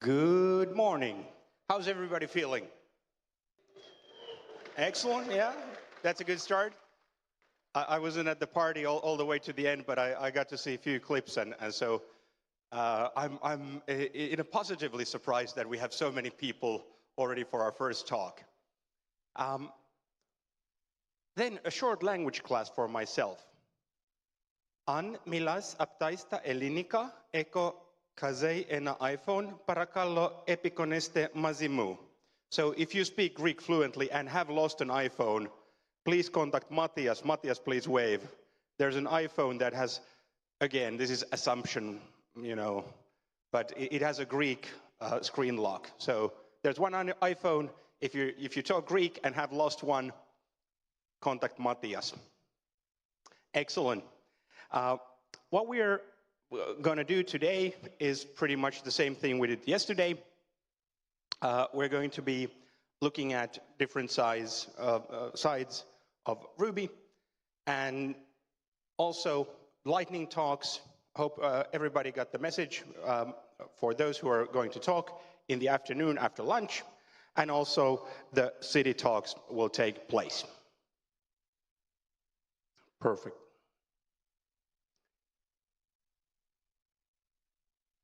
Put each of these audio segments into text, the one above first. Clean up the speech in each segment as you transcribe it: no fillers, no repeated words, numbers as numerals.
Good morning. How's everybody feeling? Excellent, yeah? That's a good start. I wasn't at the party all the way to the end, but I got to see a few clips, and so I'm positively surprised that we have so many people already for our first talk. Then a short language class for myself. An milas aptaista elinika eko kazei ena iPhone parakallo epikoneste mazimu. So if you speak Greek fluently and have lost an iPhone, please contact Matthias. Matthias, please wave. There's an iPhone that has, again, this is assumption, you know, but it has a Greek screen lock. So there's one on your iPhone. If you talk Greek and have lost one, contact Matthias. Excellent. What we're going to do today is pretty much the same thing we did yesterday. We're going to be looking at different sides of Ruby, and also lightning talks. Hope everybody got the message for those who are going to talk in the afternoon after lunch, and also the city talks will take place. Perfect.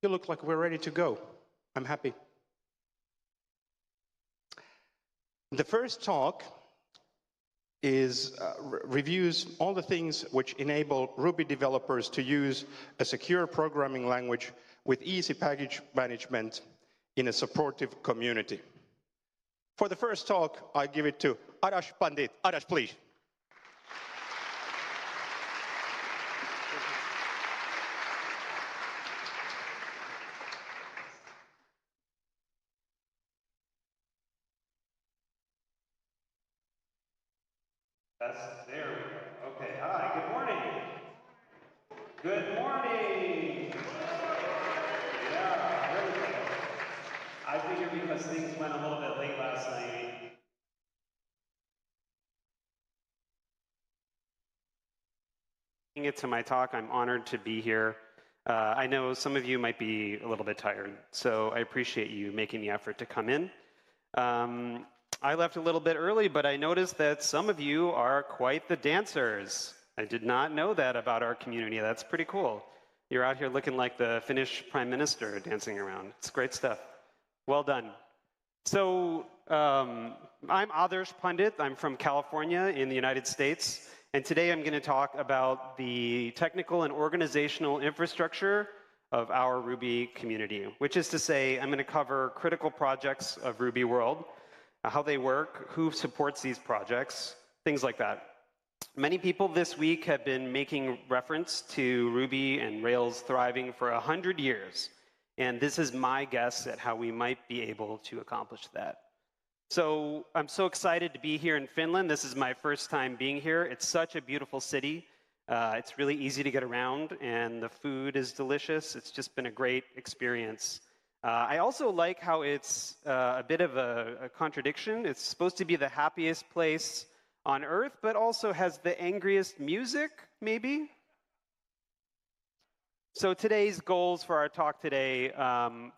You look like we're ready to go. I'm happy. The first talk is reviews all the things which enable Ruby developers to use a secure programming language with easy package management in a supportive community. For the first talk, I give it to Adarsh Pandit. Adarsh, please. There we go. Okay, hi, good morning. Good morning. Yeah, there we go. I figured because things went a little bit late last night. It to my talk, I'm honored to be here. I know some of you might be a little bit tired, so I appreciate you making the effort to come in. I left a little bit early, but I noticed that some of you are quite the dancers. I did not know that about our community. That's pretty cool. You're out here looking like the Finnish Prime Minister dancing around. It's great stuff. Well done. So I'm Adarsh Pandit. I'm from California in the United States. And today I'm going to talk about the technical and organizational infrastructure of our Ruby community, which is to say I'm going to cover critical projects of Ruby world, how they work, who supports these projects, things like that. Many people this week have been making reference to Ruby and Rails thriving for 100 years, and this is my guess at how we might be able to accomplish that. So I'm so excited to be here in Finland. This is my first time being here. It's such a beautiful city. It's really easy to get around, and the food is delicious. It's just been a great experience. I also like how it's a bit of a contradiction. It's supposed to be the happiest place on earth, but also has the angriest music, maybe? So today's goals for our talk today,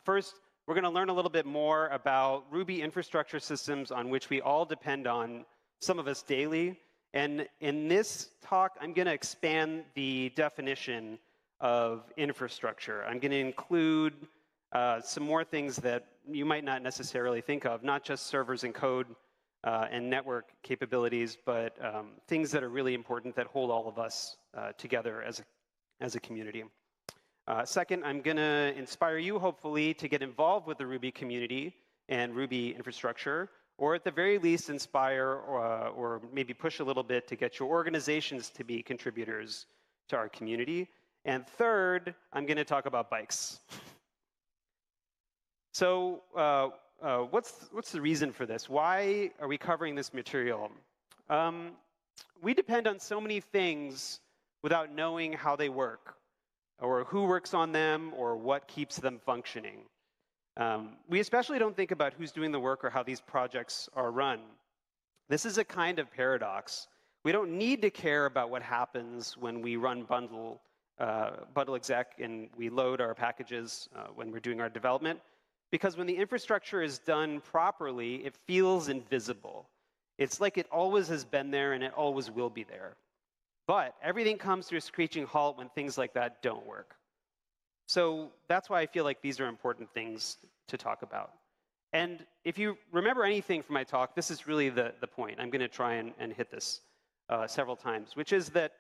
first, we're going to learn a little bit more about Ruby infrastructure systems on which we all depend on, some of us daily. And in this talk, I'm going to expand the definition of infrastructure. I'm going to include some more things that you might not necessarily think of, not just servers and code and network capabilities, but things that are really important that hold all of us together as a community. Second, I'm going to inspire you, hopefully, to get involved with the Ruby community and Ruby infrastructure, or at the very least inspire or maybe push a little bit to get your organizations to be contributors to our community. And third, I'm going to talk about bikes. So what's the reason for this? Why are we covering this material? We depend on so many things without knowing how they work, or who works on them, or what keeps them functioning. We especially don't think about who's doing the work or how these projects are run. This is a kind of paradox. We don't need to care about what happens when we run bundle exec and we load our packages when we're doing our development, Because when the infrastructure is done properly, it feels invisible. It's like it always has been there and it always will be there. But everything comes to a screeching halt when things like that don't work. So that's why I feel like these are important things to talk about. And if you remember anything from my talk, this is really the point. I'm going to try and hit this several times, which is that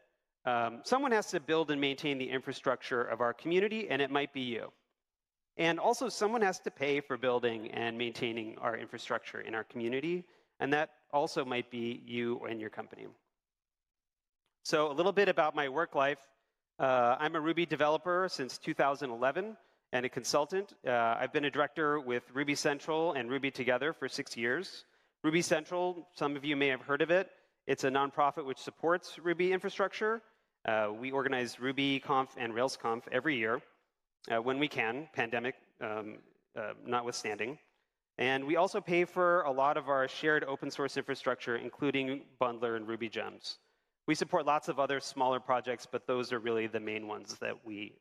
someone has to build and maintain the infrastructure of our community, and it might be you. And also, someone has to pay for building and maintaining our infrastructure in our community, and that also might be you and your company. So a little bit about my work life. I'm a Ruby developer since 2011 and a consultant. I've been a director with Ruby Central and Ruby Together for 6 years. Ruby Central, some of you may have heard of it. It's a nonprofit which supports Ruby infrastructure. We organize RubyConf and RailsConf every year when we can, pandemic notwithstanding. And we also pay for a lot of our shared open source infrastructure, including Bundler and Ruby Gems. We support lots of other smaller projects, but those are really the main ones that we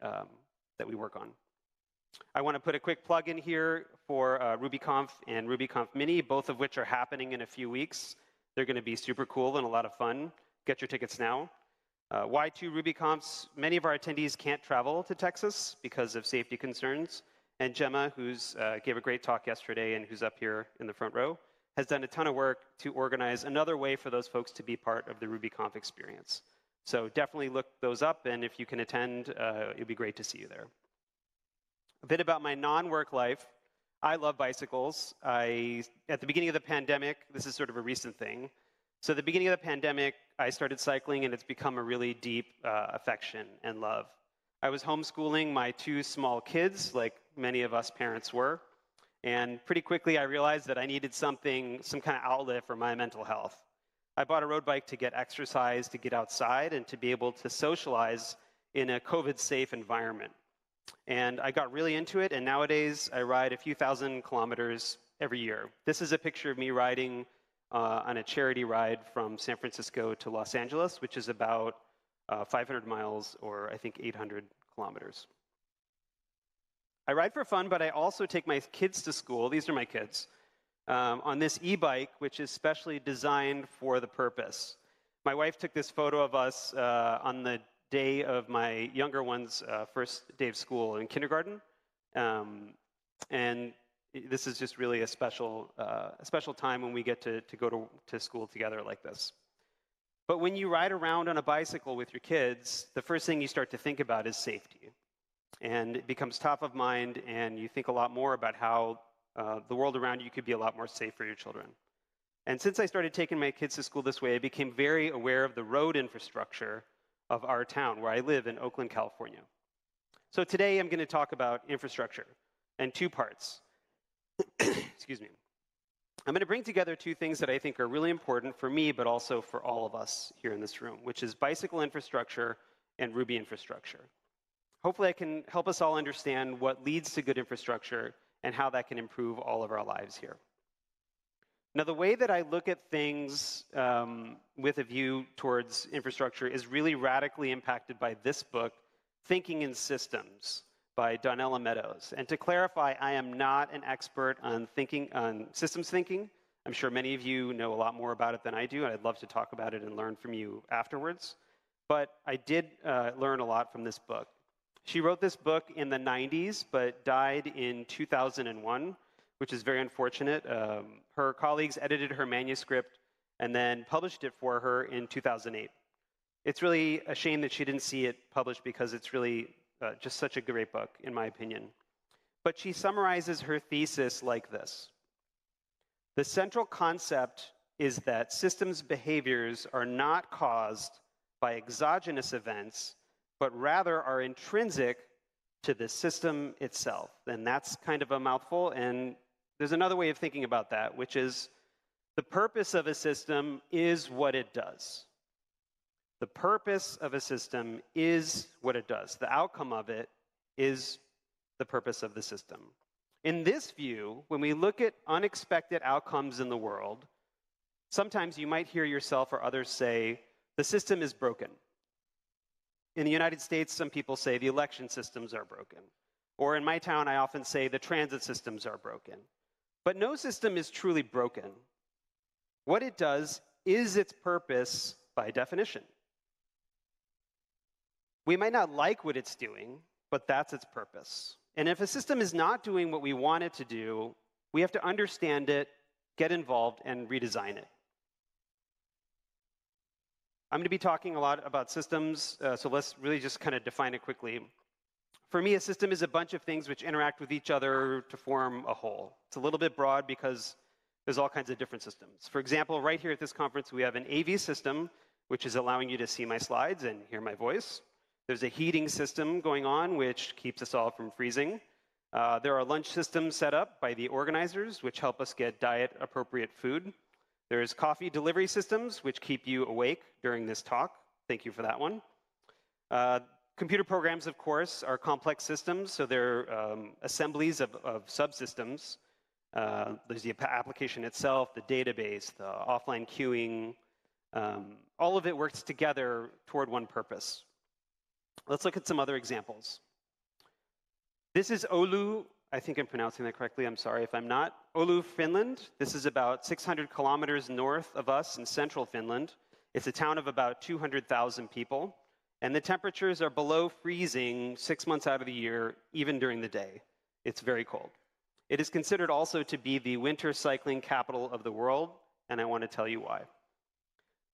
work on. I want to put a quick plug in here for RubyConf and RubyConf Mini, both of which are happening in a few weeks. They're going to be super cool and a lot of fun. Get your tickets now. Y2 RubyConfs, many of our attendees can't travel to Texas because of safety concerns. And Gemma, who's gave a great talk yesterday and who's up here in the front row, has done a ton of work to organize another way for those folks to be part of the RubyConf experience. So definitely look those up, and if you can attend, it'd be great to see you there. A bit about my non-work life. I love bicycles. At the beginning of the pandemic, this is sort of a recent thing. So at the beginning of the pandemic, I started cycling, and it's become a really deep affection and love. I was homeschooling my 2 small kids, like many of us parents were. And pretty quickly, I realized that I needed some kind of outlet for my mental health. I bought a road bike to get exercise, to get outside, and to be able to socialize in a COVID-safe environment. And I got really into it, and nowadays, I ride a few thousand kilometers every year. This is a picture of me riding on a charity ride from San Francisco to Los Angeles, which is about 500 miles, or I think 800 kilometers. I ride for fun, but I also take my kids to school. These are my kids. On this e-bike, which is specially designed for the purpose. My wife took this photo of us on the day of my younger one's first day of school in kindergarten. And this is just really a special time when we get to go to school together like this. But when you ride around on a bicycle with your kids, the first thing you start to think about is safety. And it becomes top of mind, and you think a lot more about how the world around you could be a lot more safe for your children. And since I started taking my kids to school this way, I became very aware of the road infrastructure of our town, where I live in Oakland, California. So today I'm going to talk about infrastructure in 2 parts. Excuse me. I'm going to bring together 2 things that I think are really important for me, but also for all of us here in this room, which is bicycle infrastructure and Ruby infrastructure. Hopefully I can help us all understand what leads to good infrastructure and how that can improve all of our lives here. Now, the way that I look at things with a view towards infrastructure is really radically impacted by this book, Thinking in Systems, by Donella Meadows. And to clarify, I am not an expert on systems thinking. I'm sure many of you know a lot more about it than I do, and I'd love to talk about it and learn from you afterwards. But I did learn a lot from this book. She wrote this book in the 90s, but died in 2001, which is very unfortunate. Her colleagues edited her manuscript and then published it for her in 2008. It's really a shame that she didn't see it published because it's really just such a great book, in my opinion. But she summarizes her thesis like this. The central concept is that systems behaviors are not caused by exogenous events, but rather are intrinsic to the system itself. And that's kind of a mouthful, and there's another way of thinking about that, which is the purpose of a system is what it does. The purpose of a system is what it does. The outcome of it is the purpose of the system. In this view, when we look at unexpected outcomes in the world, sometimes you might hear yourself or others say, the system is broken. In the United States, some people say the election systems are broken. Or in my town, I often say the transit systems are broken. But no system is truly broken. What it does is its purpose by definition. We might not like what it's doing, but that's its purpose. And if a system is not doing what we want it to do, we have to understand it, get involved, and redesign it. I'm going to be talking a lot about systems, so let's really just kind of define it quickly. For me, a system is a bunch of things which interact with each other to form a whole. It's a little bit broad because there's all kinds of different systems. For example, right here at this conference, we have an AV system, which is allowing you to see my slides and hear my voice. There's a heating system going on, which keeps us all from freezing. There are lunch systems set up by the organizers, which help us get diet-appropriate food. There's coffee delivery systems, which keep you awake during this talk. Thank you for that one. Computer programs, of course, are complex systems, so they're assemblies of subsystems. There's the application itself, the database, the offline queuing. All of it works together toward one purpose. Let's look at some other examples. This is Oulu. I think I'm pronouncing that correctly. I'm sorry if I'm not. Oulu, Finland. This is about 600 kilometers north of us in central Finland. It's a town of about 200,000 people. And the temperatures are below freezing 6 months out of the year, even during the day. It's very cold. It is considered also to be the winter cycling capital of the world, and I want to tell you why.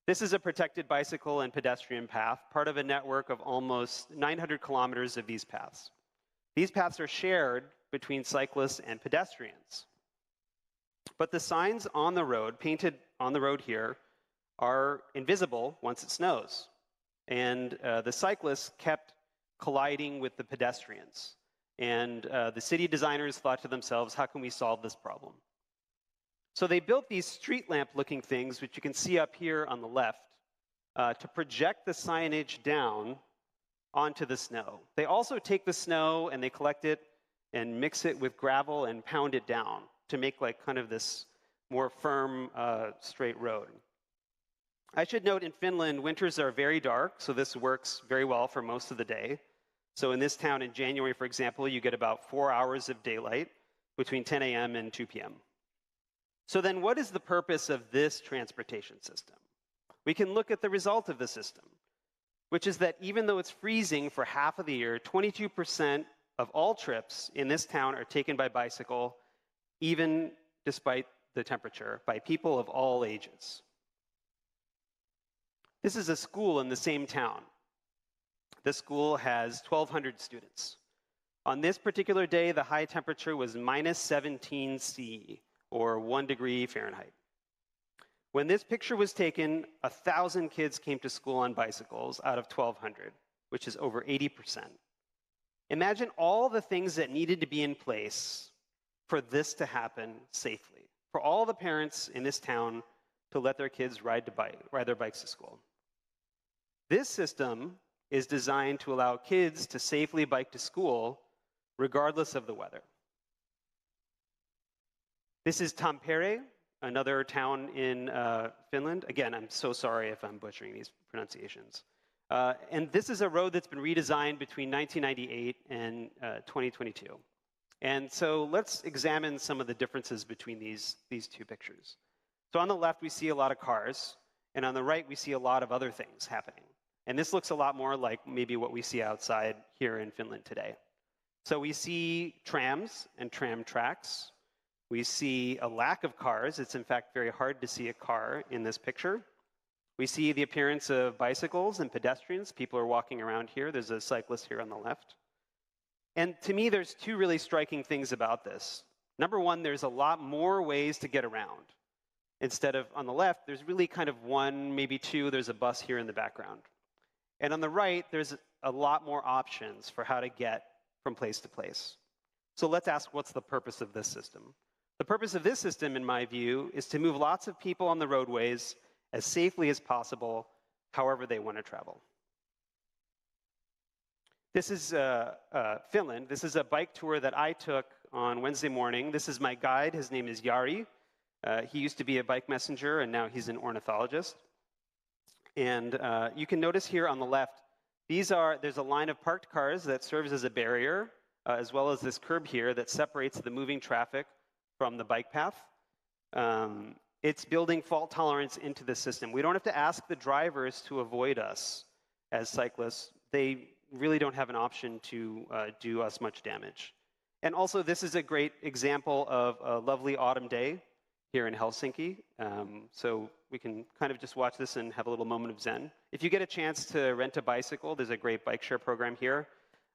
This is a protected bicycle and pedestrian path, part of a network of almost 900 kilometers of these paths. These paths are shared between cyclists and pedestrians. But the signs on the road, painted on the road here, are invisible once it snows. And the cyclists kept colliding with the pedestrians. And the city designers thought to themselves, how can we solve this problem? So they built these street lamp-looking things, which you can see up here on the left, to project the signage down onto the snow. They also take the snow and they collect it and mix it with gravel and pound it down to make like kind of this more firm, straight road. I should note in Finland, winters are very dark, so this works very well for most of the day. So in this town in January, for example, you get about 4 hours of daylight between 10 a.m. and 2 p.m. So then what is the purpose of this transportation system? We can look at the result of the system, which is that even though it's freezing for half of the year, 22% of all trips in this town are taken by bicycle, even despite the temperature, by people of all ages. This is a school in the same town. This school has 1,200 students. On this particular day, the high temperature was minus 17 C, or 1 degree Fahrenheit. When this picture was taken, 1,000 kids came to school on bicycles out of 1,200, which is over 80%. Imagine all the things that needed to be in place for this to happen safely, for all the parents in this town to let their kids ride their bikes to school. This system is designed to allow kids to safely bike to school regardless of the weather. This is Tampere, another town in Finland. Again, I'm so sorry if I'm butchering these pronunciations. And this is a road that's been redesigned between 1998 and 2022. And so let's examine some of the differences between these two pictures. So on the left, we see a lot of cars, and on the right, we see a lot of other things happening. And this looks a lot more like maybe what we see outside here in Finland today. So we see trams and tram tracks. We see a lack of cars. It's in fact very hard to see a car in this picture. We see the appearance of bicycles and pedestrians. People are walking around here. There's a cyclist here on the left. And to me, there's two really striking things about this. Number one, there's a lot more ways to get around. Instead of on the left, there's really kind of one, maybe two. There's a bus here in the background. And on the right, there's a lot more options for how to get from place to place. So let's ask, what's the purpose of this system? The purpose of this system, in my view, is to move lots of people on the roadways as safely as possible, however they want to travel. This is Finland. This is a bike tour that I took on Wednesday morning. This is my guide. His name is Jari. He used to be a bike messenger, and now he's an ornithologist. And you can notice here on the left, there's a line of parked cars that serves as a barrier as well as this curb here that separates the moving traffic from the bike path. It's building fault tolerance into the system. We don't have to ask the drivers to avoid us as cyclists. They really don't have an option to do us much damage. And also, this is a great example of a lovely autumn day here in Helsinki. So we can kind of just watch this and have a little moment of zen. If you get a chance to rent a bicycle, there's a great bike share program here.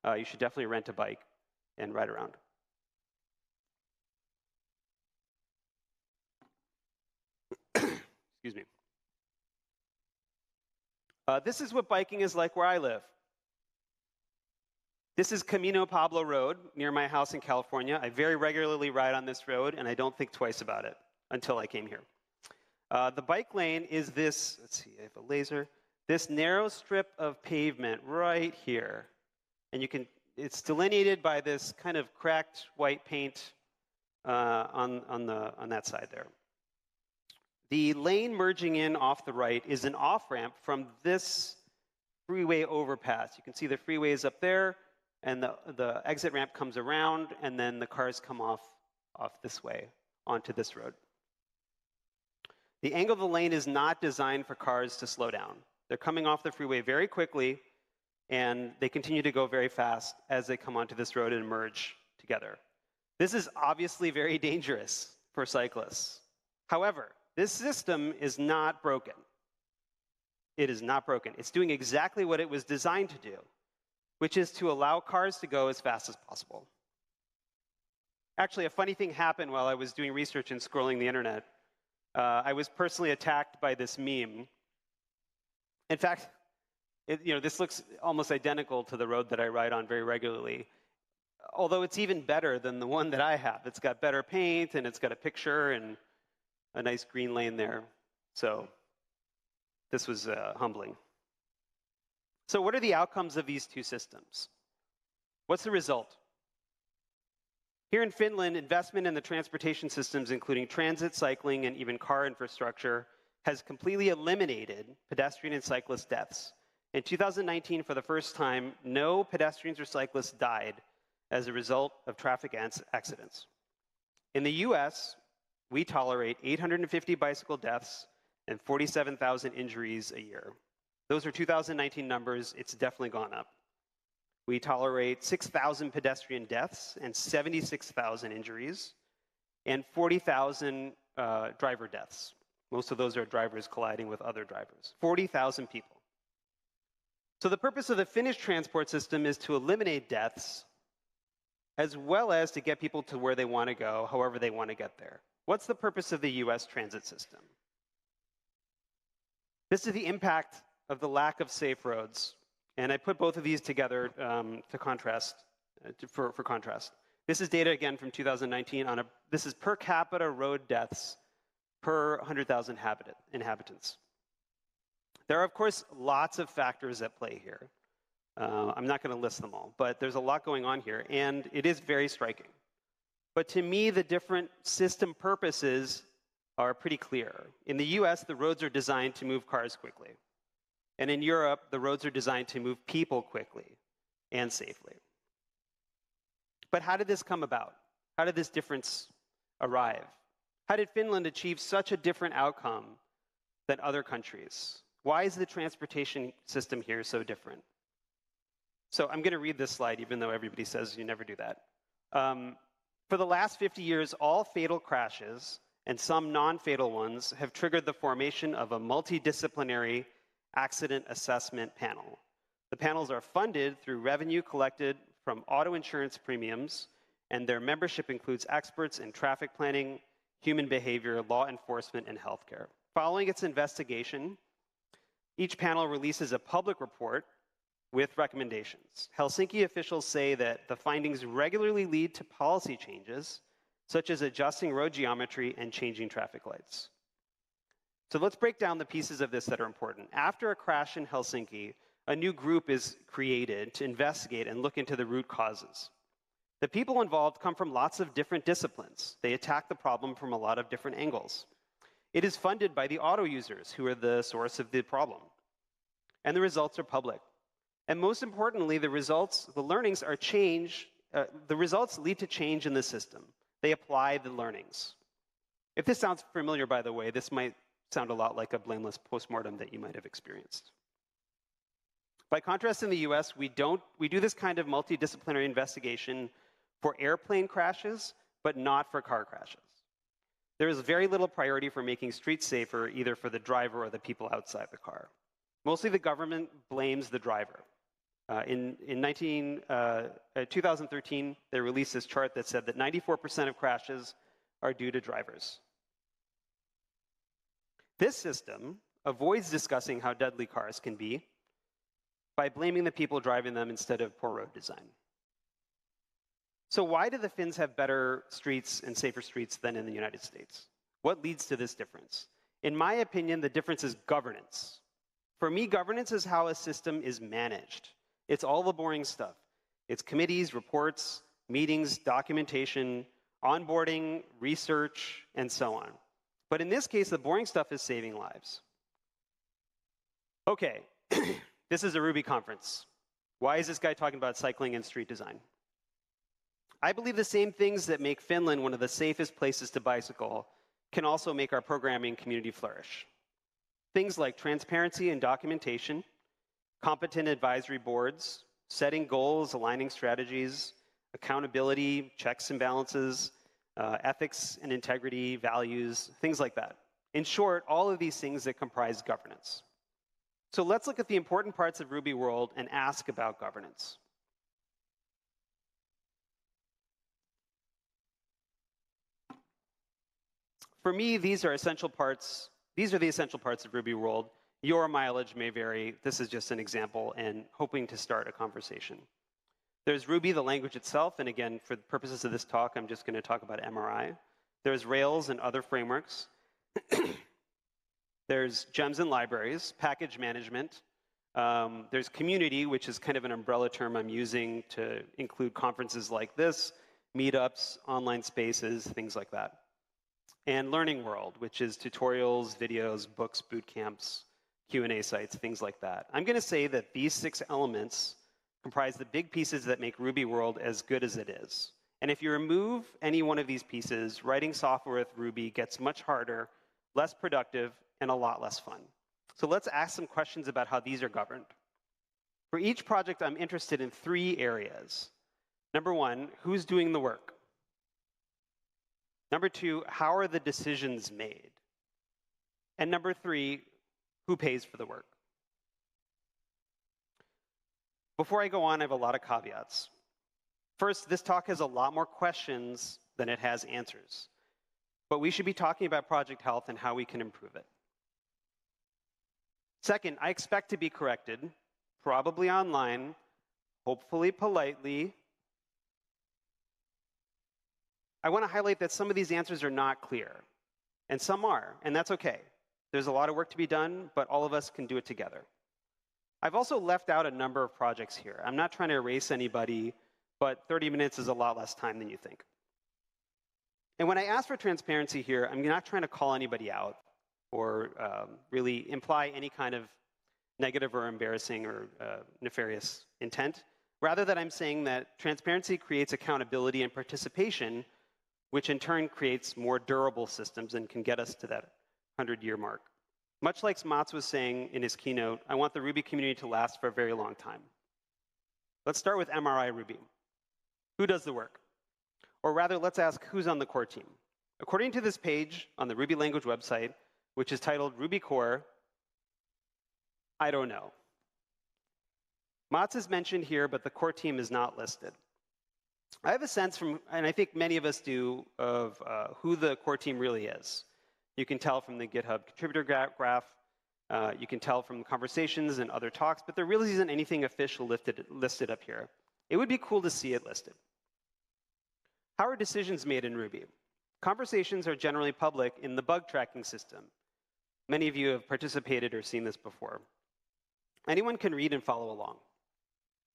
You should definitely rent a bike and ride around. Excuse me. This is what biking is like where I live. This is Camino Pablo Road near my house in California. I very regularly ride on this road, and I don't think twice about it until I came here. The bike lane is this, let's see, I have a laser, this narrow strip of pavement right here. And you can, it's delineated by this kind of cracked white paint on that side there. The lane merging in off the right is an off-ramp from this freeway overpass. You can see the freeway is up there, and the exit ramp comes around, and then the cars come off this way onto this road. The angle of the lane is not designed for cars to slow down. They're coming off the freeway very quickly, and they continue to go very fast as they come onto this road and merge together. This is obviously very dangerous for cyclists. However, this system is not broken. It is not broken. It's doing exactly what it was designed to do, which is to allow cars to go as fast as possible. Actually, a funny thing happened while I was doing research and scrolling the internet. I was personally attacked by this meme. In fact, this looks almost identical to the road that I ride on very regularly, although it's even better than the one that I have. It's got better paint, and it's got a picture and a nice green lane there. So this was humbling. So what are the outcomes of these two systems? What's the result? Here in Finland, investment in the transportation systems, including transit, cycling, and even car infrastructure, has completely eliminated pedestrian and cyclist deaths. In 2019, for the first time, no pedestrians or cyclists died as a result of traffic accidents. In the US, we tolerate 850 bicycle deaths and 47,000 injuries a year. Those are 2019 numbers. It's definitely gone up. We tolerate 6,000 pedestrian deaths and 76,000 injuries and 40,000 driver deaths. Most of those are drivers colliding with other drivers. 40,000 people. So the purpose of the Finnish transport system is to eliminate deaths as well as to get people to where they want to go, however they want to get there. What's the purpose of the US transit system? This is the impact of the lack of safe roads. And I put both of these together to contrast, for contrast. This is data, again, from 2019. This is per capita road deaths per 100,000 inhabitants. There are, of course, lots of factors at play here. I'm not going to list them all, but there's a lot going on here, and it is very striking. But to me, the different system purposes are pretty clear. In the US, the roads are designed to move cars quickly. And in Europe, the roads are designed to move people quickly and safely. But how did this come about? How did this difference arrive? How did Finland achieve such a different outcome than other countries? Why is the transportation system here so different? So I'm going to read this slide, even though everybody says you never do that. For the last 50 years, all fatal crashes and some non-fatal ones have triggered the formation of a multidisciplinary accident assessment panel. The panels are funded through revenue collected from auto insurance premiums, and their membership includes experts in traffic planning, human behavior, law enforcement, and healthcare. Following its investigation, each panel releases a public report with recommendations. Helsinki officials say that the findings regularly lead to policy changes, such as adjusting road geometry and changing traffic lights. So let's break down the pieces of this that are important. After a crash in Helsinki, a new group is created to investigate and look into the root causes. The people involved come from lots of different disciplines. They attack the problem from a lot of different angles. It is funded by the auto users, who are the source of the problem. And the results are public. And most importantly, the learnings are changed the results lead to change in the system. They apply the learnings. If this sounds familiar, by the way, this might sound a lot like a blameless postmortem that you might have experienced. By contrast, in the US, we do this kind of multidisciplinary investigation for airplane crashes, but not for car crashes. There is very little priority for making streets safer, either for the driver or the people outside the car. Mostly the government blames the driver. In 2013, they released this chart that said that 94% of crashes are due to drivers. This system avoids discussing how deadly cars can be by blaming the people driving them instead of poor road design. So why do the Finns have better streets and safer streets than in the United States? What leads to this difference? In my opinion, the difference is governance. For me, governance is how a system is managed. It's all the boring stuff. It's committees, reports, meetings, documentation, onboarding, research, and so on. But in this case, the boring stuff is saving lives. Okay, this is a Ruby conference. Why is this guy talking about cycling and street design? I believe the same things that make Finland one of the safest places to bicycle can also make our programming community flourish. Things like transparency and documentation, competent advisory boards, setting goals, aligning strategies, accountability, checks and balances, ethics and integrity, values, things like that. In short, all of these things that comprise governance. So let's look at the important parts of Ruby world and ask about governance. For me, these are the essential parts of Ruby world. Your mileage may vary. This is just an example and hoping to start a conversation. There's Ruby, the language itself, and again, for the purposes of this talk, I'm just going to talk about MRI. There's Rails and other frameworks. There's gems and libraries, package management. There's community, which is kind of an umbrella term I'm using to include conferences like this, meetups, online spaces, things like that. And learning world, which is tutorials, videos, books, boot camps, Q&A sites, things like that. I'm going to say that these 6 elements comprise the big pieces that make Ruby world as good as it is. And if you remove any one of these pieces, writing software with Ruby gets much harder, less productive, and a lot less fun. So let's ask some questions about how these are governed. For each project, I'm interested in 3 areas. Number 1, who's doing the work? Number 2, how are the decisions made? And number 3, who pays for the work? Before I go on, I have a lot of caveats. First, this talk has a lot more questions than it has answers. But we should be talking about project health and how we can improve it. Second, I expect to be corrected, probably online, hopefully politely. I want to highlight that some of these answers are not clear, and some are, and that's okay. There's a lot of work to be done, but all of us can do it together. I've also left out a number of projects here. I'm not trying to erase anybody, but 30 minutes is a lot less time than you think. And when I ask for transparency here, I'm not trying to call anybody out or really imply any kind of negative or embarrassing or nefarious intent. Rather that I'm saying that transparency creates accountability and participation, which in turn creates more durable systems and can get us to that 100-year mark. Much like Mats was saying in his keynote, I want the Ruby community to last for a very long time. Let's start with MRI Ruby. Who does the work? Or rather, let's ask who's on the core team. According to this page on the Ruby language website, which is titled Ruby Core, I don't know. Mats is mentioned here, but the core team is not listed. I have a sense from, and I think many of us do, of who the core team really is. You can tell from the GitHub contributor graph. You can tell from conversations and other talks, but there really isn't anything official listed up here. It would be cool to see it listed. How are decisions made in Ruby? Conversations are generally public in the bug tracking system. Many of you have participated or seen this before. Anyone can read and follow along.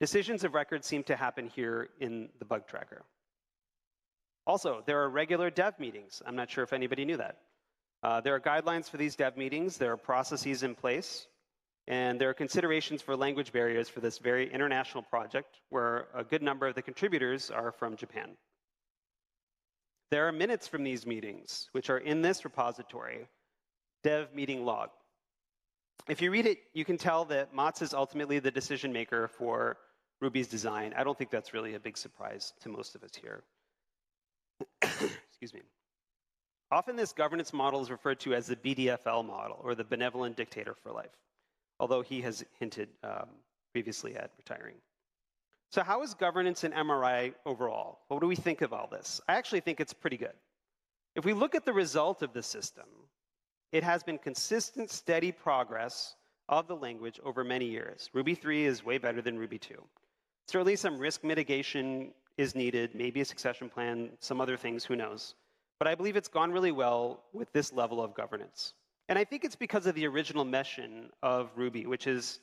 Decisions of record seem to happen here in the bug tracker. Also, there are regular dev meetings. I'm not sure if anybody knew that. There are guidelines for these dev meetings. There are processes in place. And there are considerations for language barriers for this very international project, where a good number of the contributors are from Japan. There are minutes from these meetings, which are in this repository, dev meeting log. If you read it, you can tell that Mats is ultimately the decision maker for Ruby's design. I don't think that's really a big surprise to most of us here. Excuse me. Often this governance model is referred to as the BDFL model, or the benevolent dictator for life, although he has hinted previously at retiring. So how is governance in MRI overall? What do we think of all this? I actually think it's pretty good. If we look at the result of the system, it has been consistent, steady progress of the language over many years. Ruby 3 is way better than Ruby 2. Certainly some risk mitigation is needed, maybe a succession plan, some other things, who knows. But I believe it's gone really well with this level of governance. And I think it's because of the original mission of Ruby, which is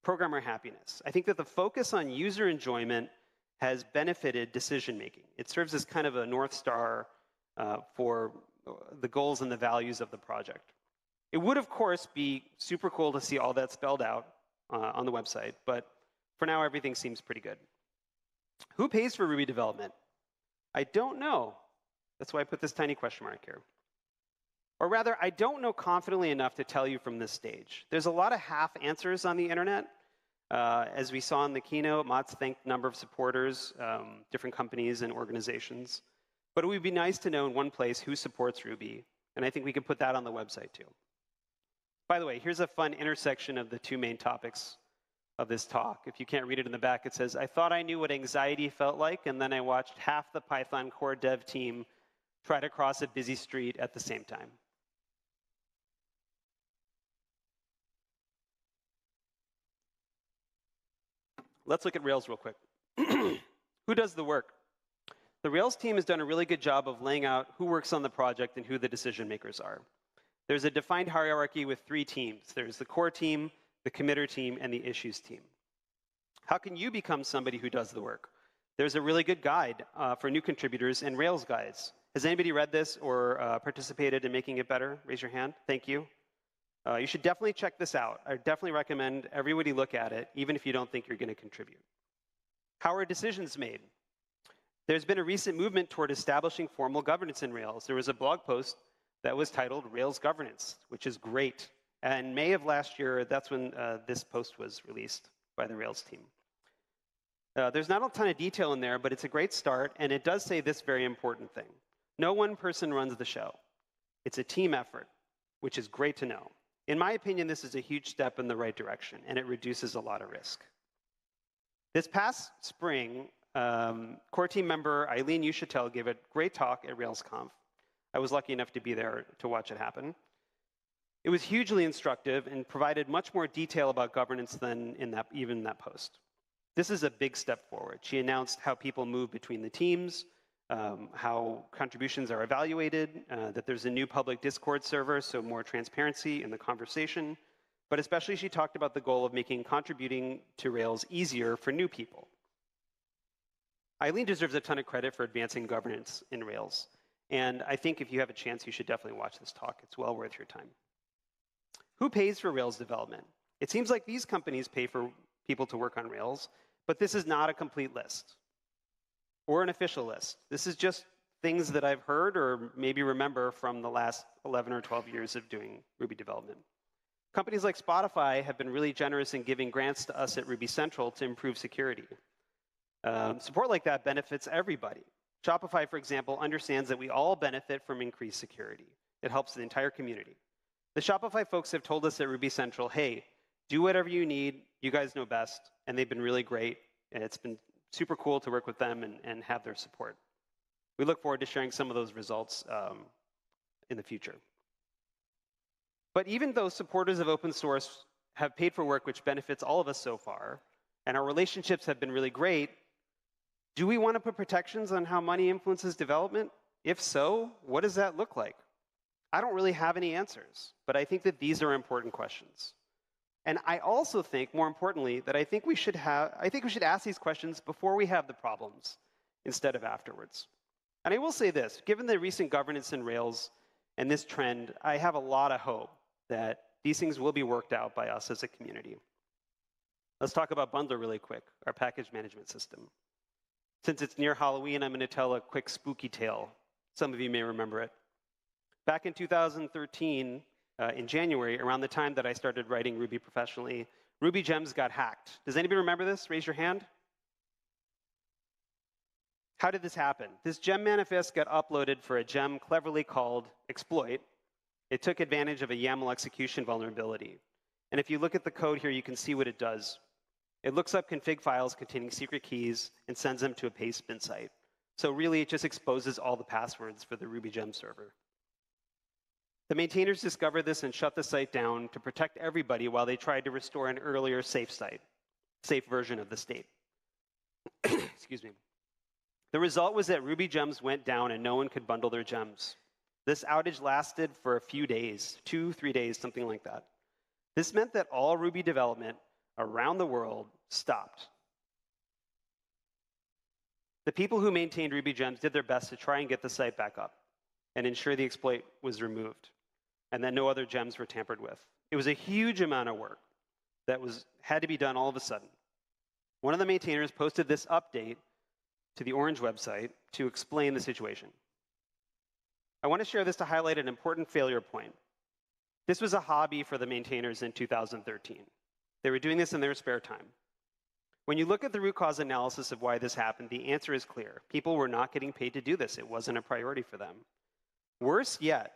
programmer happiness. I think that the focus on user enjoyment has benefited decision making. It serves as kind of a North Star for the goals and the values of the project. It would, of course, be super cool to see all that spelled out on the website, but for now, everything seems pretty good. Who pays for Ruby development? I don't know. That's why I put this tiny question mark here. Or rather, I don't know confidently enough to tell you from this stage. There's a lot of half answers on the internet. As we saw in the keynote, Mats thanked a number of supporters, different companies and organizations. But it would be nice to know in one place who supports Ruby, and I think we could put that on the website too. By the way, here's a fun intersection of the two main topics of this talk. If you can't read it in the back, it says, I thought I knew what anxiety felt like, and then I watched half the Python core dev team try to cross a busy street at the same time. Let's look at Rails real quick. Who does the work? The Rails team has done a really good job of laying out who works on the project and who the decision makers are. There's a defined hierarchy with 3 teams. There's the core team, the committer team, and the issues team. How can you become somebody who does the work? There's a really good guide for new contributors in Rails guides. Has anybody read this or participated in making it better? Raise your hand. Thank you. You should definitely check this out. I definitely recommend everybody look at it, even if you don't think you're going to contribute. How are decisions made? There's been a recent movement toward establishing formal governance in Rails. There was a blog post that was titled Rails Governance, which is great. And in May of last year, that's when this post was released by the Rails team. There's not a ton of detail in there, but it's a great start, and it does say this very important thing. No one person runs the show. It's a team effort, which is great to know. In my opinion, this is a huge step in the right direction, and it reduces a lot of risk. This past spring, core team member Eileen Ushatel gave a great talk at RailsConf. I was lucky enough to be there to watch it happen. It was hugely instructive and provided much more detail about governance than even in that post. This is a big step forward. She announced how people move between the teams, how contributions are evaluated, that there's a new public Discord server, so more transparency in the conversation. But especially she talked about the goal of making contributing to Rails easier for new people. Eileen deserves a ton of credit for advancing governance in Rails. And I think if you have a chance, you should definitely watch this talk. It's well worth your time. Who pays for Rails development? It seems like these companies pay for people to work on Rails, but this is not a complete list or an official list. This is just things that I've heard or maybe remember from the last 11 or 12 years of doing Ruby development. Companies like Spotify have been really generous in giving grants to us at Ruby Central to improve security. Support like that benefits everybody. Shopify, for example, understands that we all benefit from increased security. It helps the entire community. The Shopify folks have told us at Ruby Central, hey, do whatever you need. You guys know best. And they've been really great. And it's been super cool to work with them and have their support. We look forward to sharing some of those results in the future. But even though supporters of open source have paid for work which benefits all of us so far, and our relationships have been really great, do we want to put protections on how money influences development? If so, what does that look like? I don't really have any answers, but I think that these are important questions. And I also think, more importantly, that I think we should ask these questions before we have the problems instead of afterwards. And I will say this, given the recent governance in Rails and this trend, I have a lot of hope that these things will be worked out by us as a community. Let's talk about Bundler really quick, our package management system. Since it's near Halloween, I'm going to tell a quick spooky tale. Some of you may remember it. Back in 2013, in January, around the time that I started writing Ruby professionally, Ruby gems got hacked. Does anybody remember this? Raise your hand. How did this happen? This gem manifest got uploaded for a gem cleverly called exploit. It took advantage of a YAML execution vulnerability. And if you look at the code here, you can see what it does. It looks up config files containing secret keys and sends them to a paste bin site. So really, it just exposes all the passwords for the Ruby gem server. The maintainers discovered this and shut the site down to protect everybody while they tried to restore an earlier safe version of the state. Excuse me. The result was that Ruby gems went down and no one could bundle their gems. This outage lasted for a few days, 2-3 days, something like that. This meant that all Ruby development around the world stopped. The people who maintained Ruby gems did their best to try and get the site back up and ensure the exploit was removed and that no other gems were tampered with. It was a huge amount of work that had to be done all of a sudden. One of the maintainers posted this update to the Orange website to explain the situation. I want to share this to highlight an important failure point. This was a hobby for the maintainers in 2013. They were doing this in their spare time. When you look at the root cause analysis of why this happened, the answer is clear. People were not getting paid to do this. It wasn't a priority for them. Worse yet,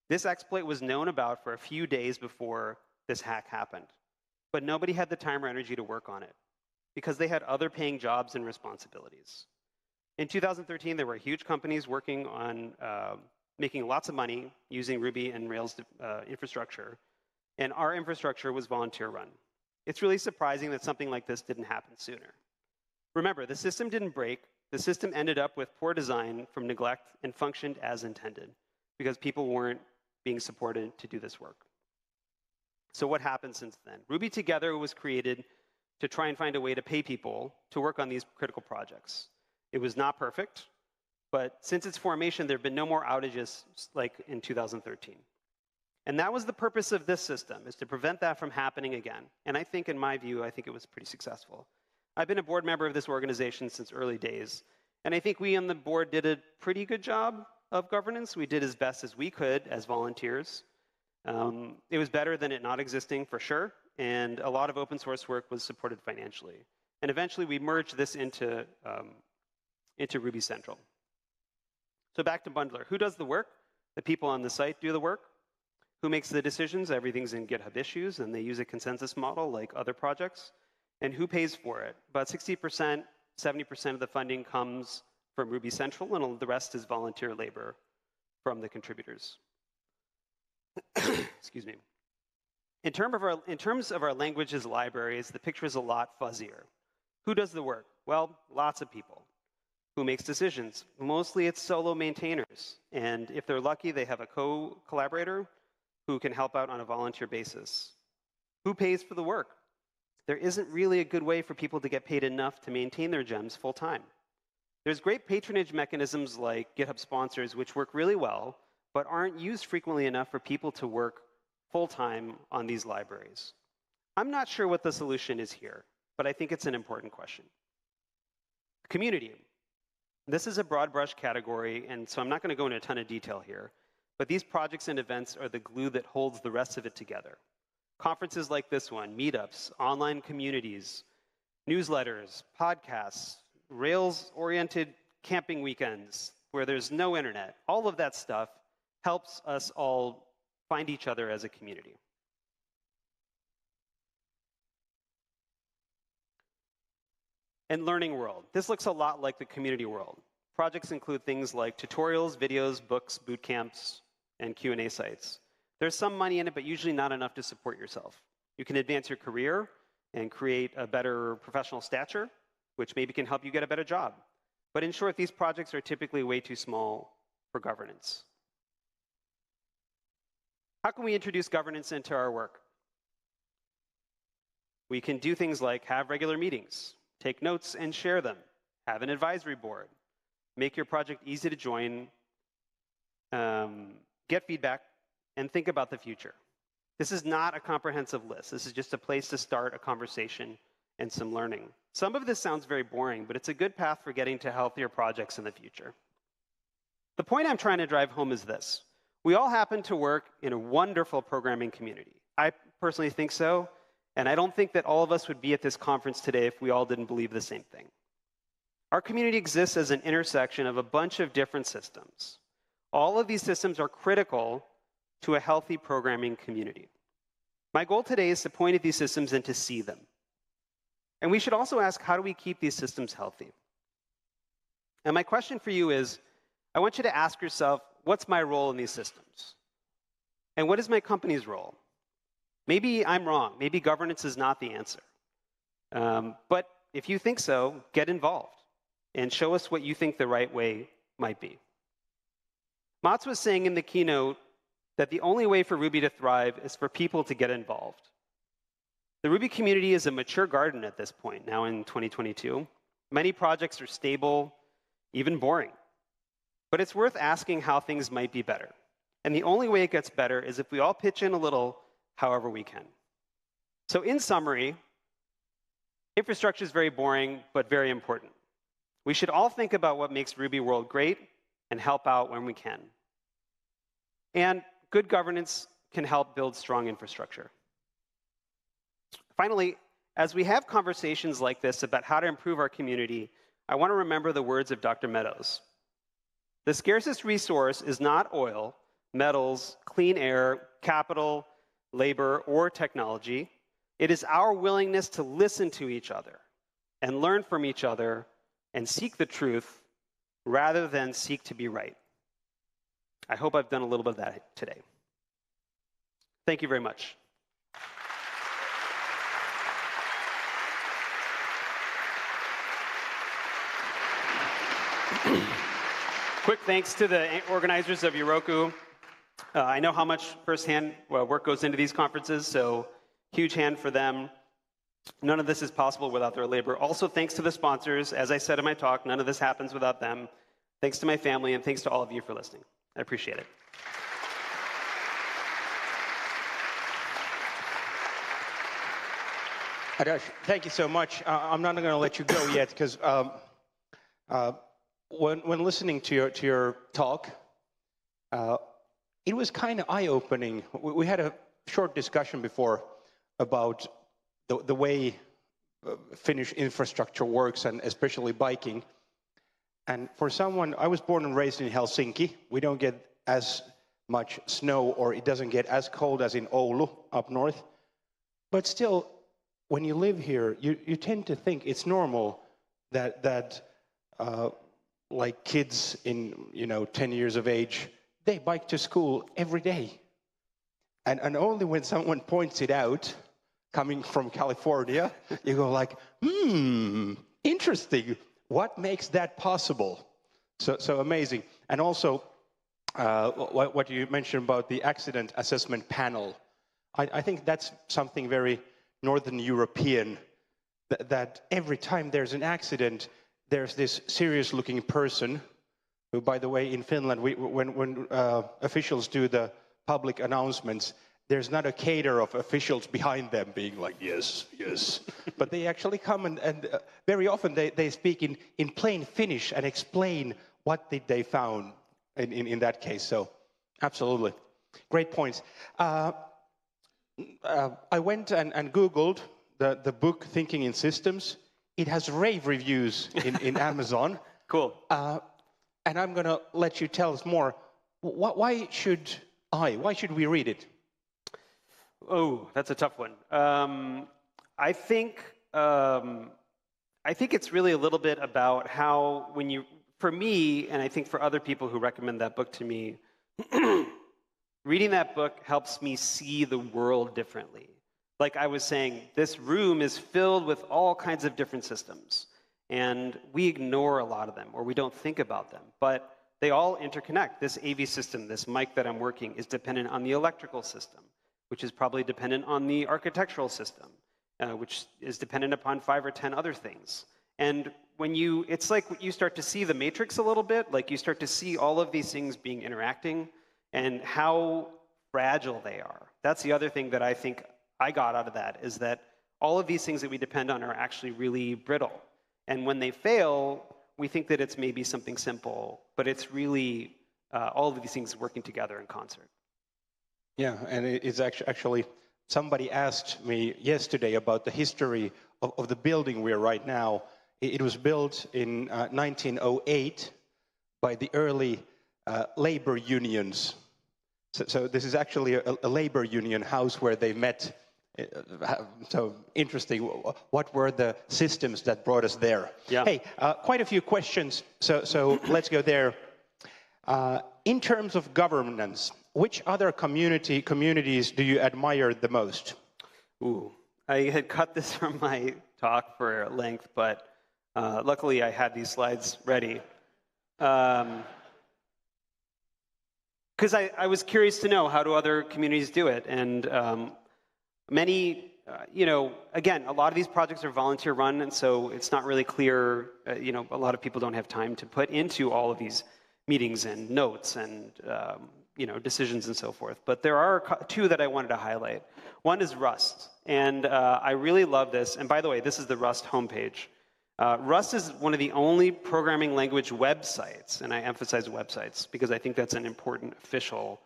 this exploit was known about for a few days before this hack happened, but nobody had the time or energy to work on it because they had other paying jobs and responsibilities. In 2013, there were huge companies working on making lots of money using Ruby and Rails infrastructure, and our infrastructure was volunteer run. It's really surprising that something like this didn't happen sooner. Remember, the system didn't break. The system ended up with poor design from neglect and functioned as intended because people weren't being supported to do this work. So what happened since then? Ruby Together was created to try and find a way to pay people to work on these critical projects. It was not perfect, but since its formation, there have been no more outages like in 2013. And that was the purpose of this system, is to prevent that from happening again. And I think, in my view, I think it was pretty successful. I've been a board member of this organization since early days, and I think we on the board did a pretty good job of governance. We did as best as we could as volunteers. It was better than it not existing, for sure, and a lot of open source work was supported financially. And eventually, we merged this into Ruby Central. So back to Bundler. Who does the work? The people on the site do the work. Who makes the decisions? Everything's in GitHub issues, and they use a consensus model like other projects. And who pays for it? About 60%, 70% of the funding comes from Ruby Central, and the rest is volunteer labor from the contributors. Excuse me. In terms of our languages libraries, the picture is a lot fuzzier. Who does the work? Well, lots of people. Who makes decisions? Mostly it's solo maintainers. And if they're lucky, they have a co-collaborator who can help out on a volunteer basis. Who pays for the work? There isn't really a good way for people to get paid enough to maintain their gems full time. There's great patronage mechanisms like GitHub sponsors, which work really well, but aren't used frequently enough for people to work full time on these libraries. I'm not sure what the solution is here, but I think it's an important question. Community. This is a broad brush category, and so I'm not going to go into a ton of detail here, but these projects and events are the glue that holds the rest of it together. Conferences like this one, meetups, online communities, newsletters, podcasts, Rails-oriented camping weekends where there's no internet, all of that stuff helps us all find each other as a community. And learning world. This looks a lot like the community world. Projects include things like tutorials, videos, books, boot camps, and Q&A sites. There's some money in it, but usually not enough to support yourself. You can advance your career and create a better professional stature, which maybe can help you get a better job. But in short, these projects are typically way too small for governance. How can we introduce governance into our work? We can do things like have regular meetings, take notes and share them, have an advisory board, make your project easy to join, get feedback, and think about the future. This is not a comprehensive list. This is just a place to start a conversation and some learning. Some of this sounds very boring, but it's a good path for getting to healthier projects in the future. The point I'm trying to drive home is this. We all happen to work in a wonderful programming community. I personally think so, and I don't think that all of us would be at this conference today if we all didn't believe the same thing. Our community exists as an intersection of a bunch of different systems. All of these systems are critical to a healthy programming community. My goal today is to point at these systems and to see them. And we should also ask, how do we keep these systems healthy? And my question for you is, I want you to ask yourself, what's my role in these systems? And what is my company's role? Maybe I'm wrong. Maybe governance is not the answer. But if you think so, get involved and show us what you think the right way might be. Mats was saying in the keynote that the only way for Ruby to thrive is for people to get involved. The Ruby community is a mature garden at this point, now in 2022. Many projects are stable, even boring. But it's worth asking how things might be better. And the only way it gets better is if we all pitch in a little, however we can. So in summary, infrastructure is very boring, but very important. We should all think about what makes Ruby World great and help out when we can. And good governance can help build strong infrastructure. Finally, as we have conversations like this about how to improve our community, I want to remember the words of Dr. Meadows. The scarcest resource is not oil, metals, clean air, capital, labor, or technology. It is our willingness to listen to each other and learn from each other and seek the truth rather than seek to be right. I hope I've done a little bit of that today. Thank you very much. Quick thanks to the organizers of Euruko. I know how much firsthand work goes into these conferences, so huge hand for them. None of this is possible without their labor. Also, thanks to the sponsors. As I said in my talk, none of this happens without them. Thanks to my family, and thanks to all of you for listening. I appreciate it. Adarsh, thank you so much. I'm not going to let you go yet, because when listening to your talk, it was kind of eye-opening. We had a short discussion before about the way Finnish infrastructure works, and especially biking. And for someone, I was born and raised in Helsinki. We don't get as much snow, or it doesn't get as cold as in Oulu up north. But still, when you live here, you tend to think it's normal that like kids in 10 years of age, they bike to school every day. And only when someone points it out, coming from California, you go like, interesting. What makes that possible? So amazing. And also, what you mentioned about the accident assessment panel, I think that's something very Northern European, that every time there's an accident, there's this serious-looking person who, by the way, in Finland, when officials do the public announcements, there's not a cadre of officials behind them being like, yes, yes. But they actually come and very often they speak in plain Finnish and explain what did they found in that case. So absolutely. Great points. I went and Googled the book Thinking in Systems. It has rave reviews in Amazon. Cool. And I'm going to let you tell us more. Why should we read it? Oh, that's a tough one. I think it's really a little bit about how for me, and I think for other people who recommend that book to me, reading that book helps me see the world differently. Like I was saying, this room is filled with all kinds of different systems, and we ignore a lot of them, or we don't think about them, but they all interconnect. This AV system, this mic that I'm working, is dependent on the electrical system, which is probably dependent on the architectural system, which is dependent upon 5 or 10 other things. And it's like you start to see the matrix a little bit, like you start to see all of these things interacting, and how fragile they are. That's the other thing that I think I got out of that, is that all of these things that we depend on are actually really brittle. And when they fail, we think that it's maybe something simple, but it's really all of these things working together in concert. Yeah, and it's actually somebody asked me yesterday about the history of the building we're right now. It was built in 1908 by the early labor unions. So this is actually a labor union house where they met. So interesting. What were the systems that brought us there? Yeah. Hey, quite a few questions. So let's go there. In terms of governance, which other communities do you admire the most? Ooh, I had cut this from my talk for length, but luckily I had these slides ready. Because I was curious to know, how do other communities do it? And many, again, a lot of these projects are volunteer run, and so it's not really clear, a lot of people don't have time to put into all of these meetings and notes and, decisions and so forth. But there are two that I wanted to highlight. One is Rust, and I really love this. And by the way, this is the Rust homepage. Rust is one of the only programming language websites, and I emphasize websites because I think that's an important official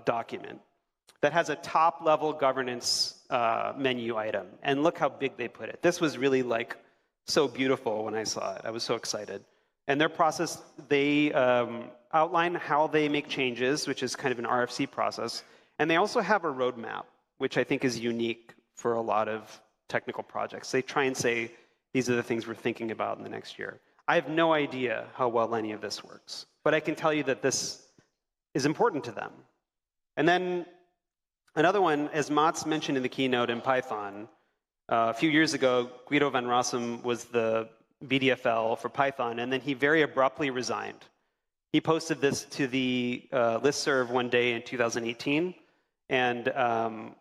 document, that has a top-level governance menu item. And look how big they put it. This was really so beautiful when I saw it. I was so excited. And their process, they outline how they make changes, which is kind of an RFC process. And they also have a roadmap, which I think is unique for a lot of technical projects. They try and say, these are the things we're thinking about in the next year. I have no idea how well any of this works, but I can tell you that this is important to them. And then another one, as Mats mentioned in the keynote in Python, a few years ago, Guido van Rossum was the BDFL for Python, and then he very abruptly resigned. He posted this to the listserv one day in 2018, and the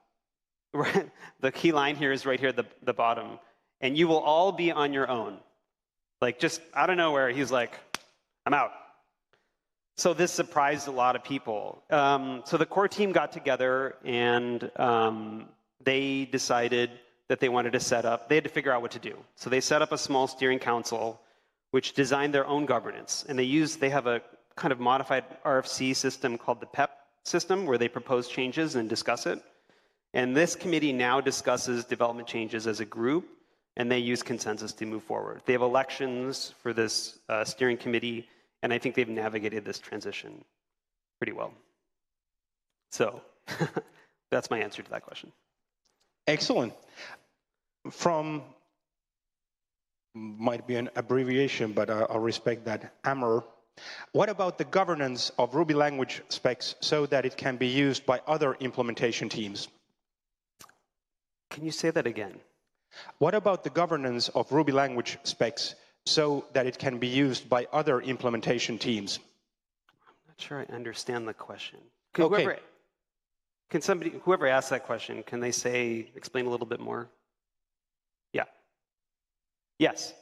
key line here is right here at the bottom. And you will all be on your own. Just out of nowhere, he's like, I'm out. So this surprised a lot of people. So the core team got together, and they decided that they wanted to they had to figure out what to do. So they set up a small steering council, which designed their own governance. And they have a kind of modified RFC system called the PEP system, where they propose changes and discuss it. And this committee now discusses development changes as a group, and they use consensus to move forward. They have elections for this steering committee, and I think they've navigated this transition pretty well. So that's my answer to that question. Excellent. Might be an abbreviation, but I'll respect that, AMR. What about the governance of Ruby language specs so that it can be used by other implementation teams? Can you say that again? What about the governance of Ruby language specs so that it can be used by other implementation teams? I'm not sure I understand the question. Okay. Whoever asked that question, can they explain a little bit more? Yeah. Yes.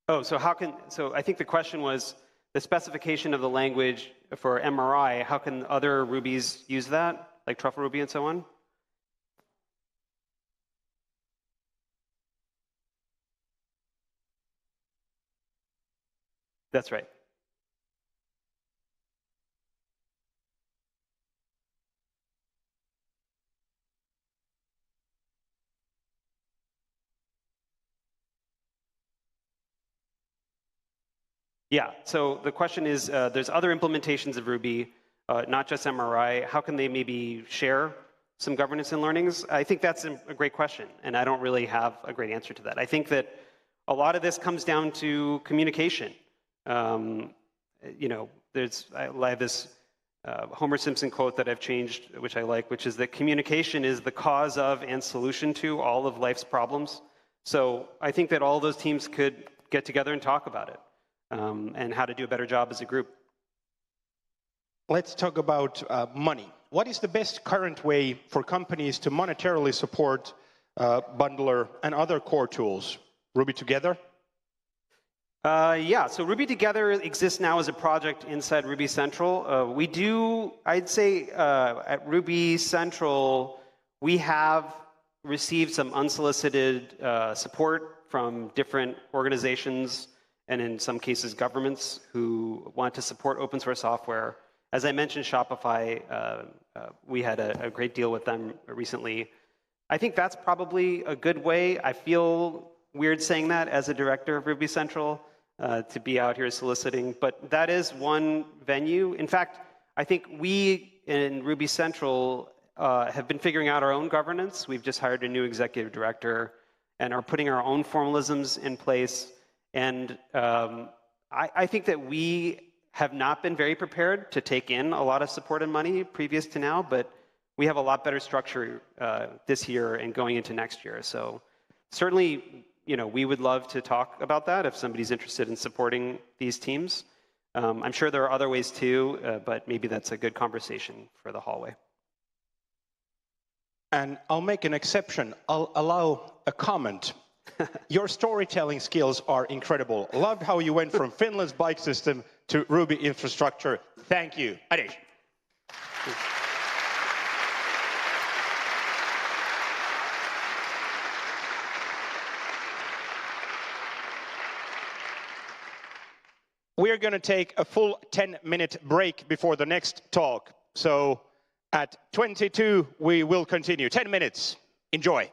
Oh, so I think the question was the specification of the language for MRI, how can other Rubies use that, like Truffle Ruby and so on? That's right. Yeah, so the question is, there's other implementations of Ruby, not just MRI. How can they maybe share some governance and learnings? I think that's a great question, and I don't really have a great answer to that. I think that a lot of this comes down to communication. I have this Homer Simpson quote that I've changed, which I like, which is that communication is the cause of and solution to all of life's problems. So I think that all those teams could get together and talk about it. And how to do a better job as a group. Let's talk about money. What is the best current way for companies to monetarily support Bundler and other core tools? Ruby Together? Yeah, so Ruby Together exists now as a project inside Ruby Central. We do, I'd say, at Ruby Central, we have received some unsolicited support from different organizations and in some cases governments who want to support open source software. As I mentioned, Shopify, we had a great deal with them recently. I think that's probably a good way. I feel weird saying that as a director of Ruby Central, to be out here soliciting, but that is one venue. In fact, I think we in Ruby Central have been figuring out our own governance. We've just hired a new executive director and are putting our own formalisms in place. And I think that we have not been very prepared to take in a lot of support and money previous to now, but we have a lot better structure this year and going into next year. So certainly, we would love to talk about that if somebody's interested in supporting these teams. I'm sure there are other ways too, but maybe that's a good conversation for the hallway. And I'll make an exception. I'll allow a comment. Your storytelling skills are incredible. Loved how you went from Finland's bike system to Ruby infrastructure. Thank you. Adarsh. We're going to take a full 10-minute break before the next talk. So at 22, we will continue. 10 minutes. Enjoy.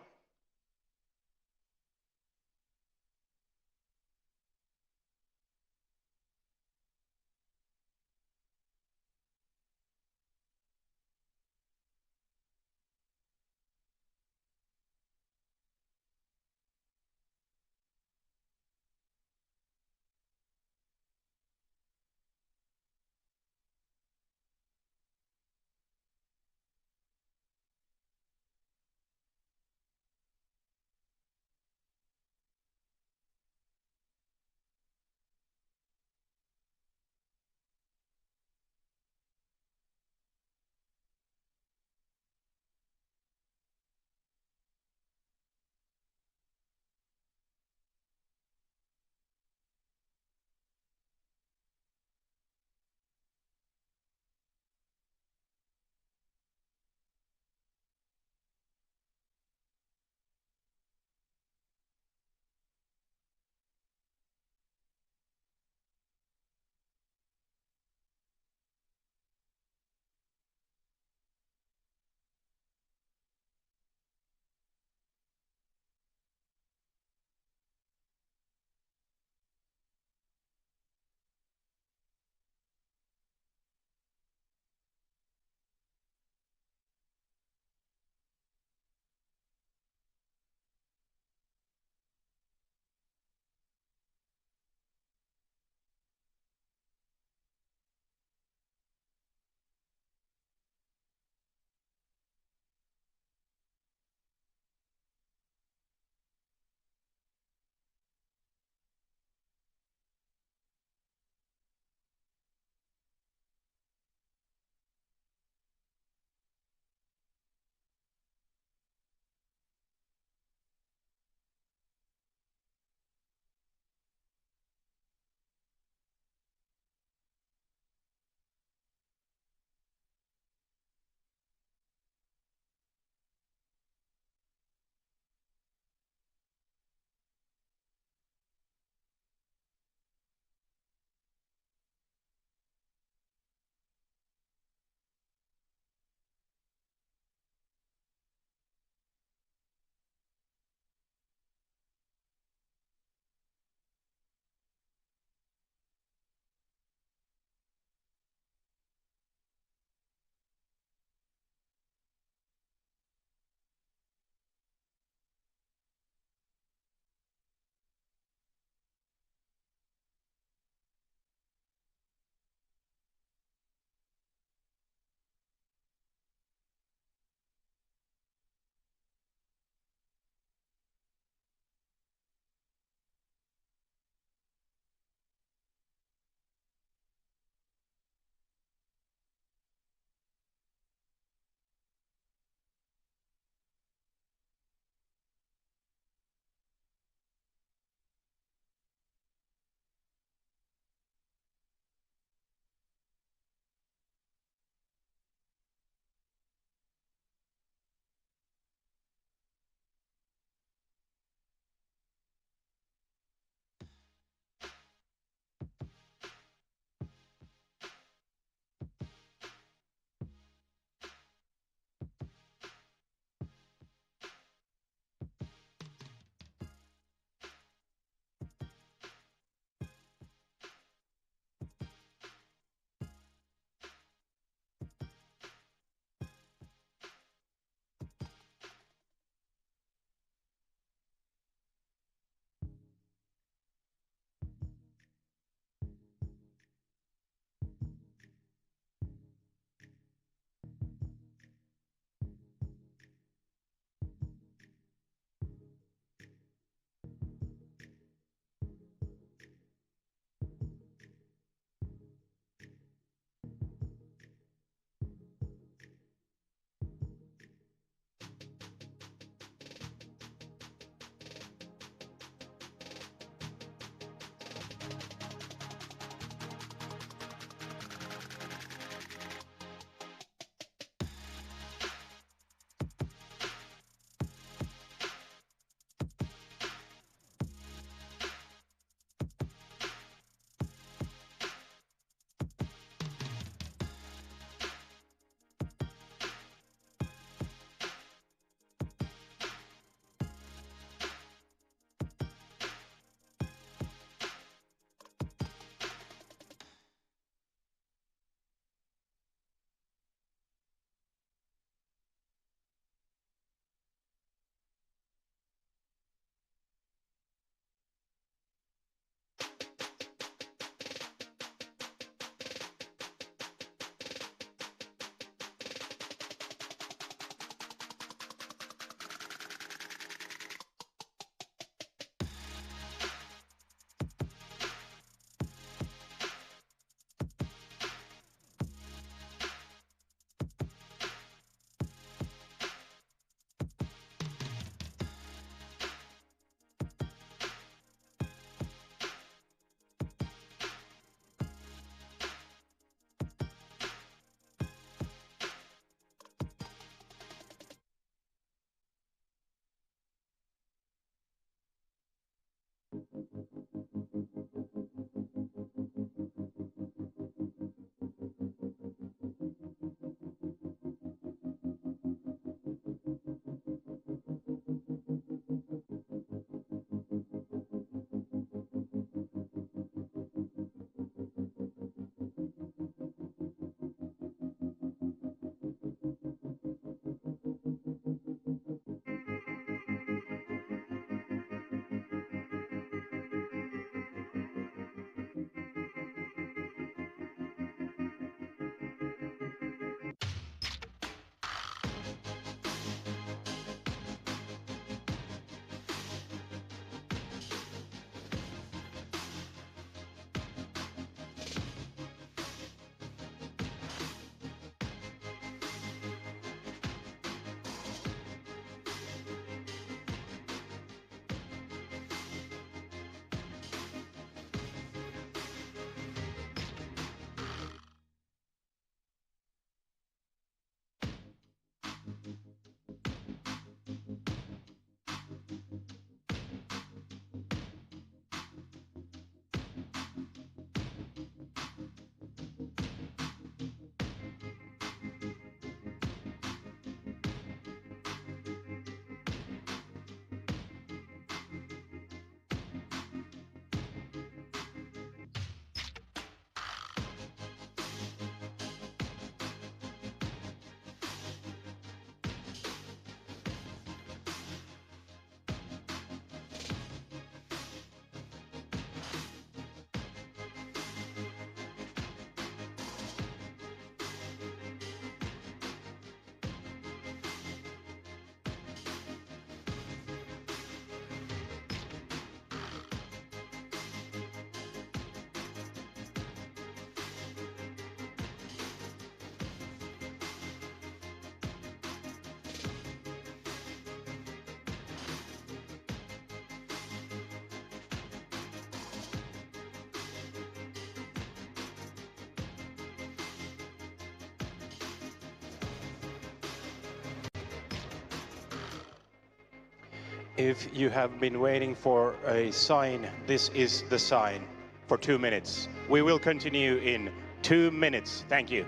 If you have been waiting for a sign, this is the sign for 2 minutes. We will continue in 2 minutes. Thank you.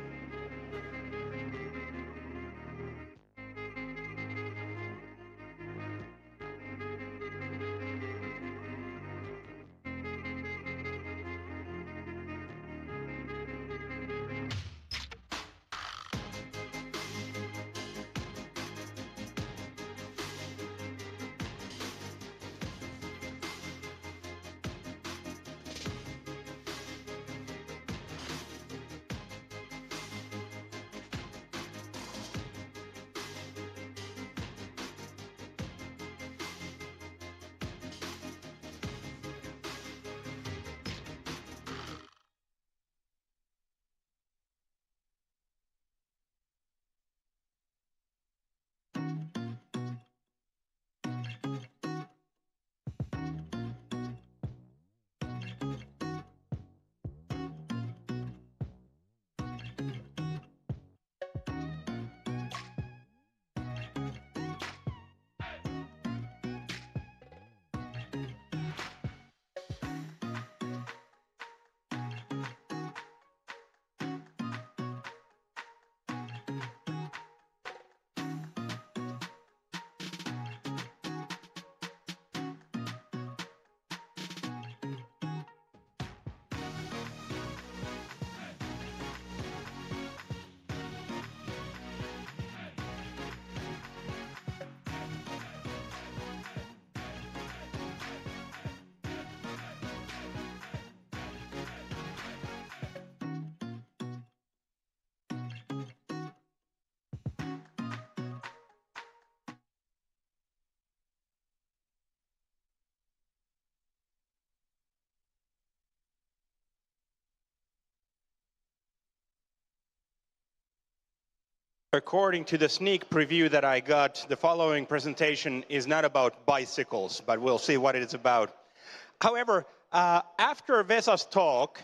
According to the sneak preview that I got, the following presentation is not about bicycles, but we'll see what it is about. However, after Vesa's talk,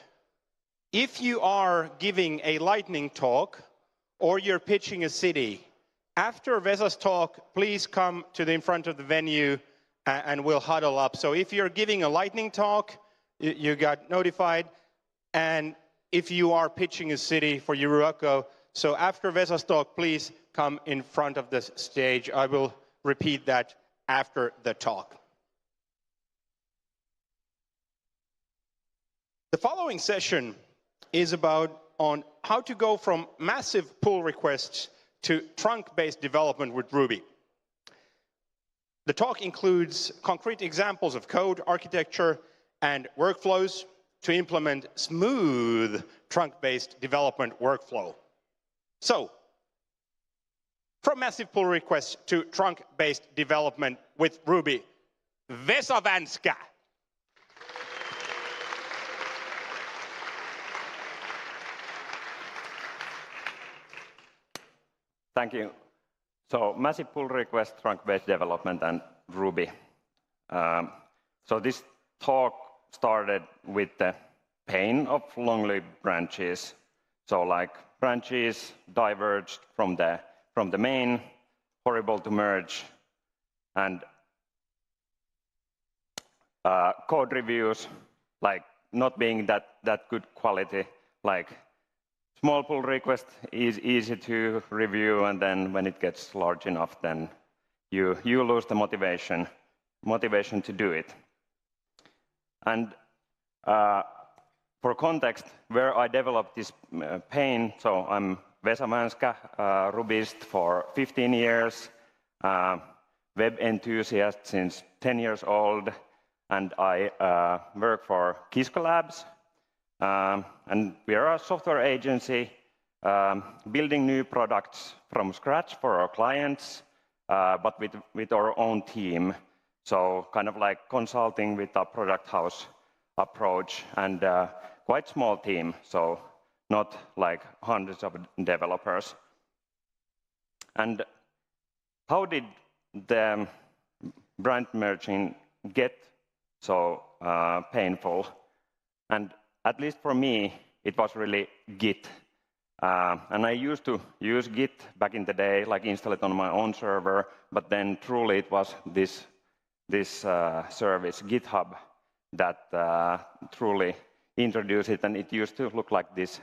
if you are giving a lightning talk or you're pitching a city, after Vesa's talk, please come to the in front of the venue and we'll huddle up. So if you're giving a lightning talk, you got notified, and if you are pitching a city for Euruko, so after Vesa's talk, please come in front of the stage. I will repeat that after the talk. The following session is about on how to go from massive pull requests to trunk-based development with Ruby. The talk includes concrete examples of code, architecture, and workflows to implement smooth trunk-based development workflow. So, from massive pull requests to trunk-based development with Ruby, Vesa Vänskä. Thank you. So, massive pull request, trunk-based development, and Ruby. So this talk started with the pain of long-lived branches. So, like, branches diverged from the main, horrible to merge, and code reviews, like, not being that good quality. Like, small pull request is easy to review, and then when it gets large enough, then you lose the motivation to do it. And for context, where I developed this pain, so I'm Vesa Vänskä, Rubyist for 15 years, web enthusiast since 10 years old, and I work for Kisko Labs. And we are a software agency building new products from scratch for our clients, but with our own team. So kind of like consulting with a product house approach, and quite small team, so not like hundreds of developers. And how did the brand merging get so painful? And at least for me, it was really Git. And I used to use Git back in the day, like install it on my own server, but then truly it was this service, GitHub, that truly introduced it, and it used to look like this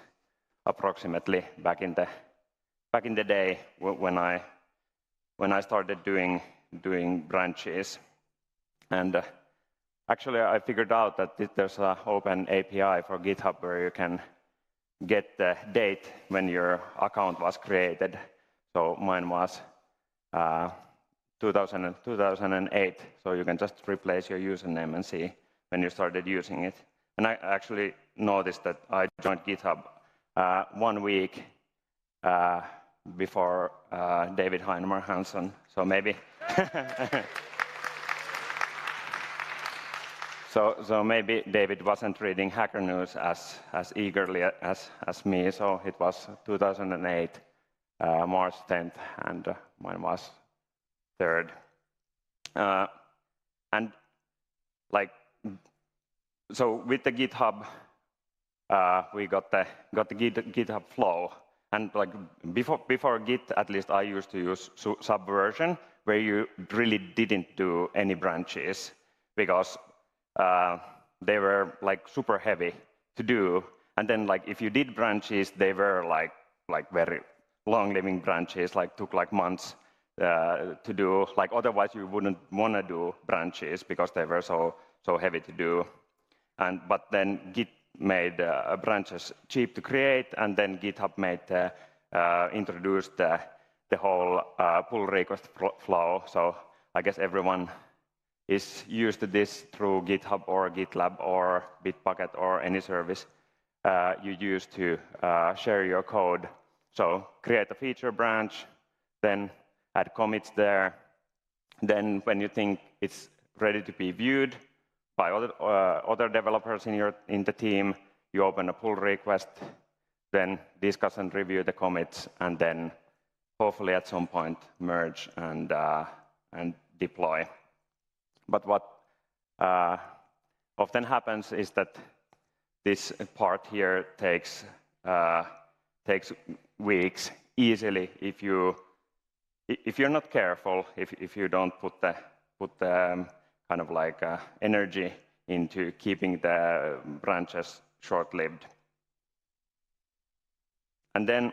approximately back in the day when I started doing branches. And actually, I figured out that there's an open API for GitHub where you can get the date when your account was created. So mine was 2008, so you can just replace your username and see when you started using it. And I actually noticed that I joined GitHub 1 week before David Heinemar Hansson, so maybe so maybe David wasn't reading Hacker News as eagerly as me, so it was 2008, March 10th, and mine was 3rd. And like, so with the GitHub, we got the GitHub flow, and like before Git, at least I used to use Subversion, where you really didn't do any branches because they were like super heavy to do, and then like if you did branches, they were like very long-living branches, like took like months to do. Like otherwise, you wouldn't want to do branches because they were so heavy to do. But then Git made branches cheap to create, and then GitHub introduced the whole pull request flow. So I guess everyone is used to this through GitHub or GitLab or Bitbucket or any service you use to share your code. So create a feature branch, then add commits there. Then when you think it's ready to be viewed by other developers in the team, you open a pull request, then discuss and review the commits, and then hopefully at some point merge and deploy. But what often happens is that this part here takes weeks easily if you're not careful, if you don't put the kind of like energy into keeping the branches short-lived. And then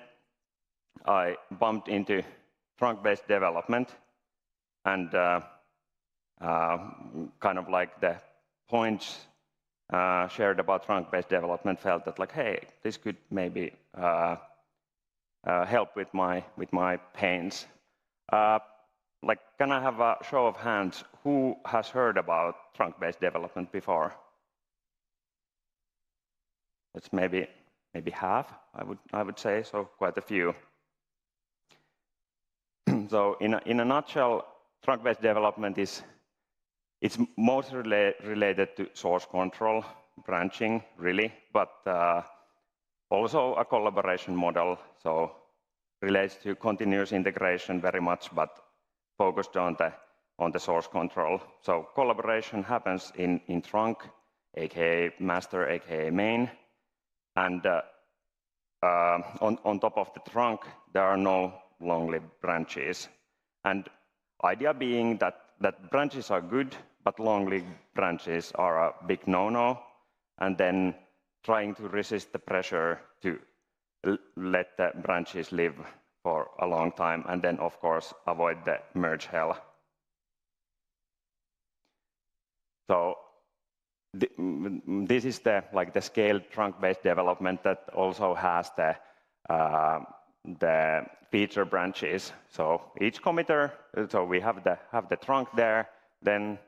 I bumped into trunk-based development, and kind of like the points shared about trunk-based development felt that like, hey, this could maybe help with my pains. Like, can I have a show of hands? Who has heard about trunk-based development before? It's maybe half, I would say, so quite a few. So in a nutshell, trunk-based development it's mostly related to source control, branching, really, but also a collaboration model. So relates to continuous integration very much, but focused on the source control. So collaboration happens in trunk, aka master, aka main, and on top of the trunk there are no long-lived branches. And idea being that branches are good, but long-lived branches are a big no-no, and then trying to resist the pressure to let the branches live for a long time, and then of course avoid the merge hell. So this is the scaled trunk-based development that also has the feature branches. So each committer, so we have the trunk there, then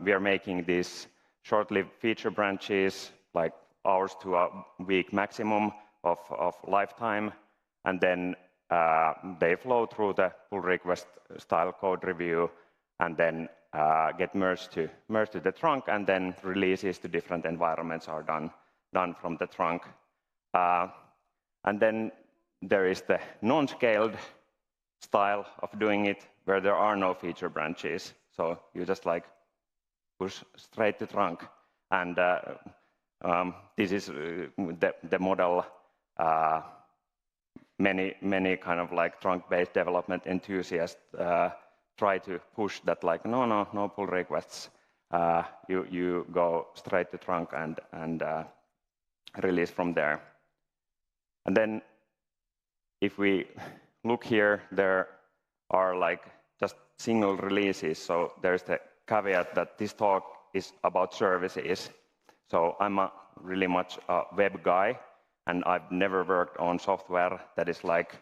we are making these short-lived feature branches, like hours to a week maximum of lifetime, and then they flow through the pull request style code review, and then get merged to the trunk, and then releases to different environments are done from the trunk. And then there is the non-scaled style of doing it, where there are no feature branches. So you just like push straight to trunk. And this is the model many kind of like trunk-based development enthusiasts try to push that like, no pull requests. You go straight to trunk and release from there. And then if we look here, there are like just single releases. So there's the caveat that this talk is about services. So I'm really much a web guy, and I've never worked on software that is like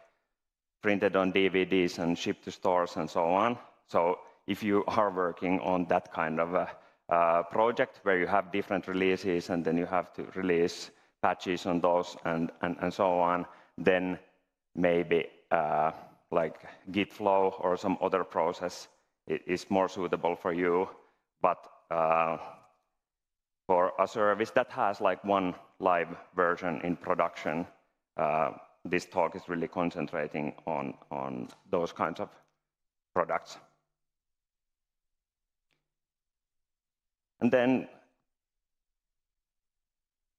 printed on DVDs and shipped to stores and so on. So if you are working on that kind of a project where you have different releases and then you have to release patches on those and so on, then maybe like Git flow or some other process is more suitable for you. But for a service that has like one live version in production, this talk is really concentrating on those kinds of products. And then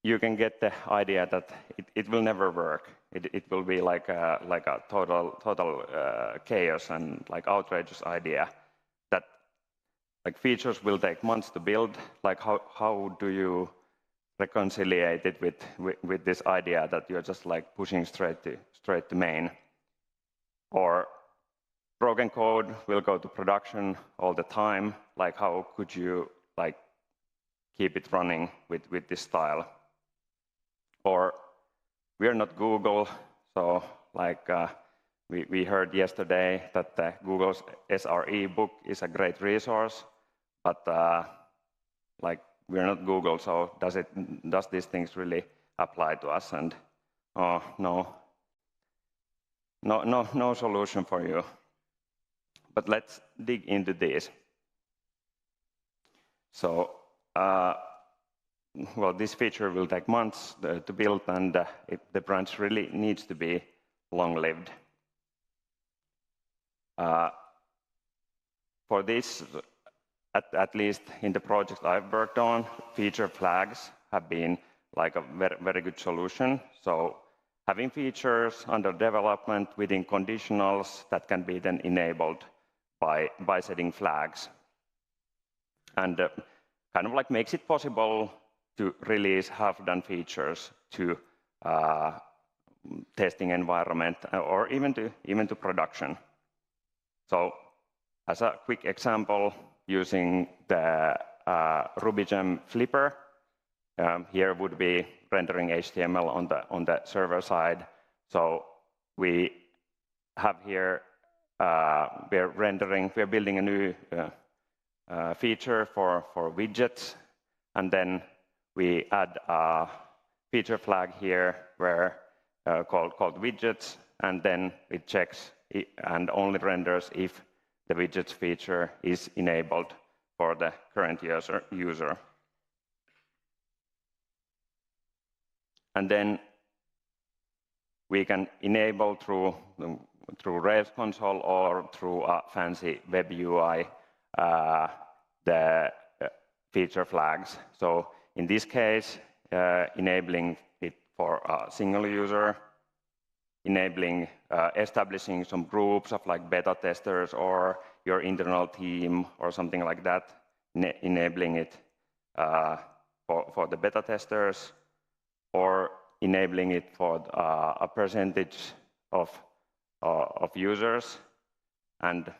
you can get the idea that it will never work. It will be like a total chaos and like outrageous idea that like features will take months to build. Like how do you reconcile it with this idea that you're just like pushing straight to main? Or broken code will go to production all the time. Like how could you like keep it running with this style? Or we're not Google, so like we heard yesterday that Google's SRE book is a great resource, but like we're not Google, so does these things really apply to us? And no solution for you. But let's dig into this. So well, this feature will take months to build, and the branch really needs to be long-lived. For this, at least in the projects I've worked on, feature flags have been like a very good solution. So having features under development within conditionals that can be then enabled by setting flags. And kind of like makes it possible to release half-done features to testing environment or even to production. So as a quick example, using the RubyGem flipper, here would be rendering HTML on the server side. So we have here, we're building a new feature for widgets, and then we add a feature flag here where called widgets, and then it checks and only renders if the widgets feature is enabled for the current user. And then we can enable through Rails console or through a fancy web UI the feature flags. So in this case, enabling it for a single user, enabling establishing some groups of like beta testers or your internal team or something like that, enabling it for the beta testers, or enabling it for a percentage of users. And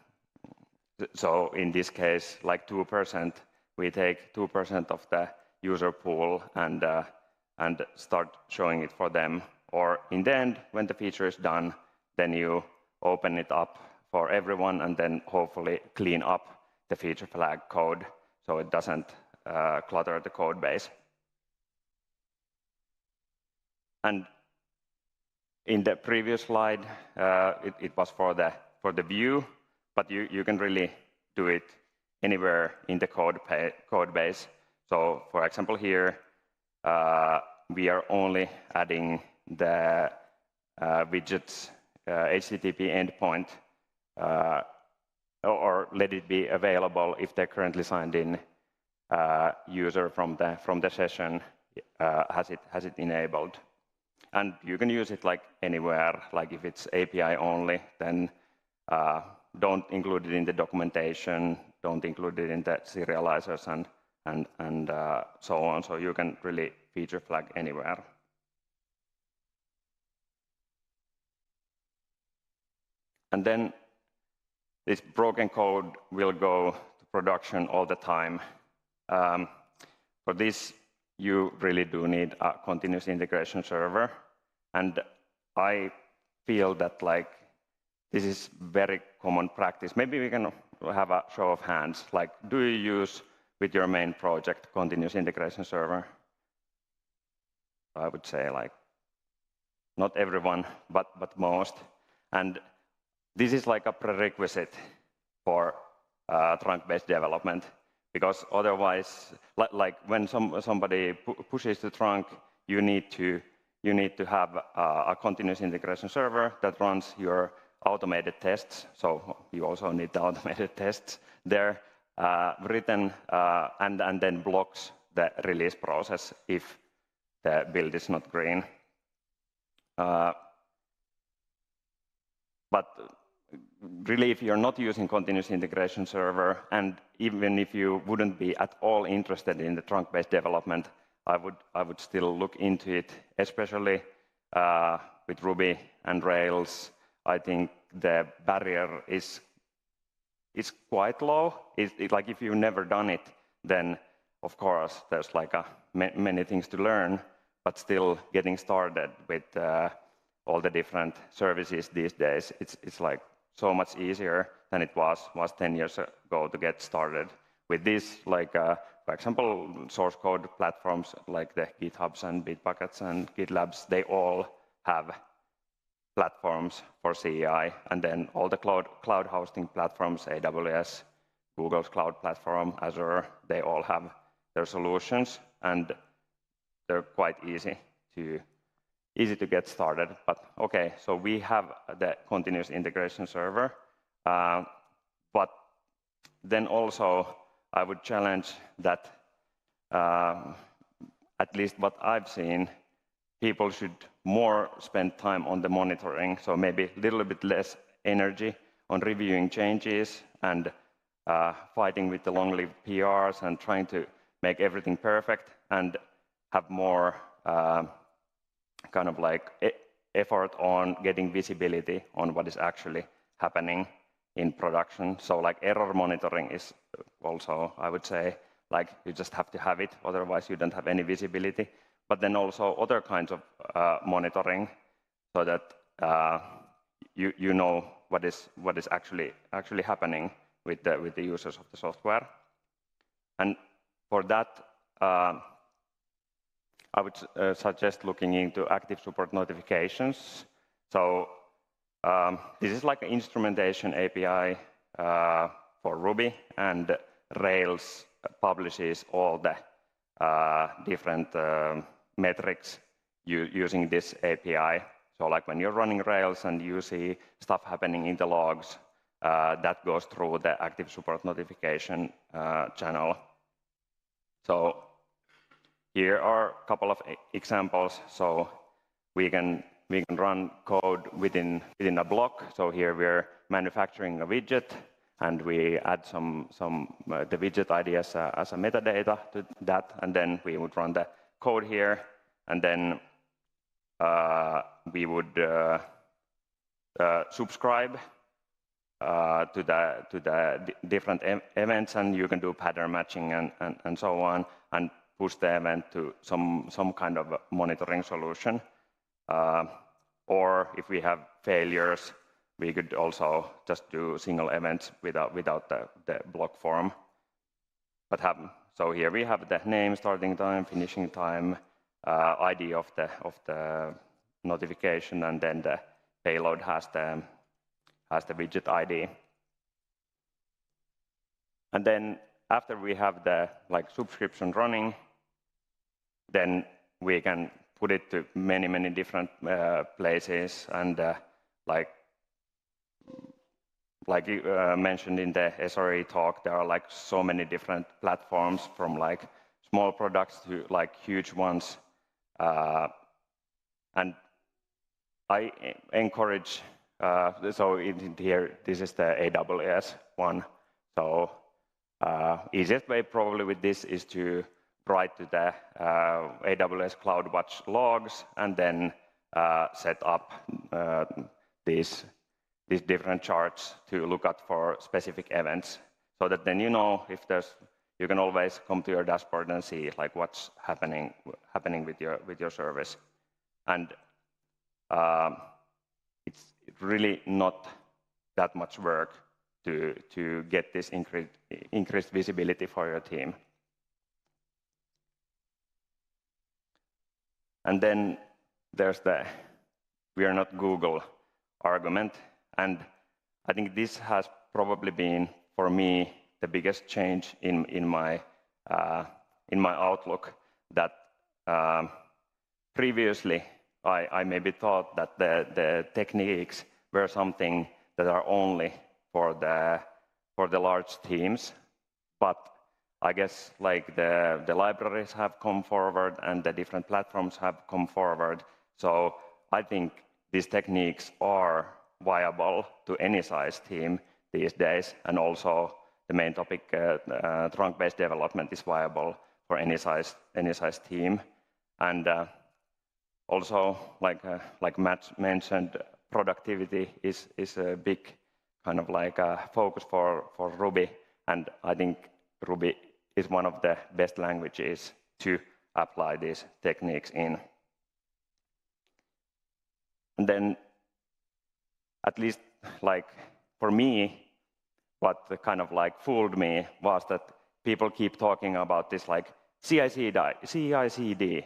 so in this case, like 2%, we take 2% of the user pool and start showing it for them. Or in the end, when the feature is done, then you open it up for everyone and then hopefully clean up the feature flag code so it doesn't clutter the code base. And in the previous slide, it was for the view, but you can really do it anywhere in the code base. So for example here, we are only adding the widgets HTTP endpoint, or let it be available if the currently signed in user from the session has it enabled. And you can use it like anywhere. Like if it's API only, then don't include it in the documentation, don't include it in the serializers and so on. So you can really feature flag anywhere. And then this broken code will go to production all the time. For this, you really do need a continuous integration server. And I feel that like this is very common practice. Maybe we can have a show of hands. Like, do you use with your main project continuous integration server? I would say like not everyone, but most. And this is like a prerequisite for trunk-based development, because otherwise, like when somebody pushes the trunk, you need to have a continuous integration server that runs your automated tests. So you also need the automated tests there written and then blocks the release process if the build is not green. But really, if you're not using continuous integration server, and even if you wouldn't be at all interested in the trunk-based development, I would still look into it, especially with Ruby and Rails. I think the barrier is quite low. Like if you've never done it, then of course there's like many things to learn, but still getting started with all the different services these days, it's like so much easier than it was 10 years ago to get started with this. Like for example, source code platforms like the GitHubs and Bitbuckets and GitLabs, they all have platforms for CI, and then all the cloud hosting platforms, AWS, Google's cloud platform, Azure, they all have their solutions, and they're quite easy to get started. But okay, so we have the continuous integration server, but then also I would challenge that at least what I've seen, people should more spend time on the monitoring, so maybe a little bit less energy on reviewing changes and fighting with the long-lived PRs and trying to make everything perfect, and have more kind of like effort on getting visibility on what is actually happening in production. So like error monitoring is also, I would say, like you just have to have it, otherwise you don't have any visibility. But then also other kinds of monitoring, so that you know what is actually happening with the users of the software. And for that, I would suggest looking into active support notifications. So this is like an instrumentation API for Ruby, and Rails publishes all the different metrics using this API. So like when you're running Rails and you see stuff happening in the logs, that goes through the active support notification channel. So here are a couple of examples. So we can run code within a block. So here we're manufacturing a widget, and we add the widget ID as a metadata to that, and then we would run the code here, and then we would subscribe to the different events, and you can do pattern matching and so on, and push the event to some kind of monitoring solution. Or if we have failures, we could also just do single events without the block form. But so here we have the name, starting time, finishing time, ID of the notification, and then the payload has the widget ID. And then after we have the subscription running, then we can put it to many different places, and like you mentioned in the SRE talk, there are so many different platforms, from small products to huge ones. And I encourage so here, this is the AWS one. So easiest way probably with this is to write to the AWS CloudWatch logs and then set up these different charts to look at for specific events, so that then you know if there's, you can always come to your dashboard and see like what's happening with your service. And it's really not that much work to get this increased visibility for your team. And then there's the "we are not Google" argument. And I think this has probably been, for me, the biggest change in my outlook. That previously I maybe thought that the techniques were something that are only for the large teams, but I guess like the libraries have come forward and the different platforms have come forward. So I think these techniques are viable to any size team these days, and also the main topic, trunk-based development, is viable for any size team. And also, like Matt mentioned, productivity is a big kind of like focus for Ruby, and I think Ruby is one of the best languages to apply these techniques in. And then, at least like for me, what kind of like fooled me was that people keep talking about this like CI/CD.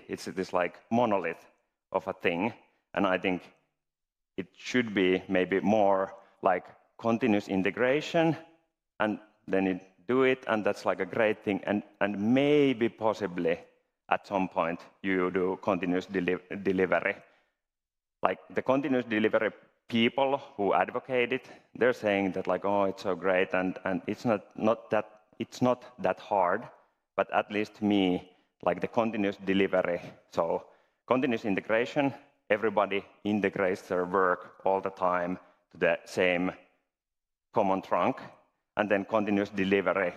It's this like monolith of a thing, and I think it should be maybe more like continuous integration, and then you do it, and that's like a great thing, and maybe possibly at some point you do continuous delivery. Like the continuous delivery people who advocate it, they're saying that like, oh, it's so great, and it's not that hard. But at least to me, like the continuous delivery, so continuous integration, everybody integrates their work all the time to the same common trunk, and then continuous delivery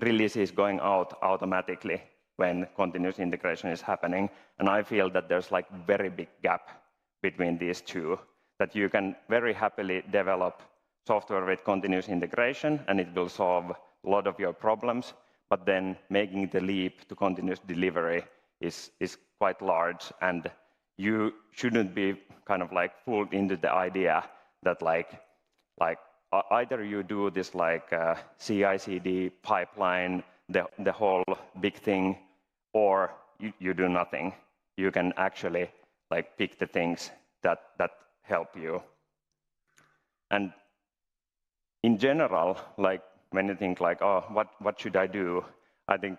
releases going out automatically when continuous integration is happening. And I feel that there's like very big gap between these two, that you can very happily develop software with continuous integration and it will solve a lot of your problems, but then making the leap to continuous delivery is quite large, and you shouldn't be kind of like fooled into the idea that like either you do this like CI/CD pipeline, the whole big thing, or you do nothing. You can actually like pick the things that help you. And in general, like when you think like, oh, what should I do? I think,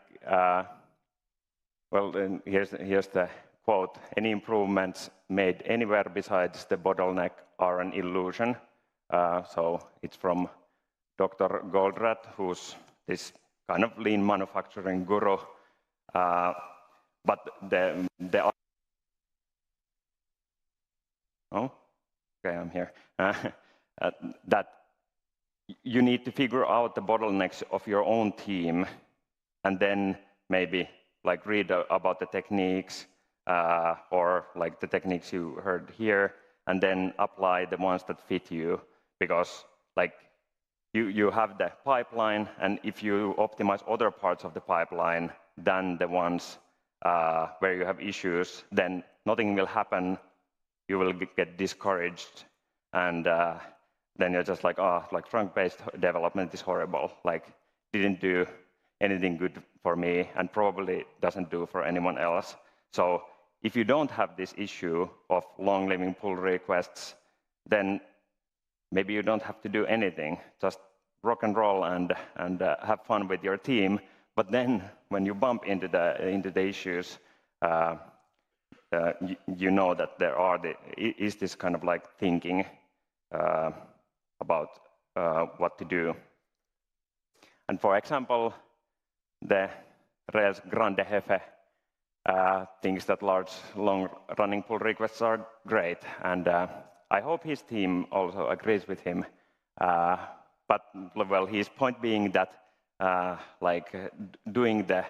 well, here's the quote: "Any improvements made anywhere besides the bottleneck are an illusion." So it's from Dr. Goldratt, who's this kind of lean manufacturing guru. But oh, okay, I'm here. That you need to figure out the bottlenecks of your own team, and then maybe like read about the techniques or like the techniques you heard here, and then apply the ones that fit you. Because like you have the pipeline, and if you optimize other parts of the pipeline than the ones where you have issues, then nothing will happen. You will get discouraged, and then you're just like, oh, like trunk-based development is horrible. Like, didn't do anything good for me, and probably doesn't do for anyone else. So if you don't have this issue of long-living pull requests, then maybe you don't have to do anything. Just rock and roll and have fun with your team. But then when you bump into the issues, you know that there is this kind of like thinking about what to do. And for example, the Rails Grande Jefe thinks that large, long-running pull requests are great. And I hope his team also agrees with him. But well, his point being that doing the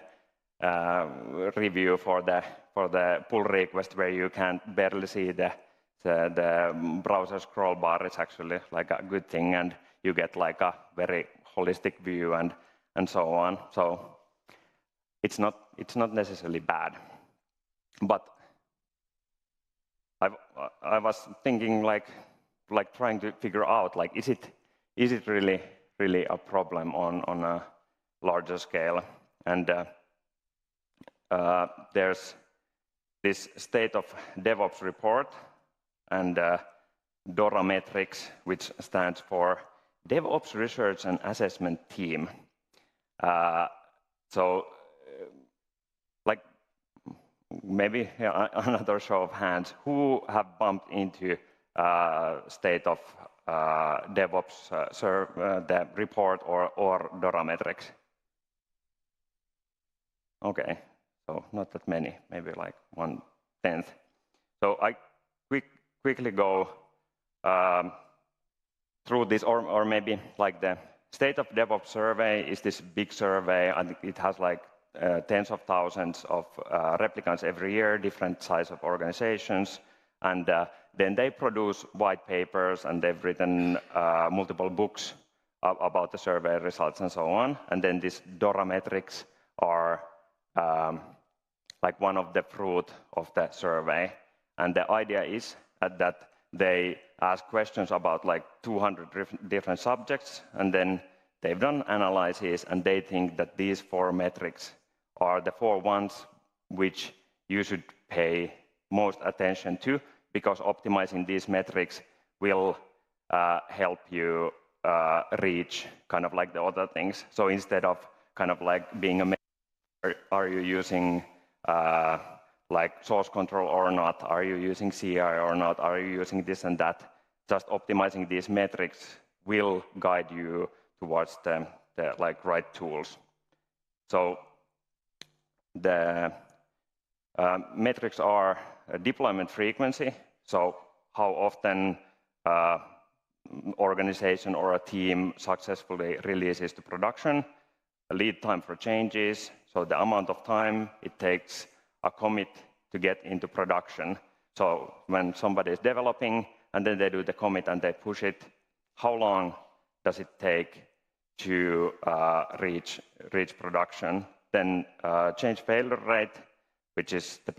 review for the pull request where you can barely see the browser scroll bar is actually like a good thing, and you get like a very holistic view and so on. So it's not necessarily bad. But I was thinking like trying to figure out like is it really a problem on a larger scale? And there's this State of DevOps report and DORA metrics, which stands for DevOps Research and Assessment Team. So like maybe another show of hands, who have bumped into State of DevOps the report or DORA metrics? Okay, so not that many, maybe like 1/10. So I quickly go through this, or maybe like the State of DevOps survey is this big survey, and it has like tens of thousands of replicants every year, different size of organizations, and then they produce white papers, and they've written multiple books about the survey results and so on. And then these DORA metrics are like one of the fruit of the survey. And the idea is that they ask questions about like 200 different subjects, and then they've done analyses, and they think that these 4 metrics are the 4 ones which you should pay most attention to, because optimizing these metrics will help you reach kind of like the other things. So instead of kind of like being a measure, are you using like source control or not? Are you using CI or not? Are you using this and that? Just optimizing these metrics will guide you towards the like right tools. So the metrics are deployment frequency, so how often organization or a team successfully releases to production, lead time for changes, so the amount of time it takes a commit to get into production. So when somebody is developing and then they do the commit and they push it, how long does it take to reach production? Then change failure rate, which is the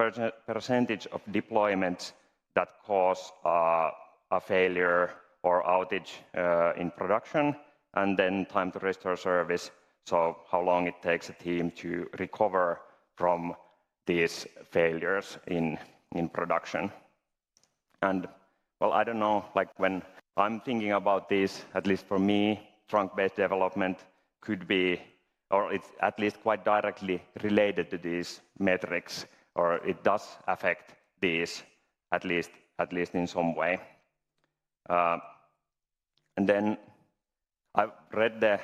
percentage of deployments that cause a failure or outage in production, and then time to restore service, so how long it takes a team to recover from these failures in production. And well, I don't know, like when I'm thinking about this, at least for me, trunk-based development could be, or it's at least quite directly related to these metrics, or it does affect these at least in some way. And then I've read the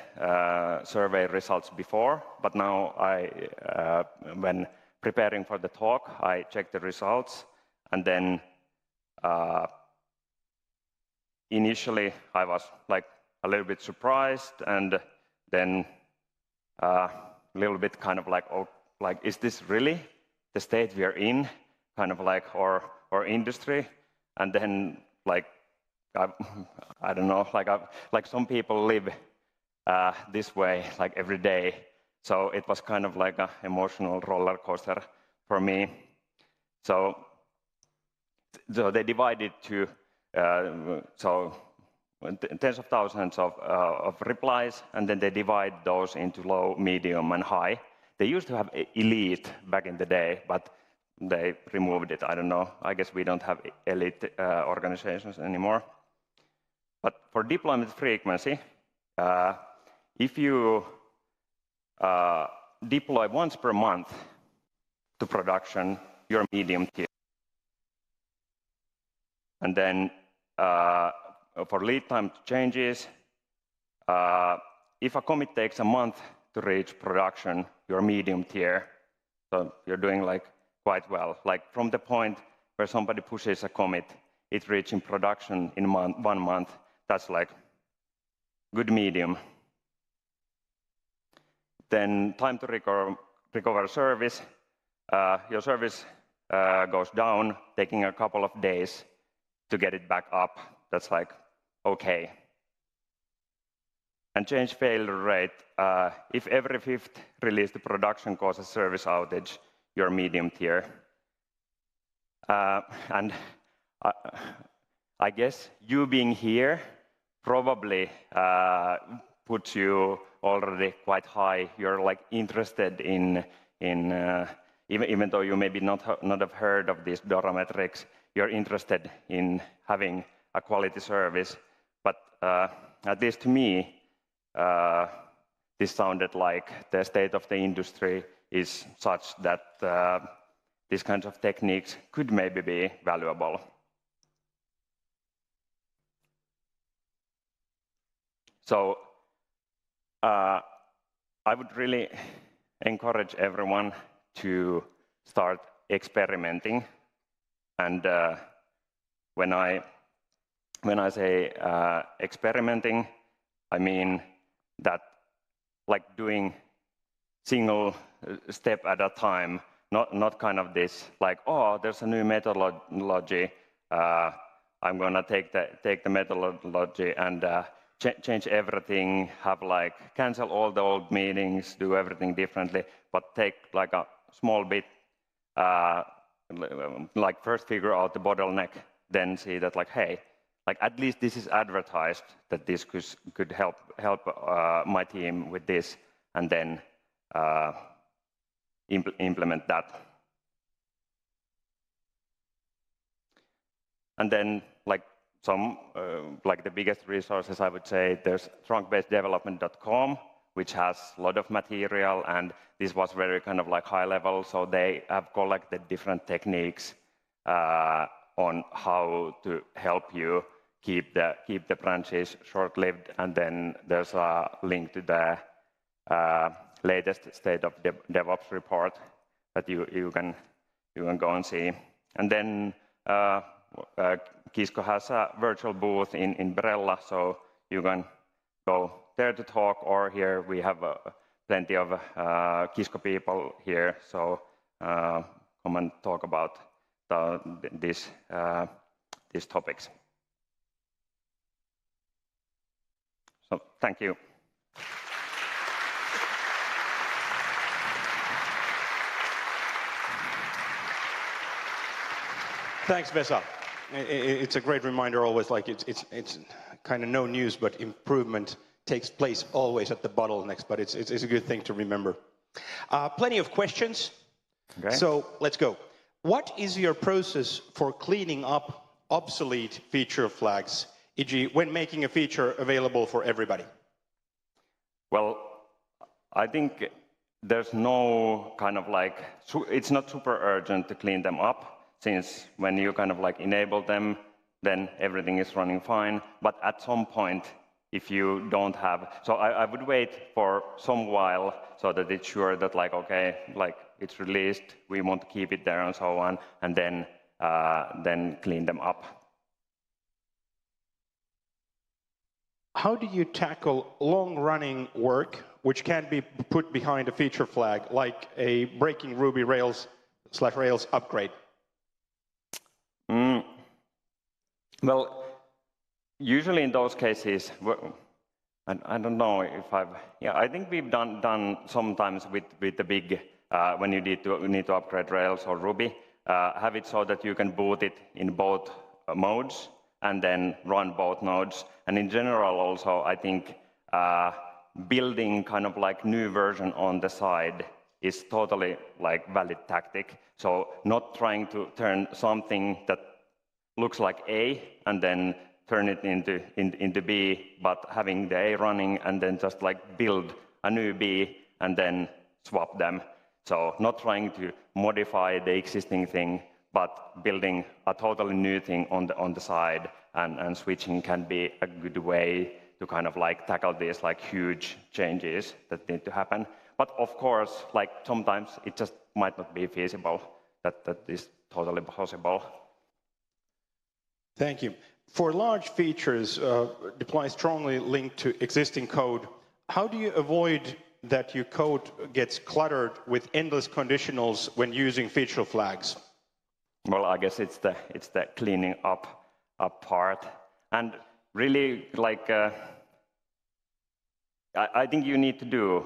survey results before, but now when preparing for the talk, I checked the results, and then initially I was like a little bit surprised, and then a little bit kind of like, oh, like, is this really the state we are in, kind of like our industry? And then like, I don't know, like some people live this way like every day. So it was kind of like an emotional roller coaster for me. So they divided to tens of thousands of replies, and then they divide those into low, medium, and high. They used to have elite back in the day, but they removed it. I don't know. I guess we don't have elite organizations anymore. But for deployment frequency, if you deploy once per month to production, you're medium tier. And then for lead time changes, if a commit takes a month to reach production, you're medium tier. So you're doing like quite well. Like from the point where somebody pushes a commit, it reaching production in 1 month. That's like good medium. Then time to recover service. Your service goes down, taking a couple of days to get it back up. That's like okay. And change failure rate. If every 5th release to production causes service outage, you're medium tier. And I guess you being here probably puts you already quite high. You're like interested in even though you maybe not have heard of these DORA metrics, you're interested in having a quality service. But at least to me, this sounded like the state of the industry is such that these kinds of techniques could maybe be valuable. So I would really encourage everyone to start experimenting. And when I say experimenting, I mean that like doing single step at a time, not kind of this like, oh, there's a new methodology. I'm gonna take the methodology and change everything, have like cancel all the old meetings, do everything differently, but take like a small bit, like first figure out the bottleneck, then see that like, hey, like at least this is advertised that this could help my team with this, and then implement that. And then like some like the biggest resources, I would say, there's trunkbaseddevelopment.com, which has a lot of material, and this was very kind of like high level, so they have collected different techniques on how to help you keep the branches short-lived. And then there's a link to the latest state of DevOps report that you can go and see. And then Kisko has a virtual booth in Brella, so you can go there to talk, or here we have plenty of Kisko people here, so come and talk about these topics. So thank you. Thanks, Vesa. It's a great reminder always, like it's kind of no news, but improvement takes place always at the bottlenecks, but it's a good thing to remember. Plenty of questions, okay. So let's go. What is your process for cleaning up obsolete feature flags, e.g. when making a feature available for everybody? Well, I think there's no kind of like, it's not super urgent to clean them up, since when you kind of like enable them, then everything is running fine. But at some point, if you don't have, so I would wait for some while so that it's sure that like, okay, like it's released, we want to keep it there and so on, and then clean them up. How do you tackle long-running work which can be put behind a feature flag, like a breaking Ruby Rails/Rails upgrade? Well, usually in those cases, I don't know if I think we've done sometimes with the big, when you need to upgrade Rails or Ruby, have it so that you can boot it in both modes and then run both nodes. And in general also, I think building kind of like new version on the side is totally like valid tactic. So not trying to turn something that looks like A and then turn it into B, but having the A running and then just like build a new B and then swap them. So not trying to modify the existing thing, but building a totally new thing on the side, and switching can be a good way to kind of like tackle these like huge changes that need to happen. But of course, like sometimes it just might not be feasible. That is totally possible. Thank you. For large features deployed strongly linked to existing code, how do you avoid that your code gets cluttered with endless conditionals when using feature flags? Well, I guess it's the cleaning up part, and really like I think you need to do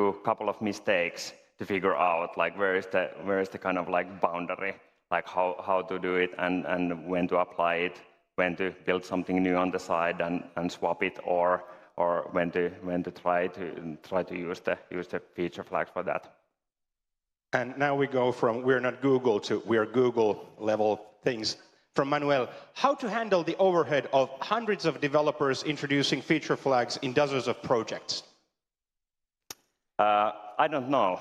a couple of mistakes to figure out like where is the kind of like boundary, like how to do it and when to apply it, when to build something new on the side and swap it, or when to try to use the feature flags for that. And now we go from we're not Google to we're Google level things. From Manuel, how to handle the overhead of hundreds of developers introducing feature flags in dozens of projects? I don't know.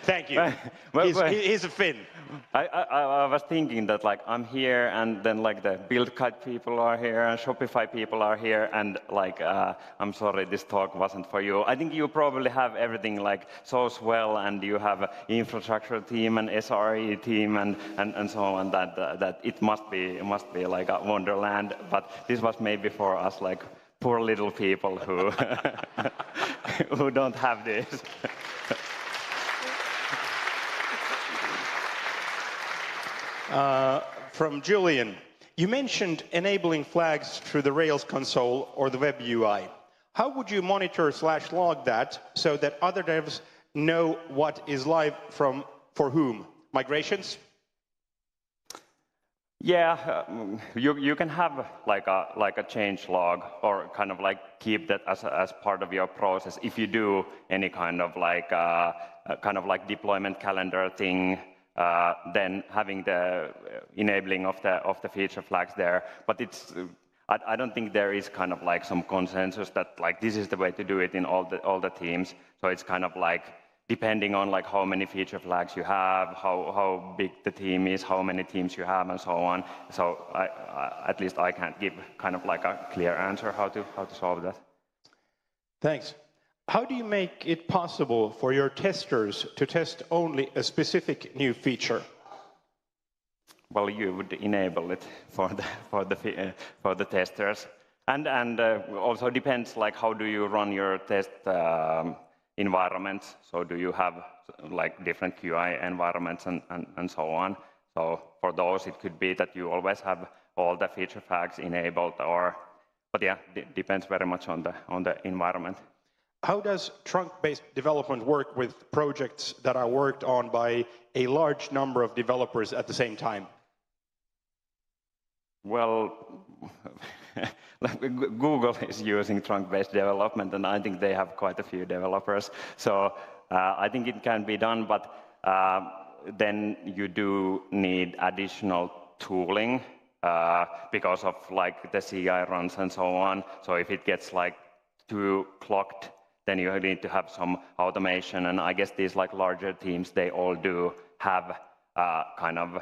Thank you. He's a Finn. I was thinking that like I'm here and then like the build kite people are here and Shopify people are here and like I'm sorry this talk wasn't for you. I think you probably have everything like so well and you have an infrastructure team and SRE team and so on that it must be like a wonderland, but this was maybe for us like poor little people who who don't have this. From Julian, you mentioned enabling flags through the Rails console or the web UI. How would you monitor / log that so that other devs know what is live for whom? Migrations? Yeah, you can have like a change log or kind of like keep that as part of your process if you do any kind of like deployment calendar thing. Then having the enabling of the feature flags there, but it's I don't think there is kind of like some consensus that like this is the way to do it in all the teams. So it's kind of like depending on like how many feature flags you have, how big the team is, how many teams you have, and so on. So at least I can't give kind of like a clear answer how to solve that. Thanks. How do you make it possible for your testers to test only a specific new feature? Well, you would enable it for the testers, and also depends like how do you run your test environments. So do you have like different QI environments and so on? So for those, it could be that you always have all the feature flags enabled, but yeah, depends very much on the environment. How does trunk-based development work with projects that are worked on by a large number of developers at the same time? Well, Google is using trunk-based development, and I think they have quite a few developers. So I think it can be done, but then you do need additional tooling because of like the CI runs and so on. So if it gets like too clogged, then you need to have some automation, and I guess these like larger teams, they all do have kind of,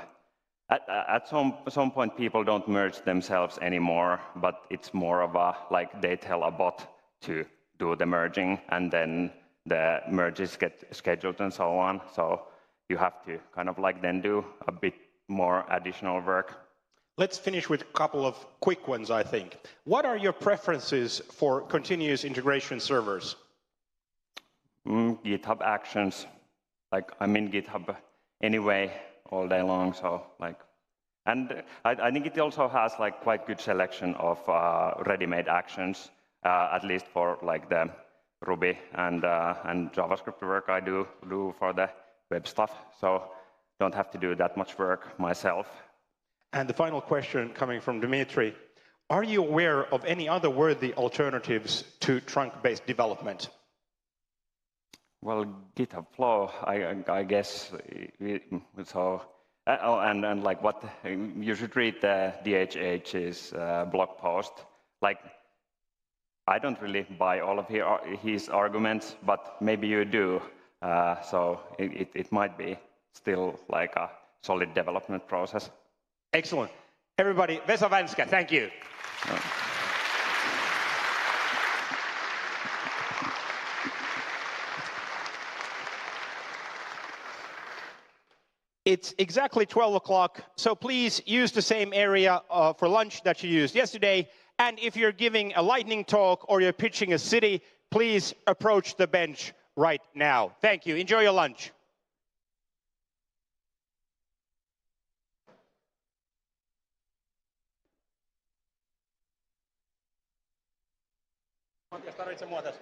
at some point people don't merge themselves anymore, but it's more of a, like they tell a bot to do the merging, and then the merges get scheduled and so on, so you have to kind of like then do a bit more additional work. Let's finish with a couple of quick ones, I think. What are your preferences for continuous integration servers? GitHub Actions, like I'm in GitHub anyway all day long, so like, and I think it also has like quite good selection of ready-made actions, at least for like the Ruby and JavaScript work I do for the web stuff, so don't have to do that much work myself. And the final question coming from Dmitry, are you aware of any other worthy alternatives to trunk-based development? Well, GitHub Flow, I guess, so, and like what, you should read the DHH's blog post. Like, I don't really buy all of his arguments, but maybe you do. So it might be still like a solid development process. Excellent. Everybody, Vesa Vänskä, thank you. It's exactly 12 o'clock, so please use the same area for lunch that you used yesterday. And if you're giving a lightning talk or you're pitching a city, please approach the bench right now. Thank you. Enjoy your lunch. Tarvitse mua tässä.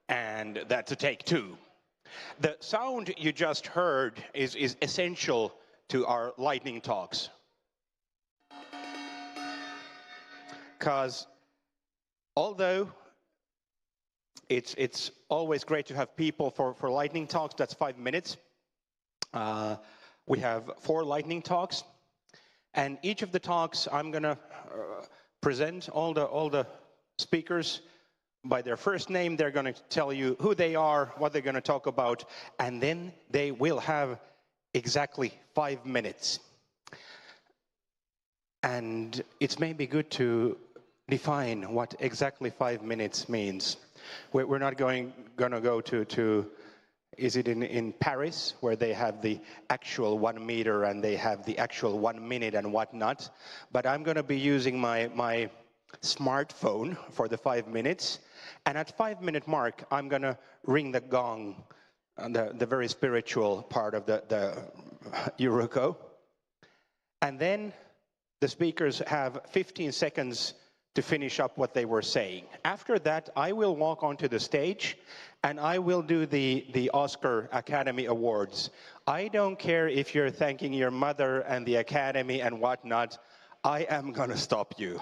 And that's a take 2. The sound you just heard is essential to our lightning talks. Because although it's always great to have people for lightning talks, that's 5 minutes. We have 4 lightning talks. And each of the talks, I'm going to present all the speakers by their first name. They're going to tell you who they are, what they're going to talk about, and then they will have exactly 5 minutes. And it's maybe good to define what exactly 5 minutes means. We're not going to go to is it in Paris, where they have the actual 1 meter and they have the actual 1 minute and whatnot. But I'm going to be using my smartphone for the 5 minutes. And at 5 minute mark, I'm going to ring the gong, the very spiritual part of the Euruko. And then the speakers have 15 seconds to finish up what they were saying. After that, I will walk onto the stage and I will do the Oscar Academy Awards. I don't care if you're thanking your mother and the Academy and whatnot, I am gonna stop you.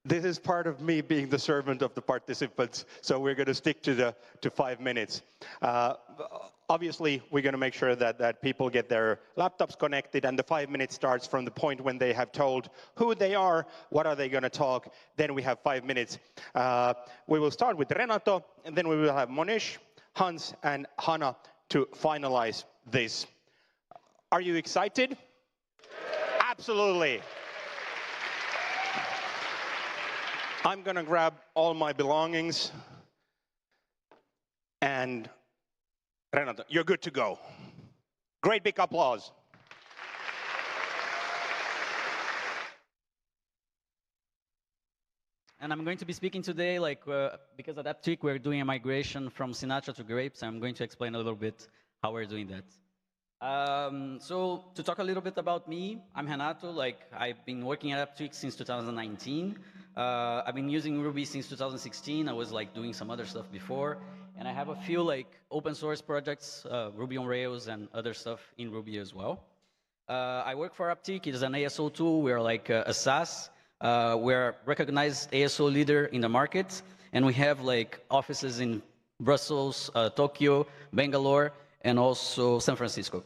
This is part of me being the servant of the participants, so we're going to stick to 5 minutes. Obviously, we're going to make sure that people get their laptops connected, and the 5 minutes starts from the point when they have told who they are, what are they going to talk, then we have 5 minutes. We will start with Renato, and then we will have Monish, Hans, and Hanna to finalize this. Are you excited? Absolutely. I'm going to grab all my belongings, and Renato, you're good to go. Great big applause. And I'm going to be speaking today, because at Aptic we're doing a migration from Sinatra to Grape, so I'm going to explain a little bit how we're doing that. So to talk a little bit about me, I'm Renato. I've been working at Aptic since 2019. I've been using Ruby since 2016. I was doing some other stuff before, and I have a few open source projects, Ruby on Rails and other stuff in Ruby as well. I work for Aptic. It is an ASO tool. We're a SaaS. We're a recognized ASO leader in the market, and we have offices in Brussels, Tokyo, Bangalore, and also San Francisco.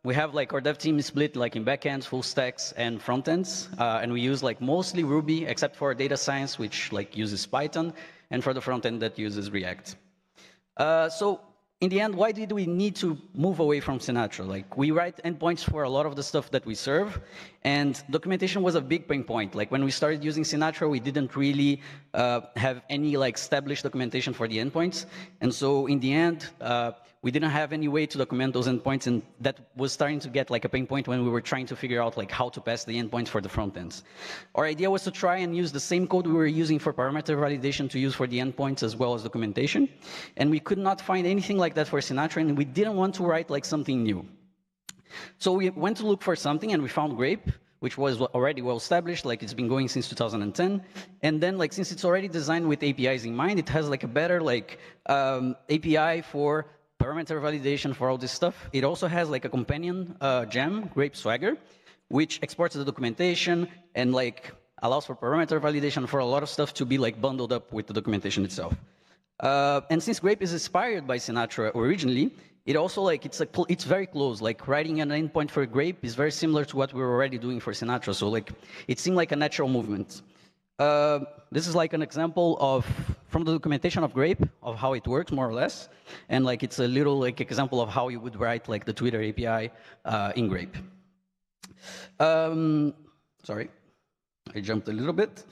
We have our dev team is split in backends, full stacks, and frontends, and we use mostly Ruby, except for data science, which uses Python, and for the frontend that uses React. So in the end, why did we need to move away from Sinatra? We write endpoints for a lot of the stuff that we serve, and documentation was a big pain point. When we started using Sinatra, we didn't really have any established documentation for the endpoints, and so in the end, we didn't have any way to document those endpoints, and that was starting to get a pain point when we were trying to figure out how to pass the endpoints for the front ends. Our idea was to try and use the same code we were using for parameter validation to use for the endpoints as well as documentation, and we could not find anything like that for Sinatra, and we didn't want to write something new. So we went to look for something, and we found Grape, which was already well established, it's been going since 2010. And then, since it's already designed with APIs in mind, it has a better API for parameter validation for all this stuff. It also has a companion gem, Grape Swagger, which exports the documentation and allows for parameter validation for a lot of stuff to be bundled up with the documentation itself. And since Grape is inspired by Sinatra originally, it also it's very close. Writing an endpoint for Grape is very similar to what we were already doing for Sinatra. So it seemed like a natural movement. This is an example from the documentation of Grape, of how it works, more or less. And it's a little example of how you would write the Twitter API in Grape. Sorry, I jumped a little bit.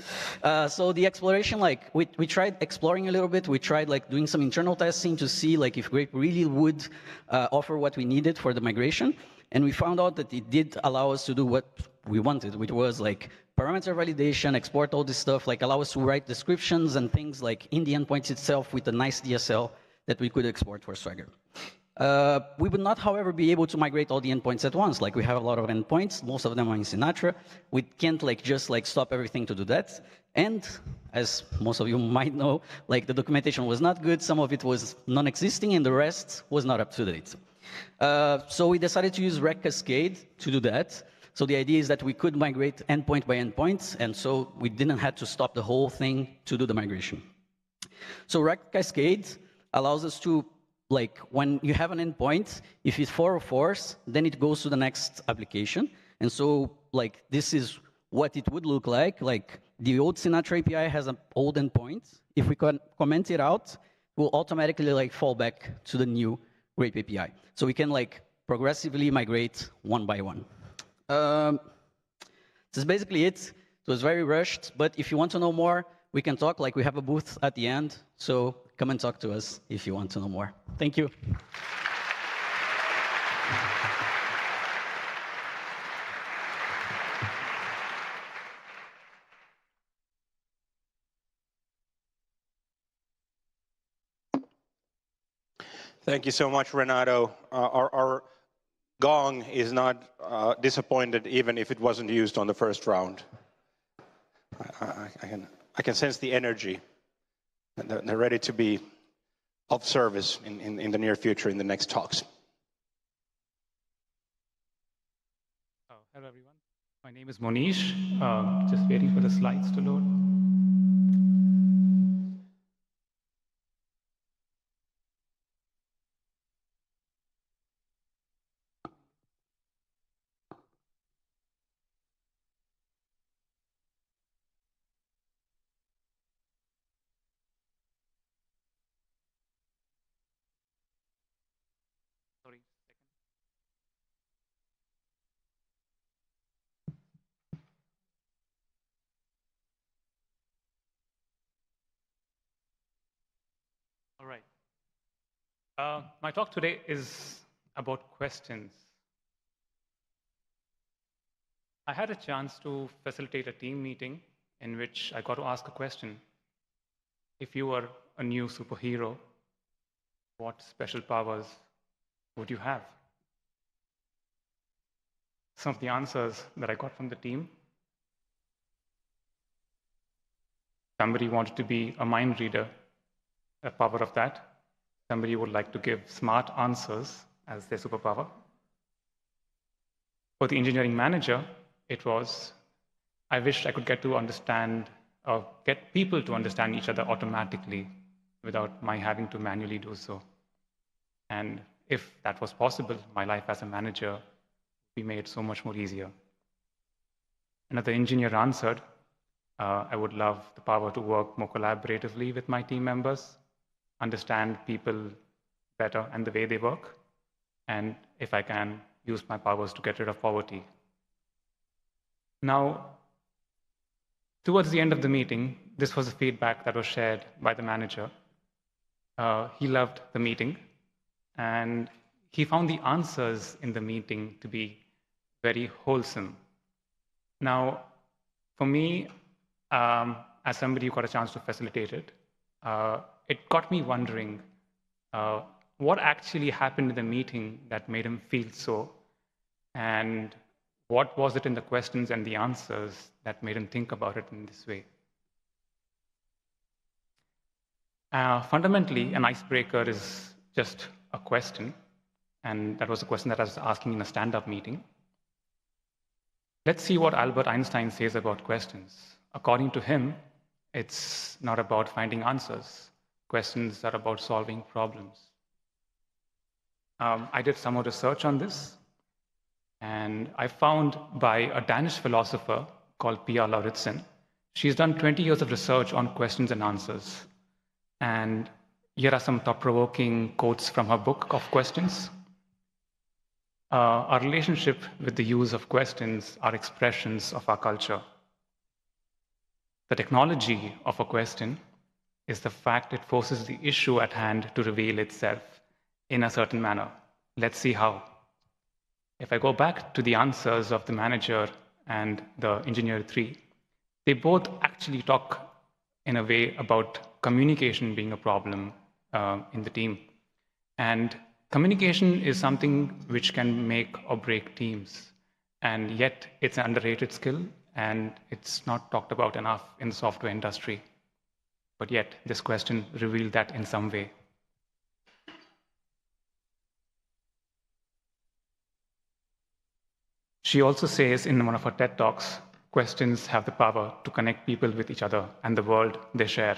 So the exploration, we tried exploring a little bit. We tried doing some internal testing to see if Grape really would offer what we needed for the migration. And we found out that it did allow us to do what we wanted, which was parameter validation, export all this stuff, allow us to write descriptions and things in the endpoints itself with a nice DSL that we could export for Swagger. We would not, however, be able to migrate all the endpoints at once. Like, we have a lot of endpoints. Most of them are in Sinatra. We can't just stop everything to do that. And as most of you might know, the documentation was not good. Some of it was non-existing, and the rest was not up to date. So we decided to use Rec Cascade to do that. So the idea is that we could migrate endpoint by endpoint, and so we didn't have to stop the whole thing to do the migration. So Rec Cascade allows us to, when you have an endpoint, if it's 404s, then it goes to the next application. And so, this is what it would look like. The old Sinatra API has an old endpoint. If we can comment it out, we'll automatically fall back to the new Grape API. So we can progressively migrate one by one. This is basically it. So it's very rushed, but if you want to know more, we can talk. We have a booth at the end, so come and talk to us if you want to know more. Thank you. Thank you so much, Renato. Our gong is not disappointed, even if it wasn't used on the first round. I can sense the energy. They're ready to be of service in the near future in the next talks. Hello, everyone. My name is Monish. Just waiting for the slides to load. Sorry. All right. My talk today is about questions. I had a chance to facilitate a team meeting in which I got to ask a question. If you were a new superhero, what special powers would you have? Some of the answers that I got from the team: somebody wanted to be a mind reader, a power of that. Somebody would like to give smart answers as their superpower. For the engineering manager, it was, I wished I could get to understand, or get people to understand each other automatically without my having to manually do so. And if that was possible, my life as a manager would be made so much more easier. Another engineer answered, I would love the power to work more collaboratively with my team members, understand people better and the way they work, and if I can, use my powers to get rid of poverty. Now, towards the end of the meeting, this was the feedback that was shared by the manager. He loved the meeting, and he found the answers in the meeting to be very wholesome. Now, for me, as somebody who got a chance to facilitate it, it got me wondering what actually happened in the meeting that made him feel so, and what was it in the questions and the answers that made him think about it in this way. Fundamentally, an icebreaker is just a question, and that was a question that I was asking in a stand-up meeting. Let's see what Albert Einstein says about questions. According to him, it's not about finding answers. Questions are about solving problems. I did some more research on this, and I found by a Danish philosopher called Pia Lauritsen. She's done 20 years of research on questions and answers. And here are some thought-provoking quotes from her book of questions. Our relationship with the use of questions are expressions of our culture. The technology of a question is the fact it forces the issue at hand to reveal itself in a certain manner. Let's see how. If I go back to the answers of the manager and the engineer 3, they both actually talk in a way about communication being a problem in the team. And Communication is something which can make or break teams, and yet it's an underrated skill, and it's not talked about enough in the software industry. But yet, this question revealed that in some way. She also says in one of her TED Talks, questions have the power to connect people with each other and the world they share.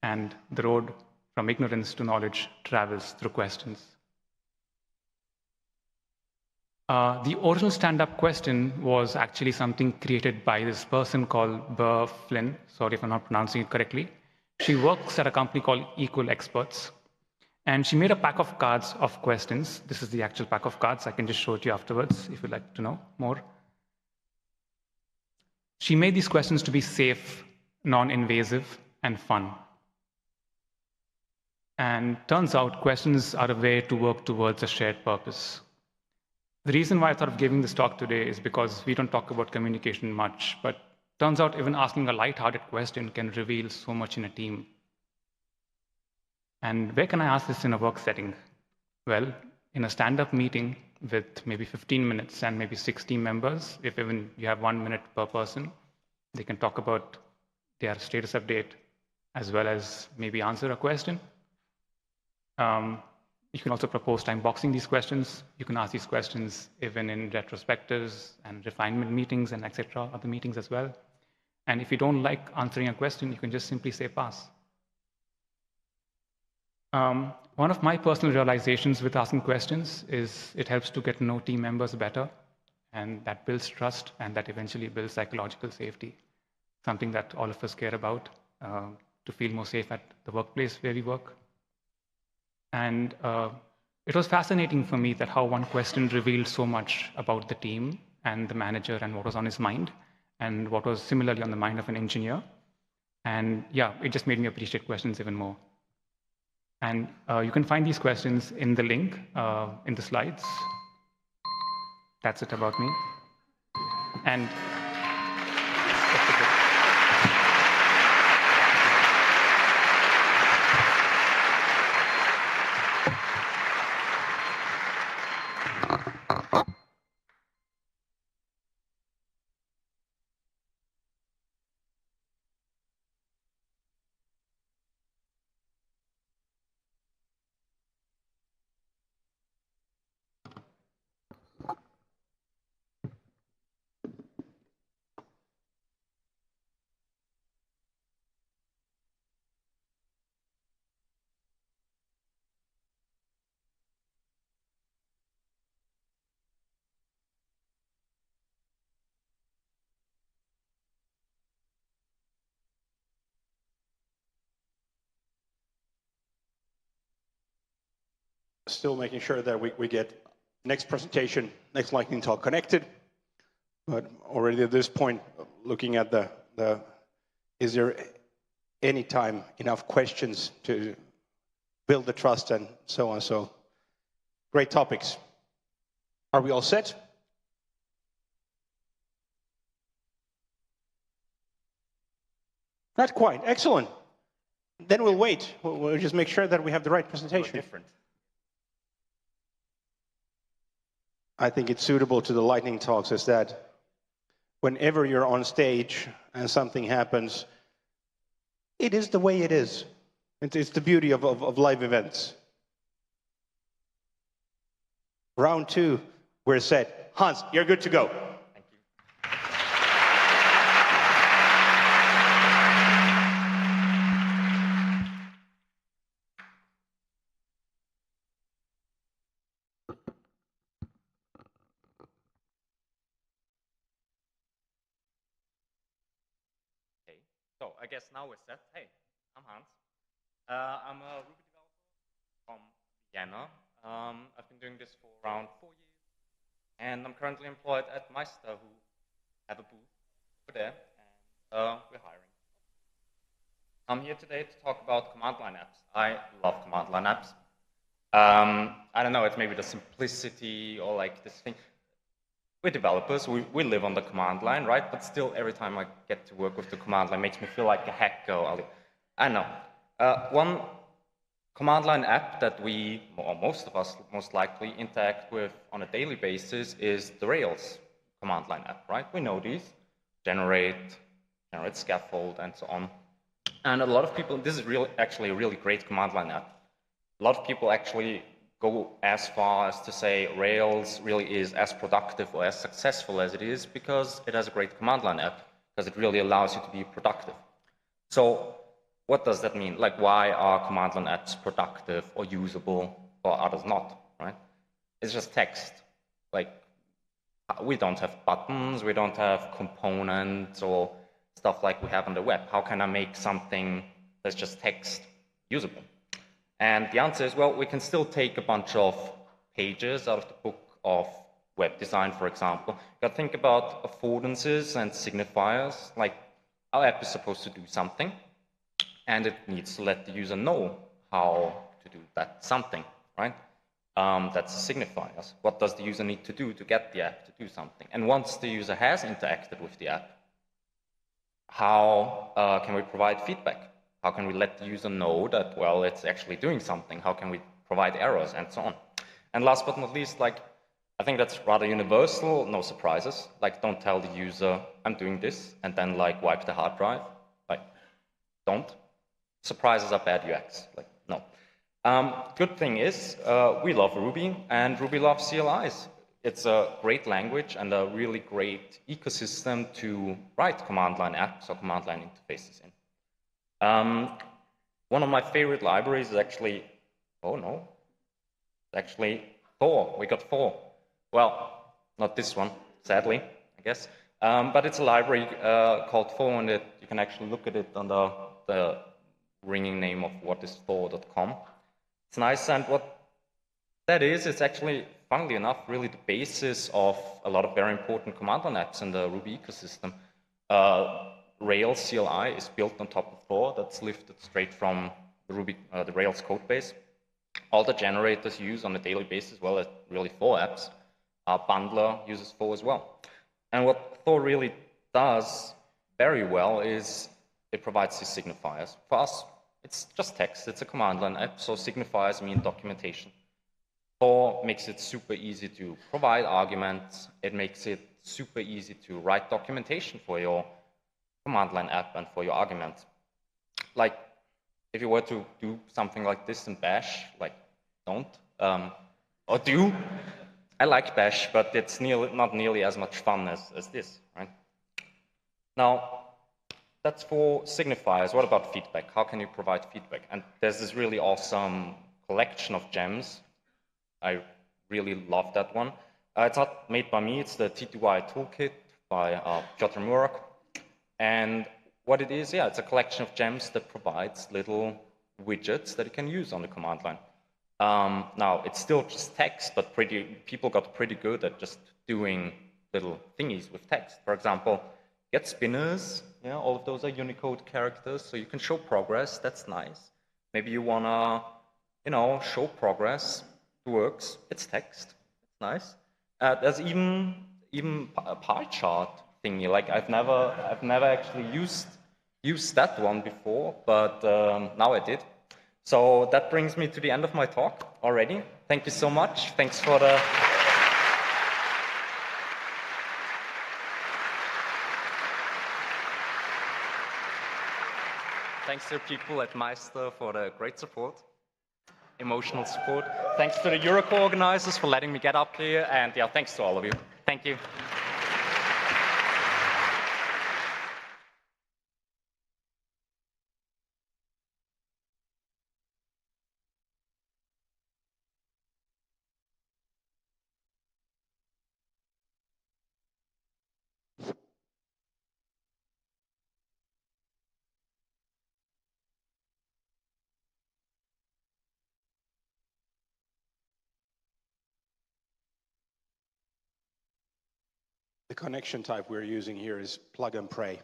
And the road from ignorance to knowledge travels through questions. The original stand-up question was actually something created by this person called Burr Flynn. Sorry if I'm not pronouncing it correctly. She works at a company called Equal Experts. And she made a pack of cards of questions. This is the actual pack of cards. I can just show it to you afterwards if you'd like to know more. She made these questions to be safe, non-invasive, and fun. And turns out questions are a way to work towards a shared purpose. The reason why I thought of giving this talk today is because we don't talk about communication much, but turns out even asking a light-hearted question can reveal so much in a team. And where can I ask this in a work setting? Well, in a stand-up meeting with maybe 15 minutes and maybe 6 team members, if even you have 1 minute per person, they can talk about their status update as well as maybe answer a question. You can also propose time boxing these questions. You can ask these questions even in retrospectives and refinement meetings and etc., other meetings as well. And if you don't like answering a question, you can just simply say pass. One of my personal realizations with asking questions is it helps to get to know team members better, and that builds trust, and that eventually builds psychological safety, something that all of us care about, to feel more safe at the workplace where we work. And it was fascinating for me that how one question revealed so much about the team and the manager and what was on his mind and what was similarly on the mind of an engineer. And yeah, it just made me appreciate questions even more. And you can find these questions in the link in the slides. That's it about me. And still making sure that we get next presentation, next lightning talk connected. But already at this point, looking at is there any time enough questions to build the trust and so on? So great topics. Are we all set? Not quite. Excellent. Then we'll wait. We'll just make sure that we have the right presentation. Different. I think it's suitable to the lightning talks is that whenever you're on stage and something happens, it is the way it is. It's the beauty of live events. Round 2, we're set. Hans, you're good to go. Thank you. Okay, so I guess now we're set. Hey, I'm Hans. I'm a Ruby developer from Vienna. I've been doing this for around 4 years, and I'm currently employed at Meister, who have a booth over there, and we're hiring. I'm here today to talk about command line apps. I love command line apps. I don't know, it's maybe the simplicity or like this thing. We're developers, we live on the command line, right? But still, every time I get to work with the command line, makes me feel like a hacker. I don't know. One command line app that we, or most of us most likely, interact with on a daily basis is the Rails command line app, right? We know these, generate scaffold, and so on. And a lot of people, this is actually a really great command line app. A lot of people actually go as far as to say Rails really is as productive or as successful as it is because it has a great command line app, because it really allows you to be productive. So what does that mean? Like, why are command line apps productive or usable or others not, right? It's just text. Like, we don't have buttons, we don't have components or stuff like we have on the web. How can I make something that's just text usable? And the answer is, well, we can still take a bunch of pages out of the book of web design, for example. You gotta think about affordances and signifiers. Like, our app is supposed to do something, and it needs to let the user know how to do that something, right? That's the signifiers. What does the user need to do to get the app to do something? And once the user has interacted with the app, how can we provide feedback? How can we let the user know that, well, it's actually doing something? How can we provide errors and so on? And last but not least, like, I think that's rather universal, no surprises. Like, don't tell the user, I'm doing this, and then like wipe the hard drive. Like, don't. Surprises are bad UX. Like, no. Good thing is, we love Ruby, and Ruby loves CLIs. It's a great language and a really great ecosystem to write command line apps or command line interfaces in. One of my favorite libraries is actually, oh no, it's actually Thor. We got Thor. Well, not this one, sadly, I guess. But it's a library called Thor, and you can actually look at it under the ringing name of whatisthor.com. It's nice, and what that is, it's actually, funnily enough, really the basis of a lot of very important command line apps in the Ruby ecosystem. Rails CLI is built on top of Thor. That's lifted straight from the Ruby, the Rails code base. All the generators use on a daily basis, well, as really Thor apps. Our bundler uses Thor as well. And what Thor really does very well is it provides these signifiers. For us, it's just text. It's a command line app, so signifiers mean documentation. Thor makes it super easy to provide arguments. It makes it super easy to write documentation for your command line app and for your arguments. Like, if you were to do something like this in Bash, like, don't, or do. I like Bash, but it's not nearly as much fun as this, right? Now, that's for signifiers. What about feedback? How can you provide feedback? And there's this really awesome collection of gems. I really love that one. It's not made by me, it's the T2Y toolkit by Piotr Murok. And what it is, yeah, it's a collection of gems that provides little widgets that you can use on the command line. Now, it's still just text, but people got pretty good at just doing little thingies with text. For example, get spinners, yeah, all of those are Unicode characters, so you can show progress, that's nice. Maybe you wanna, show progress, it works, it's text, it's nice. There's even a pie chart thingy, like I've never actually used that one before, but now I did. So that brings me to the end of my talk already. Thank you so much. Thanks for the... Thanks to people at Meister for the great support, emotional support. Thanks to the Euruko organizers for letting me get up here, and yeah, thanks to all of you. Thank you. The connection type we're using here is plug and pray.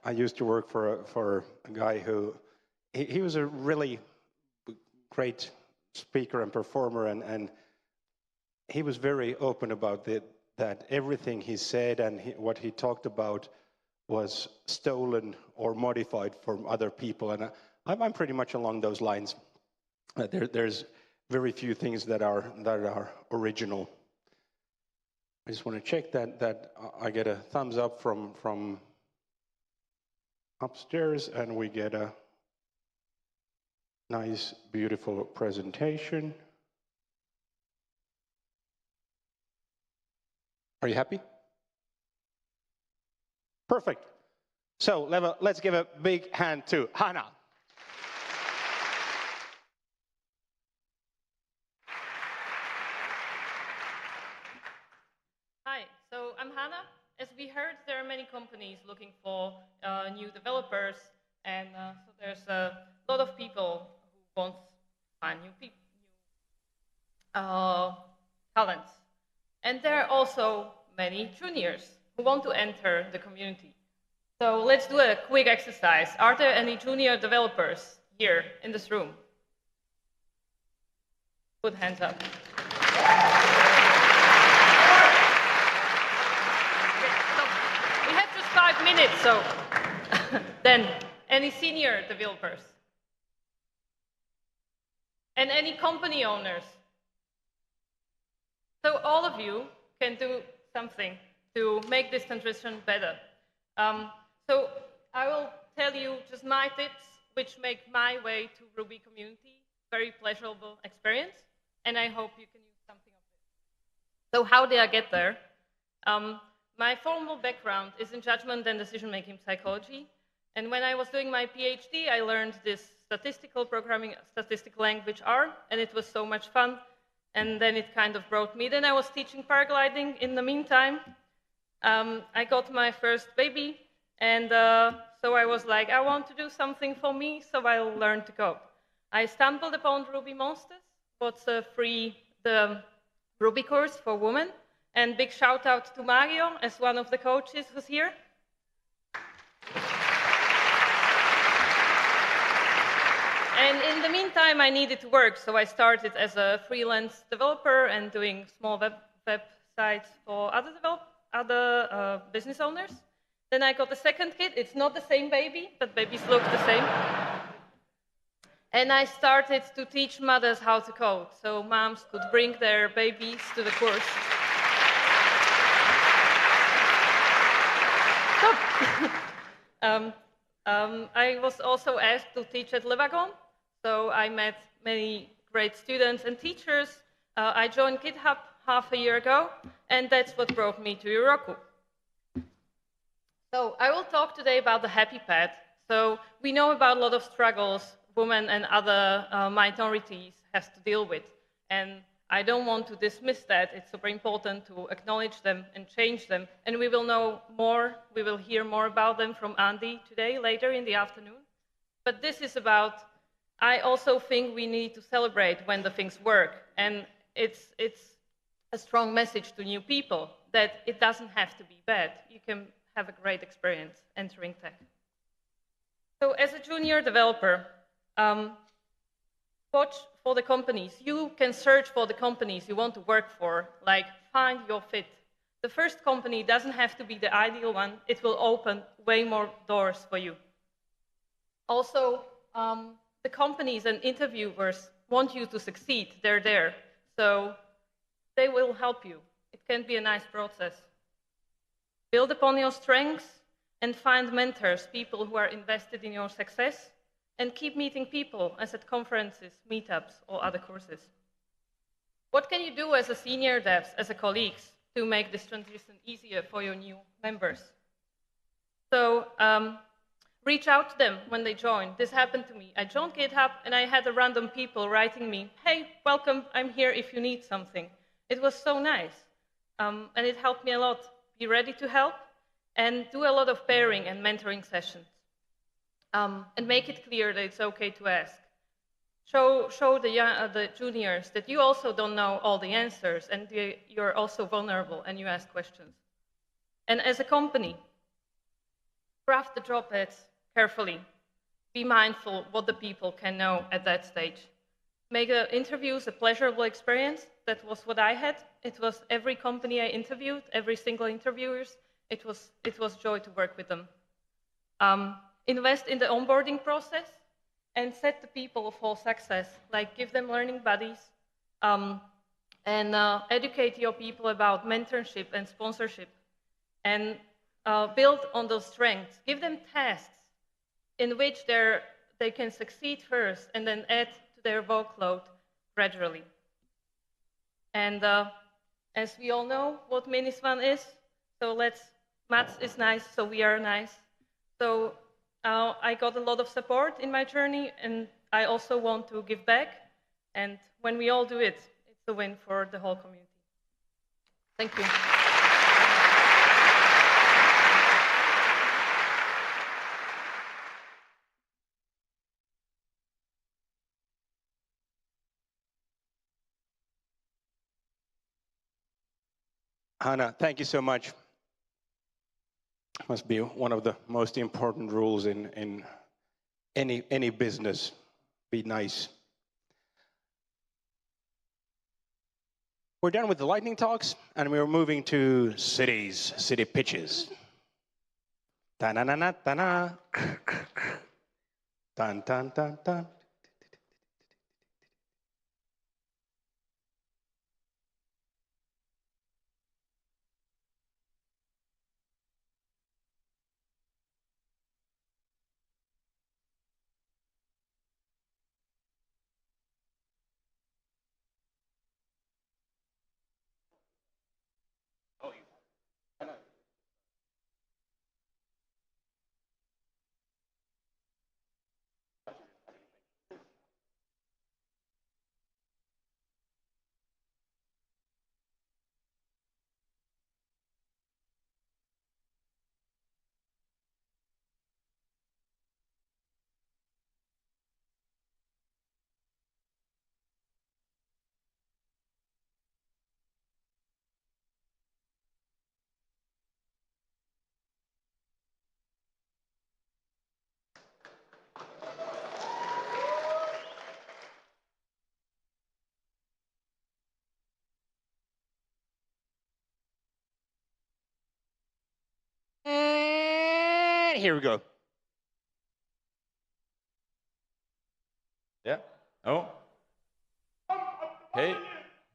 I used to work for a guy who, he was a really great speaker and performer, and he was very open about that everything he said and what he talked about was stolen or modified from other people, and I'm pretty much along those lines. There's very few things that are original. I just want to check that I get a thumbs up from upstairs, and we get a nice, beautiful presentation. Are you happy? Perfect. So let's give a big hand to Hannah. Hi, so I'm Hannah. As we heard, there are many companies looking for new developers, and so there's a lot of people who want to find new talents. And there are also many juniors who want to enter the community. So let's do a quick exercise. Are there any junior developers here in this room? Put hands up. We have just 5 minutes, so then any senior developers? And any company owners? So all of you can do something to make this transition better. So I will tell you just my tips, which make my way to Ruby community very pleasurable experience, and I hope you can use something of it. So how did I get there? My formal background is in judgment and decision-making psychology, and when I was doing my PhD, I learned this statistical programming, statistical language R, and it was so much fun. And then it kind of brought me. Then I was teaching paragliding in the meantime. I got my first baby, and so I was like, I want to do something for me, so I'll learn to code. I stumbled upon Ruby Monsters, what's the Ruby course for women, and big shout out to Mario as one of the coaches who's here. And in the meantime, I needed to work, so I started as a freelance developer and doing small websites for other business owners. Then I got a second kid. It's not the same baby, but babies look the same. And I started to teach mothers how to code, so moms could bring their babies to the course. I was also asked to teach at Levagon. So I met many great students and teachers. I joined GitHub half a year ago, and that's what brought me to Euruko. So I will talk today about the happy path. So we know about a lot of struggles women and other minorities have to deal with. And I don't want to dismiss that. It's super important to acknowledge them and change them. And we will know more, we will hear more about them from Andy today, later in the afternoon. But this is about, I also think we need to celebrate when the things work. And it's a strong message to new people that it doesn't have to be bad. You can have a great experience entering tech. So as a junior developer, watch for the companies. You can search for the companies you want to work for, like find your fit. The first company doesn't have to be the ideal one. It will open way more doors for you. Also, the companies and interviewers want you to succeed. They're there. So they will help you. It can be a nice process. Build upon your strengths and find mentors, people who are invested in your success, and keep meeting people, as at conferences, meetups, or other courses. What can you do as a senior devs, as a colleagues, to make this transition easier for your new members? So reach out to them when they join. This happened to me. I joined GitHub, and I had a random people writing me, hey, welcome, I'm here if you need something. It was so nice, and it helped me a lot. Be ready to help, and do a lot of pairing and mentoring sessions. And make it clear that it's okay to ask. Show the juniors that you also don't know all the answers, and you're also vulnerable, and you ask questions. And as a company, craft the job ads carefully. Be mindful what the people can know at that stage. make interviews a pleasurable experience. That was what I had. It was every company I interviewed, every single interviewers. It was joy to work with them. Invest in the onboarding process and set the people for success. Like give them learning buddies and educate your people about mentorship and sponsorship and build on those strengths. Give them tasks in which they can succeed first and then add to their workload gradually. And as we all know what Minisvan is, so Mats is nice, so we are nice. So I got a lot of support in my journey, and I also want to give back. And when we all do it, it's a win for the whole community. Thank you. Hanna, thank you so much. Must be one of the most important rules in any business. Be nice. We're done with the lightning talks, and we're moving to city pitches. Ta-na-na-na-ta-na. Dun, dun, dun, dun. And here we go. Yeah. Oh. Hey.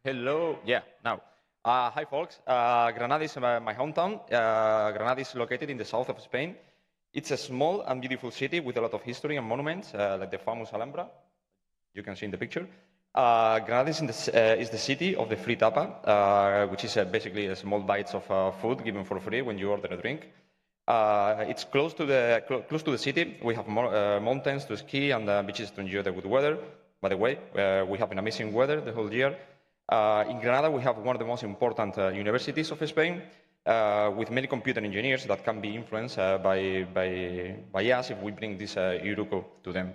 Hello. Yeah. Now. Hi, folks. Granada is my hometown. Granada is located in the south of Spain. It's a small and beautiful city with a lot of history and monuments, like the famous Alhambra. You can see in the picture. Granada is the city of the free tapa, which is basically a small bites of food given for free when you order a drink. It's close to the city. We have mountains to ski and beaches to enjoy the good weather. By the way, we have an amazing weather the whole year. In Granada, we have one of the most important universities of Spain, with many computer engineers that can be influenced by us if we bring this Euruko to them.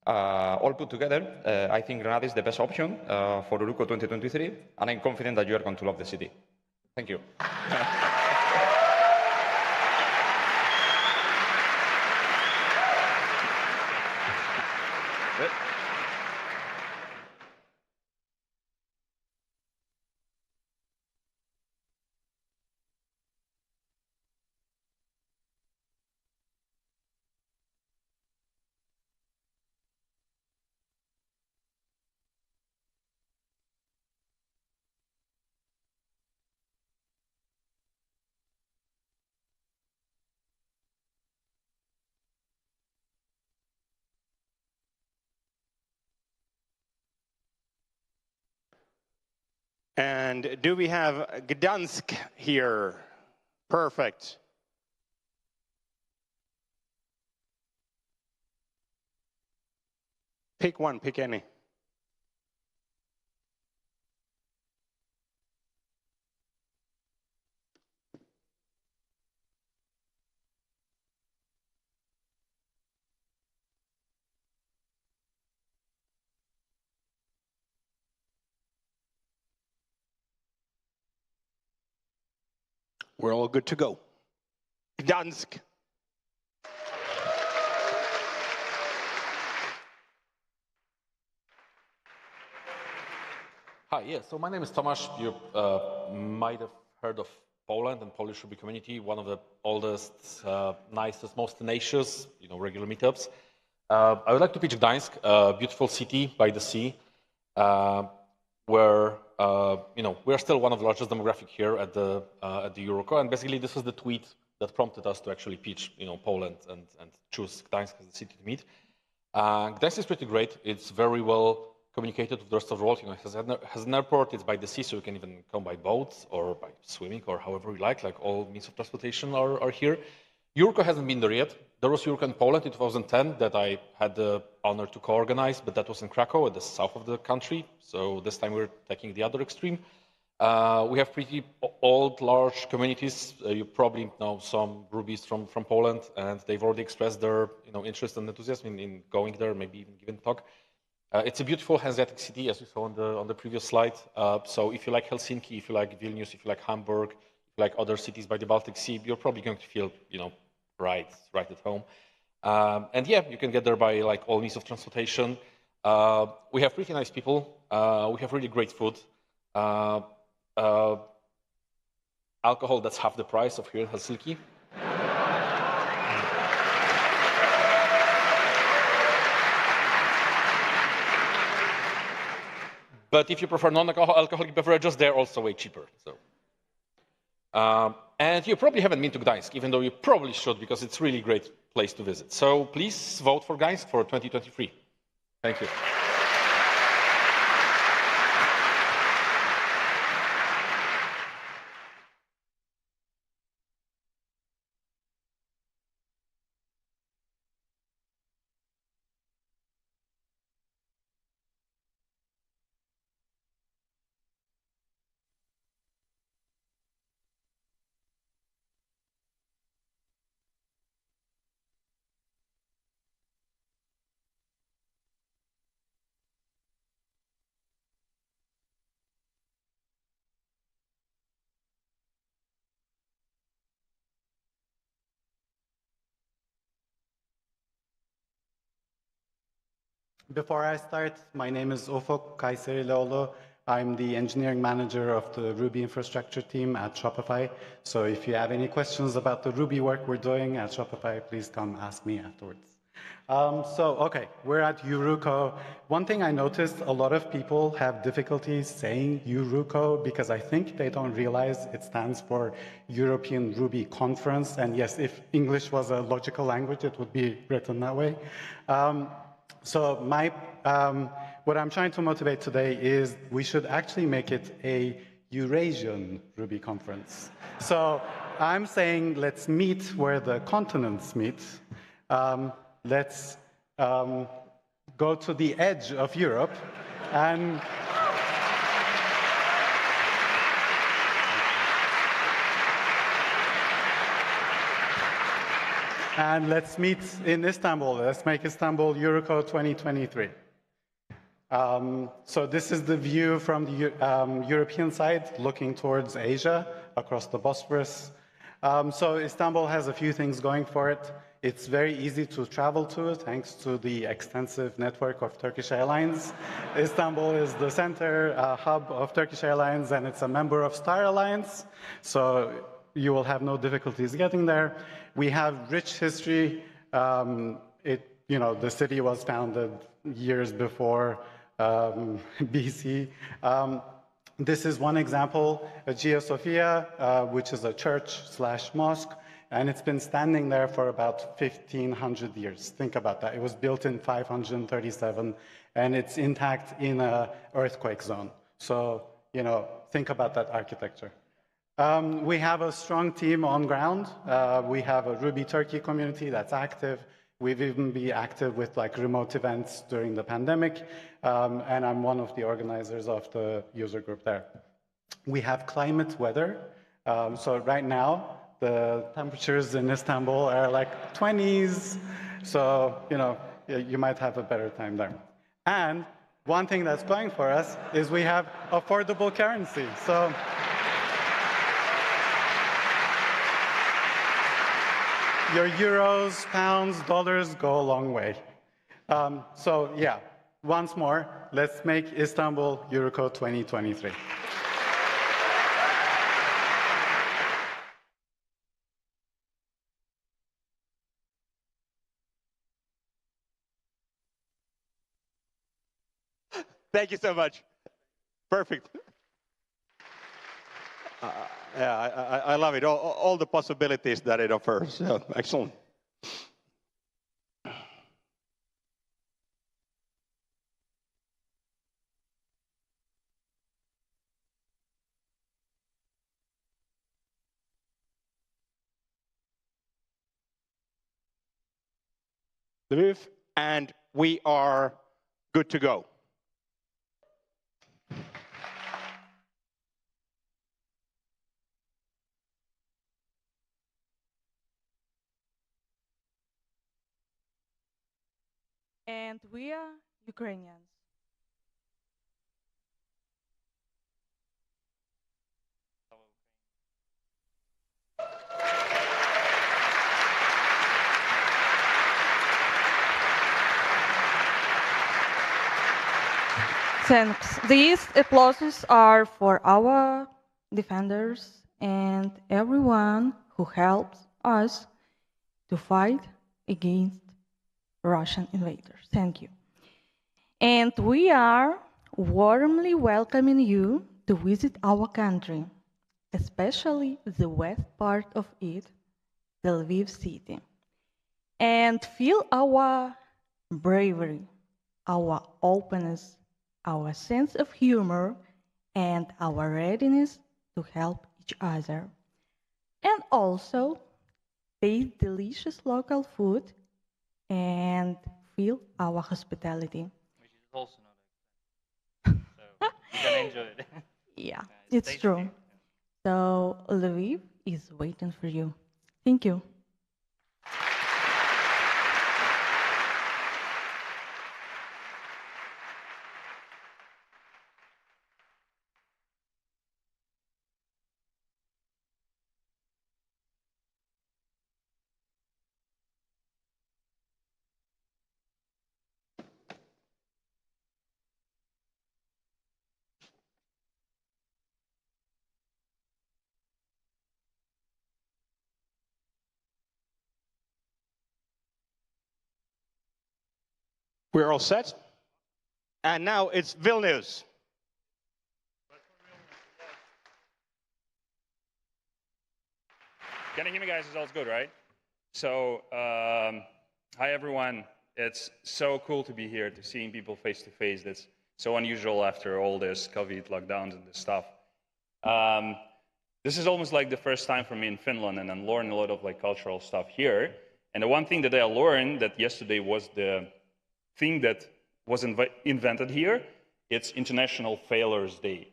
All put together, I think Granada is the best option for Euruko 2023, and I'm confident that you are going to love the city. Thank you. And do we have Gdansk here? Perfect. Pick one, pick any. We're all good to go. Gdansk. Hi, yeah, so my name is Tomasz. You might have heard of Poland and Polish Ruby community, one of the oldest, nicest, most tenacious, regular meetups. I would like to pitch Gdańsk, a beautiful city by the sea, where we're still one of the largest demographic here at the Euruko, and basically this is the tweet that prompted us to actually pitch, Poland and choose Gdańsk as the city to meet. Gdańsk is pretty great. It's very well communicated with the rest of the world. It has an airport. It's by the sea, so you can even come by boat or by swimming or however you like. Like all means of transportation are here. Euruko hasn't been there yet. There was Euruko in Poland in 2010 that I had the honor to co-organize, but that was in Krakow, at the south of the country. So this time we're taking the other extreme. We have pretty old, large communities. You probably know some Rubies from Poland, and they've already expressed their interest and enthusiasm in going there, maybe even giving a talk. It's a beautiful Hanseatic city, as you saw on the previous slide. So if you like Helsinki, if you like Vilnius, if you like Hamburg, if you like other cities by the Baltic Sea, you're probably going to feel, right at home. And yeah, you can get there by like all means of transportation. We have pretty nice people. We have really great food. Alcohol that's half the price of here in Helsinki. But if you prefer non-alcoholic beverages, they're also way cheaper. So, and you probably haven't been to Gdańsk, even though you probably should, because it's a really great place to visit. So please vote for Gdańsk for 2023. Thank you. Before I start, my name is Ufuk Kayseriloğlu. I'm the engineering manager of the Ruby infrastructure team at Shopify. So if you have any questions about the Ruby work we're doing at Shopify, please come ask me afterwards. Okay, we're at Euruko. One thing I noticed, a lot of people have difficulties saying Euruko because I think they don't realize it stands for European Ruby Conference. And yes, if English was a logical language, it would be written that way. So what I'm trying to motivate today is we should actually make it a Eurasian Ruby conference. So I'm saying let's meet where the continents meet. Let's go to the edge of Europe and let's meet in Istanbul. Let's make Istanbul Euruko 2023. So this is the view from the European side, looking towards Asia, across the Bosphorus. So Istanbul has a few things going for it. It's very easy to travel to, thanks to the extensive network of Turkish Airlines. Istanbul is the center hub of Turkish Airlines, and it's a member of Star Alliance. So you will have no difficulties getting there. We have rich history. The city was founded years before BC. This is one example, Hagia Sophia, which is a church/mosque, and it's been standing there for about 1,500 years. Think about that. It was built in 537, and it's intact in an earthquake zone. So, think about that architecture. We have a strong team on ground. We have a Ruby Turkey community that's active. We've even been active with remote events during the pandemic, and I'm one of the organizers of the user group there. We have climate weather. So right now, the temperatures in Istanbul are like 20s. So, you might have a better time there. And one thing that's going for us is we have affordable currency. So your euros, pounds, dollars go a long way. So yeah, once more, let's make Istanbul Euruko 2023. Thank you so much. Perfect. Yeah, I love it. All the possibilities that it offers. Yeah, excellent. Lviv, and we are good to go. And we are Ukrainians. Thanks. These applauses are for our defenders and everyone who helps us to fight against Russian invaders. Thank you. And we are warmly welcoming you to visit our country, especially the west part of it, the Lviv city, and feel our bravery, our openness, our sense of humor, and our readiness to help each other. And also taste delicious local food and feel our hospitality. Which is also not so you can enjoy it. Yeah, it's true. So Lviv is waiting for you. Thank you. We're all set. And now it's Vilnius. Can you hear me, guys? It's all good, right? So, hi, everyone. It's so cool to be here, to seeing people face to face. That's so unusual after all this COVID lockdowns and this stuff. This is almost like the first time for me in Finland, and I'm learning a lot of like cultural stuff here. And the one thing that I learned that yesterday was the thing that was invented here. It's International Failures Day.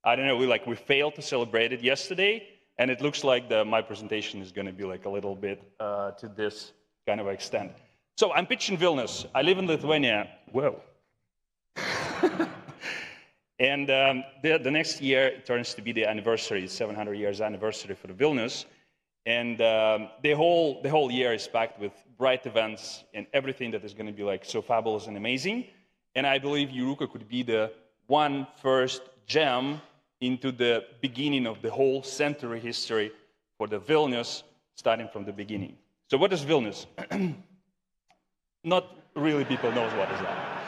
I don't know, we failed to celebrate it yesterday, and it looks like my presentation is going to be like a little bit to this kind of extent. So I'm pitching Vilnius. I live in Lithuania. Whoa. And the next year it turns to be the anniversary, 700 years anniversary for the Vilnius. And the whole year is packed with bright events and everything that is going to be like so fabulous and amazing. And I believe Euruko could be the one first gem into the beginning of the whole century history for the Vilnius, starting from the beginning. So what is Vilnius? Not really people knows what is that.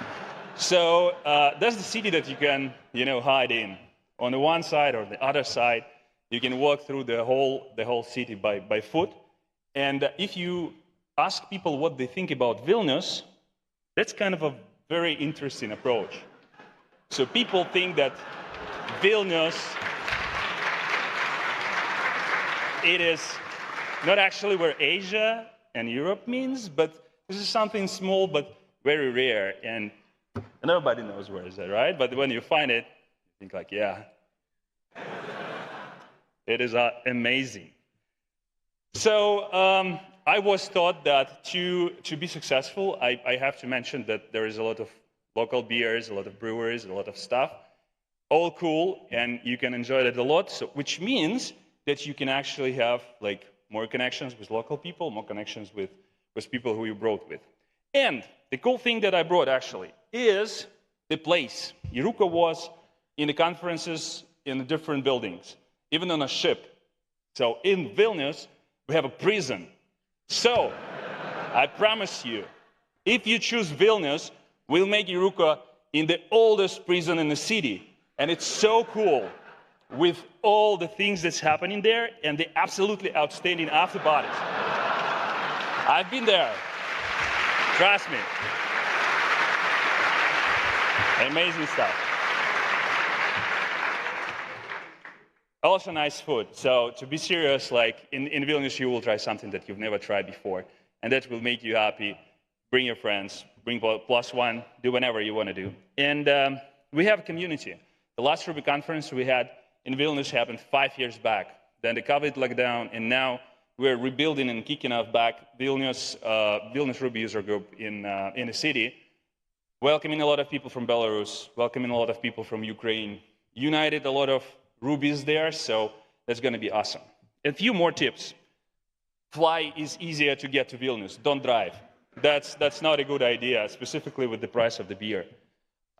So that's the city that you can, hide in. On the one side or the other side, you can walk through the whole city by foot. And if you ask people what they think about Vilnius, that's kind of a very interesting approach. So people think that Vilnius, it is not actually where Asia and Europe means, but this is something small but very rare. And nobody knows where is that, right? But when you find it, you think like, yeah. It is amazing. So I was taught that to be successful, I have to mention that there is a lot of local beers, a lot of breweries, a lot of stuff. All cool, and you can enjoy it a lot, which means that you can actually have like more connections with local people, more connections with people who you brought with. And the cool thing that I brought actually, is the place. Euruko was in the conferences in the different buildings, even on a ship. So in Vilnius, we have a prison. So I promise you, if you choose Vilnius, we'll make Euruko in the oldest prison in the city. And it's so cool with all the things that's happening there and the absolutely outstanding afterbodies. I've been there. Trust me. Amazing stuff. Also nice food. So to be serious, like in Vilnius, you will try something that you've never tried before. And that will make you happy. Bring your friends, bring +1, do whatever you want to do. And we have a community. The last Ruby conference we had in Vilnius happened 5 years back. Then the COVID lockdown, and now we're rebuilding and kicking off back Vilnius Ruby user group in the city, welcoming a lot of people from Belarus, welcoming a lot of people from Ukraine, united a lot of Rubies there, so that's going to be awesome. A few more tips. Fly is easier to get to Vilnius. Don't drive. That's not a good idea, specifically with the price of the beer.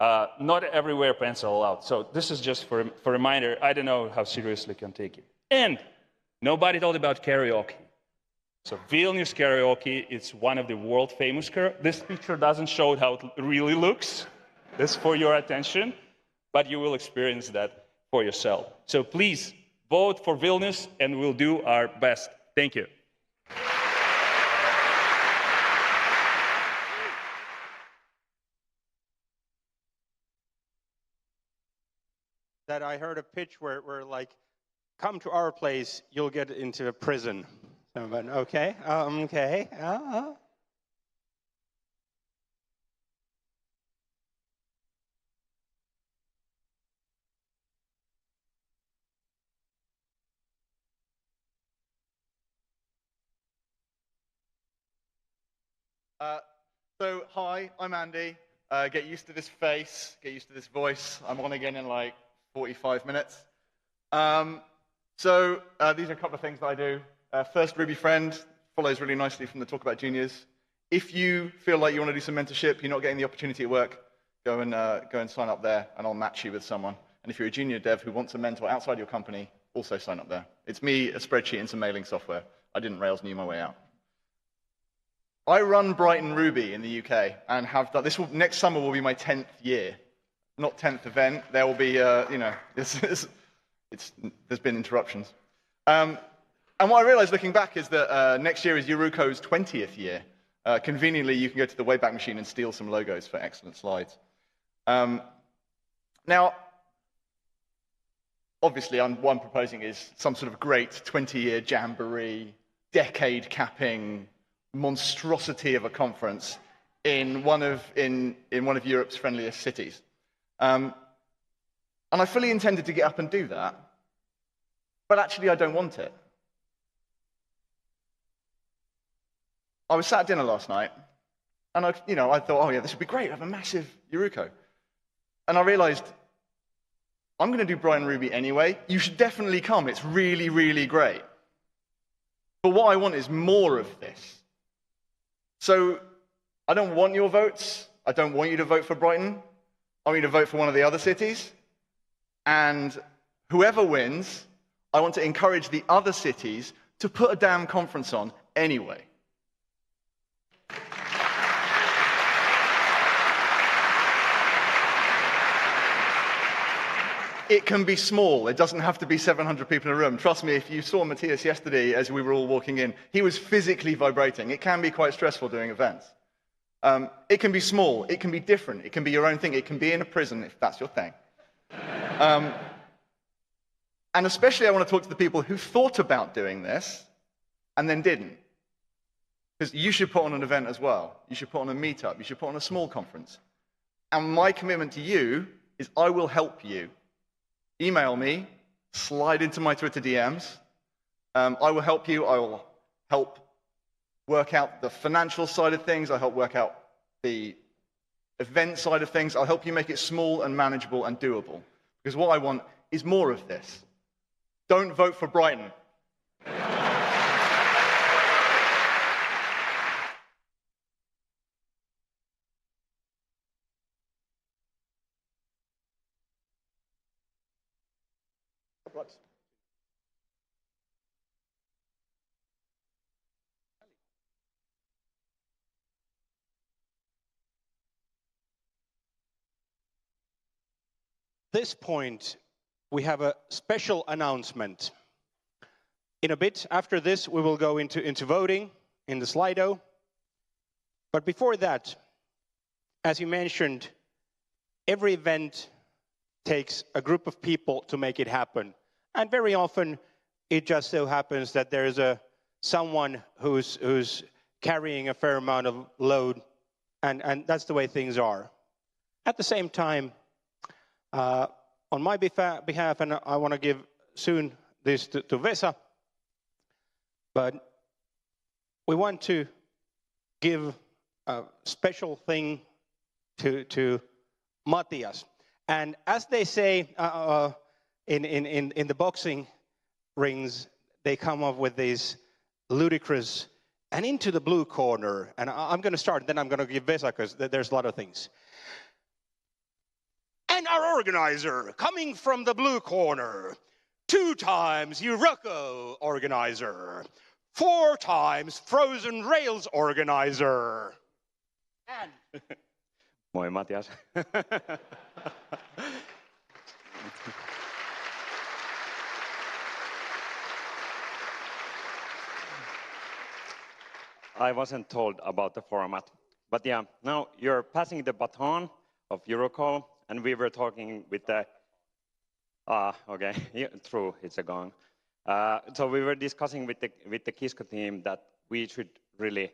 Not everywhere pants are allowed. So this is just for a reminder. I don't know how seriously you can take it. And nobody told about karaoke. So Vilnius karaoke is one of the world famous karaoke. This picture doesn't show how it really looks. That's for your attention. But you will experience that for yourself. So please vote for Vilnius and we'll do our best. Thank you. That I heard a pitch where like, come to our place, you'll get into a prison. Okay, okay. So, hi, I'm Andy. Get used to this face, get used to this voice. I'm on again in like 45 minutes. These are a couple of things that I do. First, Ruby Friend follows really nicely from the talk about juniors. If you feel like you want to do some mentorship, you're not getting the opportunity at work, go and sign up there, and I'll match you with someone. And if you're a junior dev who wants a mentor outside your company, also sign up there. It's me, a spreadsheet, and some mailing software. I didn't Rails new my way out. I run Brighton Ruby in the UK, and have done, next summer will be my 10th year. Not 10th event, there will be, there's been interruptions. And what I realized looking back is that next year is Euruko's 20th year. Conveniently, you can go to the Wayback Machine and steal some logos for excellent slides. Now, obviously, what I'm proposing is some sort of great 20-year jamboree, decade-capping monstrosity of a conference in one of Europe's friendliest cities. And I fully intended to get up and do that, but actually I don't want it. I was sat at dinner last night, and I thought, oh yeah, this would be great, I have a massive Euruko. And I realized, I'm going to do Brighton Ruby anyway. You should definitely come, it's really, really great. But what I want is more of this. So I don't want your votes. I don't want you to vote for Brighton. I want you to vote for one of the other cities. And whoever wins, I want to encourage the other cities to put a damn conference on anyway. It can be small. It doesn't have to be 700 people in a room. Trust me, if you saw Matthias yesterday as we were all walking in, he was physically vibrating. It can be quite stressful doing events. It can be small. It can be different. It can be your own thing. It can be in a prison, if that's your thing. And especially I want to talk to the people who thought about doing this and then didn't. Because you should put on an event as well. You should put on a meetup. You should put on a small conference. And my commitment to you is I will help you. Email me, slide into my Twitter DMs. I will help you. I will help work out the financial side of things. I'll help work out the event side of things. I'll help you make it small and manageable and doable. Because what I want is more of this. Don't vote for Brighton. Applause. At this point, we have a special announcement. In a bit after this, we will go into voting in the Slido. But before that, as you mentioned, every event takes a group of people to make it happen. And very often, it just so happens that there is someone who's carrying a fair amount of load, and that's the way things are. At the same time, on my behalf, and I want to give soon this to Vesa, but we want to give a special thing to Matthias. And as they say in the boxing rings, they come up with these ludicrous, and into the blue corner, and I'm going to start, then I'm going to give Vesa, because there's a lot of things. And our organizer, coming from the blue corner, 2 times Euruko organizer, 4 times Frozen Rails organizer. And Moi Matias. I wasn't told about the format, but yeah, now you're passing the baton of Euruko, and we were talking with the, okay, yeah, true, it's a gong. So we were discussing with the Kisko team that we should really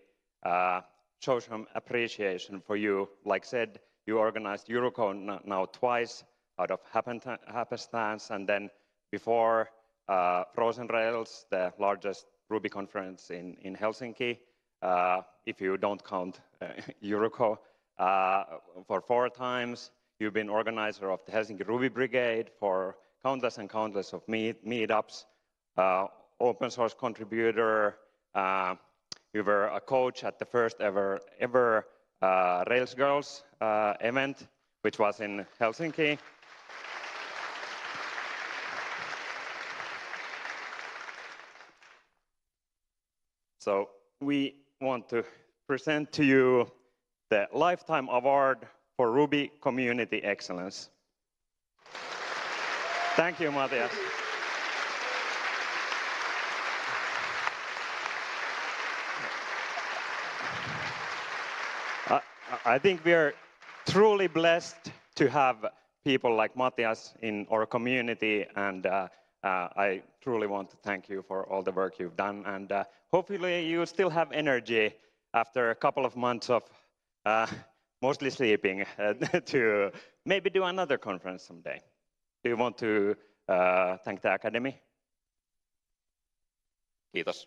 show some appreciation for you. Like said, you organized Euruko now twice out of happenstance, and then before Frozen Rails, the largest Ruby conference in Helsinki, if you don't count Euruko, for 4 times. You've been organizer of the Helsinki Ruby Brigade for countless and countless of meetups, open source contributor. You were a coach at the first ever Rails Girls event, which was in Helsinki. So we want to present to you the Lifetime Award for Ruby Community Excellence. Thank you, Matthias. I think we are truly blessed to have people like Matthias in our community, and I truly want to thank you for all the work you've done, and hopefully you still have energy after a couple of months of mostly sleeping to maybe do another conference someday. Do you want to thank the Academy? Kiitos.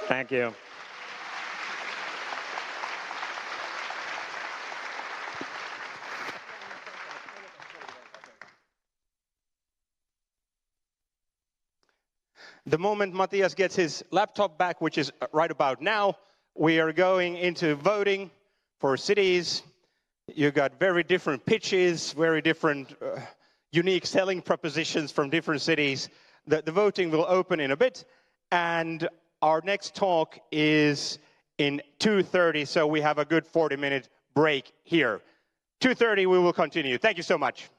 Thank you. The moment Matthias gets his laptop back, which is right about now, we are going into voting for cities. You got very different pitches, very different unique selling propositions from different cities. The voting will open in a bit, and our next talk is in 2:30, so we have a good 40-minute break here. 2:30, we will continue. Thank you so much.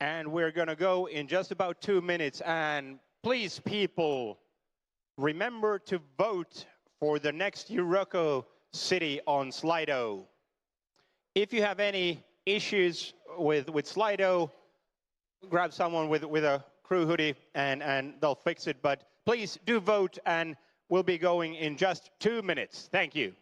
And we're going to go in just about 2 minutes. And please, people, remember to vote for the next Euruko city on Slido. If you have any issues with Slido, grab someone with a crew hoodie and they'll fix it. But please do vote, and we'll be going in just 2 minutes. Thank you.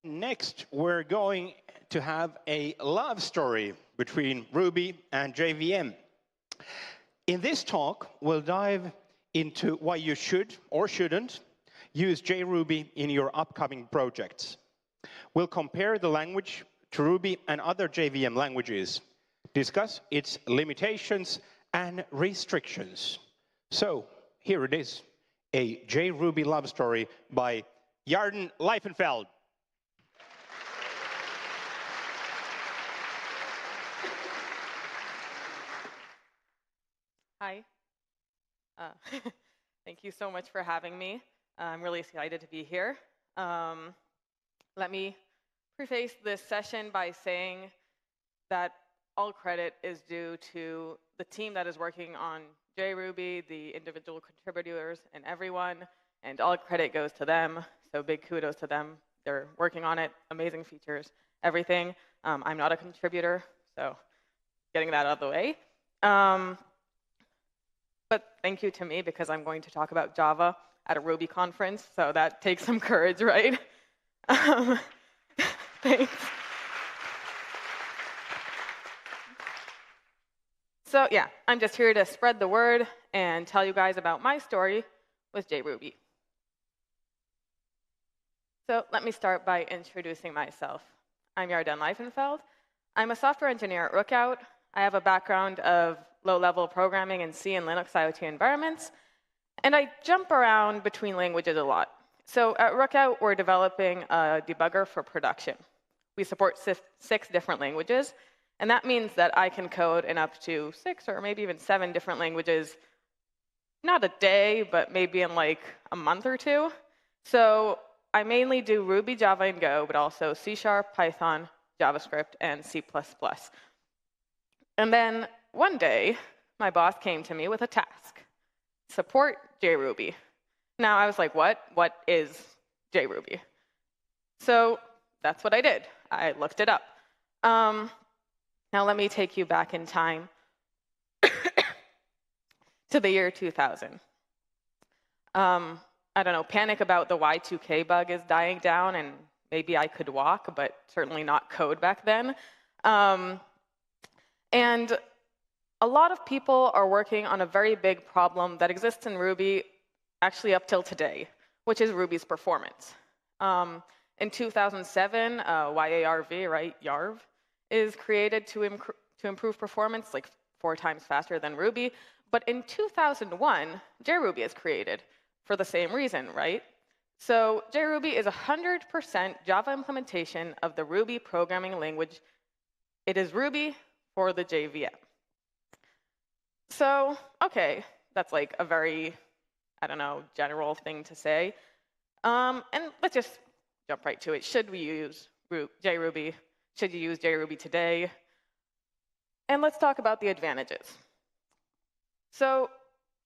Next, we're going to have a love story between Ruby and JVM. In this talk, we'll dive into why you should or shouldn't use JRuby in your upcoming projects. We'll compare the language to Ruby and other JVM languages, discuss its limitations and restrictions. So, here it is, a JRuby love story by Yarden Laifenfeld. Hi. Thank you so much for having me. I'm really excited to be here. Let me preface this session by saying that all credit is due to the team that is working on JRuby, the individual contributors and everyone, and all credit goes to them. So big kudos to them. They're working on it, amazing features, everything. I'm not a contributor, so getting that out of the way. But thank you to me, because I'm going to talk about Java at a Ruby conference, so that takes some courage, right? Thanks. So yeah, I'm just here to spread the word and tell you guys about my story with JRuby. So let me start by introducing myself. I'm Yarden Laifenfeld. I'm a software engineer at Rookout. I have a background of low-level programming in C and Linux IoT environments, and I jump around between languages a lot. So at Rookout, we're developing a debugger for production. We support 6 different languages, and that means that I can code in up to 6 or maybe even 7 different languages, not a day, but maybe in like a month or 2. So I mainly do Ruby, Java, and Go, but also C#, Python, JavaScript, and C++. And then one day, my boss came to me with a task: support JRuby. Now I was like, what? What is JRuby? So that's what I did. I looked it up. Now let me take you back in time to the year 2000. I don't know, panic about the Y2K bug is dying down, and maybe I could walk, but certainly not code back then. And a lot of people are working on a very big problem that exists in Ruby actually up till today, which is Ruby's performance. In 2007, YARV, right, YARV, is created to improve performance like 4 times faster than Ruby. But in 2001, JRuby is created for the same reason, right? So JRuby is 100% Java implementation of the Ruby programming language. It is Ruby for the JVM. So, OK, that's like a very, I don't know, general thing to say. And let's just jump right to it. Should we use JRuby? Should you use JRuby today? And let's talk about the advantages. So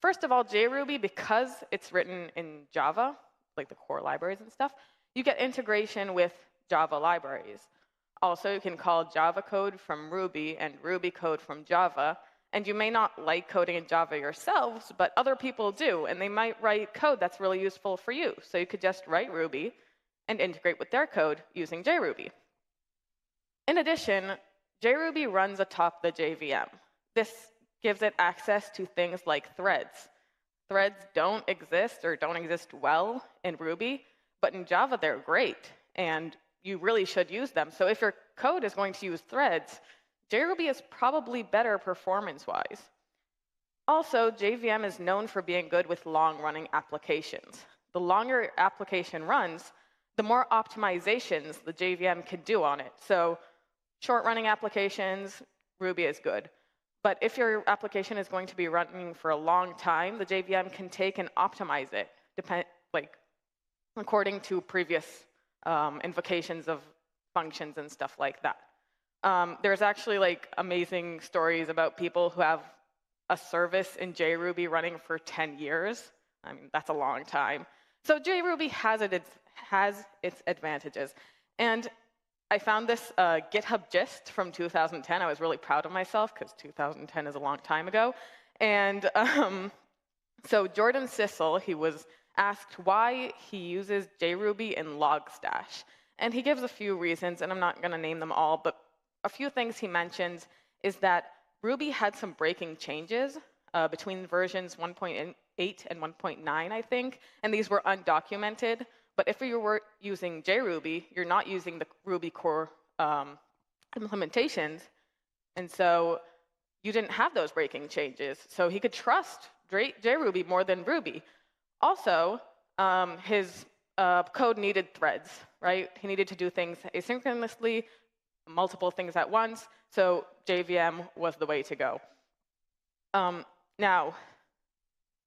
first of all, JRuby, because it's written in Java, like the core libraries and stuff, you get integration with Java libraries. Also, you can call Java code from Ruby and Ruby code from Java. And you may not like coding in Java yourselves, but other people do. And they might write code that's really useful for you. So you could just write Ruby and integrate with their code using JRuby. In addition, JRuby runs atop the JVM. This gives it access to things like threads. Threads don't exist or don't exist well in Ruby, but in Java they're great, and you really should use them. So if your code is going to use threads, JRuby is probably better performance-wise. Also, JVM is known for being good with long-running applications. The longer your application runs, the more optimizations the JVM can do on it. So short-running applications, Ruby is good. But if your application is going to be running for a long time, the JVM can take and optimize it, according to previous invocations of functions and stuff like that. There's actually amazing stories about people who have a service in JRuby running for 10 years. I mean, that's a long time. So JRuby has its advantages. And I found this GitHub gist from 2010. I was really proud of myself, because 2010 is a long time ago. And so Jordan Sissel, he was asked why he uses JRuby in Logstash. And he gives a few reasons, and I'm not going to name them all, but a few things he mentions is that Ruby had some breaking changes between versions 1.8 and 1.9, I think, and these were undocumented. But if you were using JRuby, you're not using the Ruby core implementations, and so you didn't have those breaking changes. So he could trust JRuby more than Ruby. Also, his code needed threads, right? He needed to do things asynchronously, multiple things at once, so JVM was the way to go.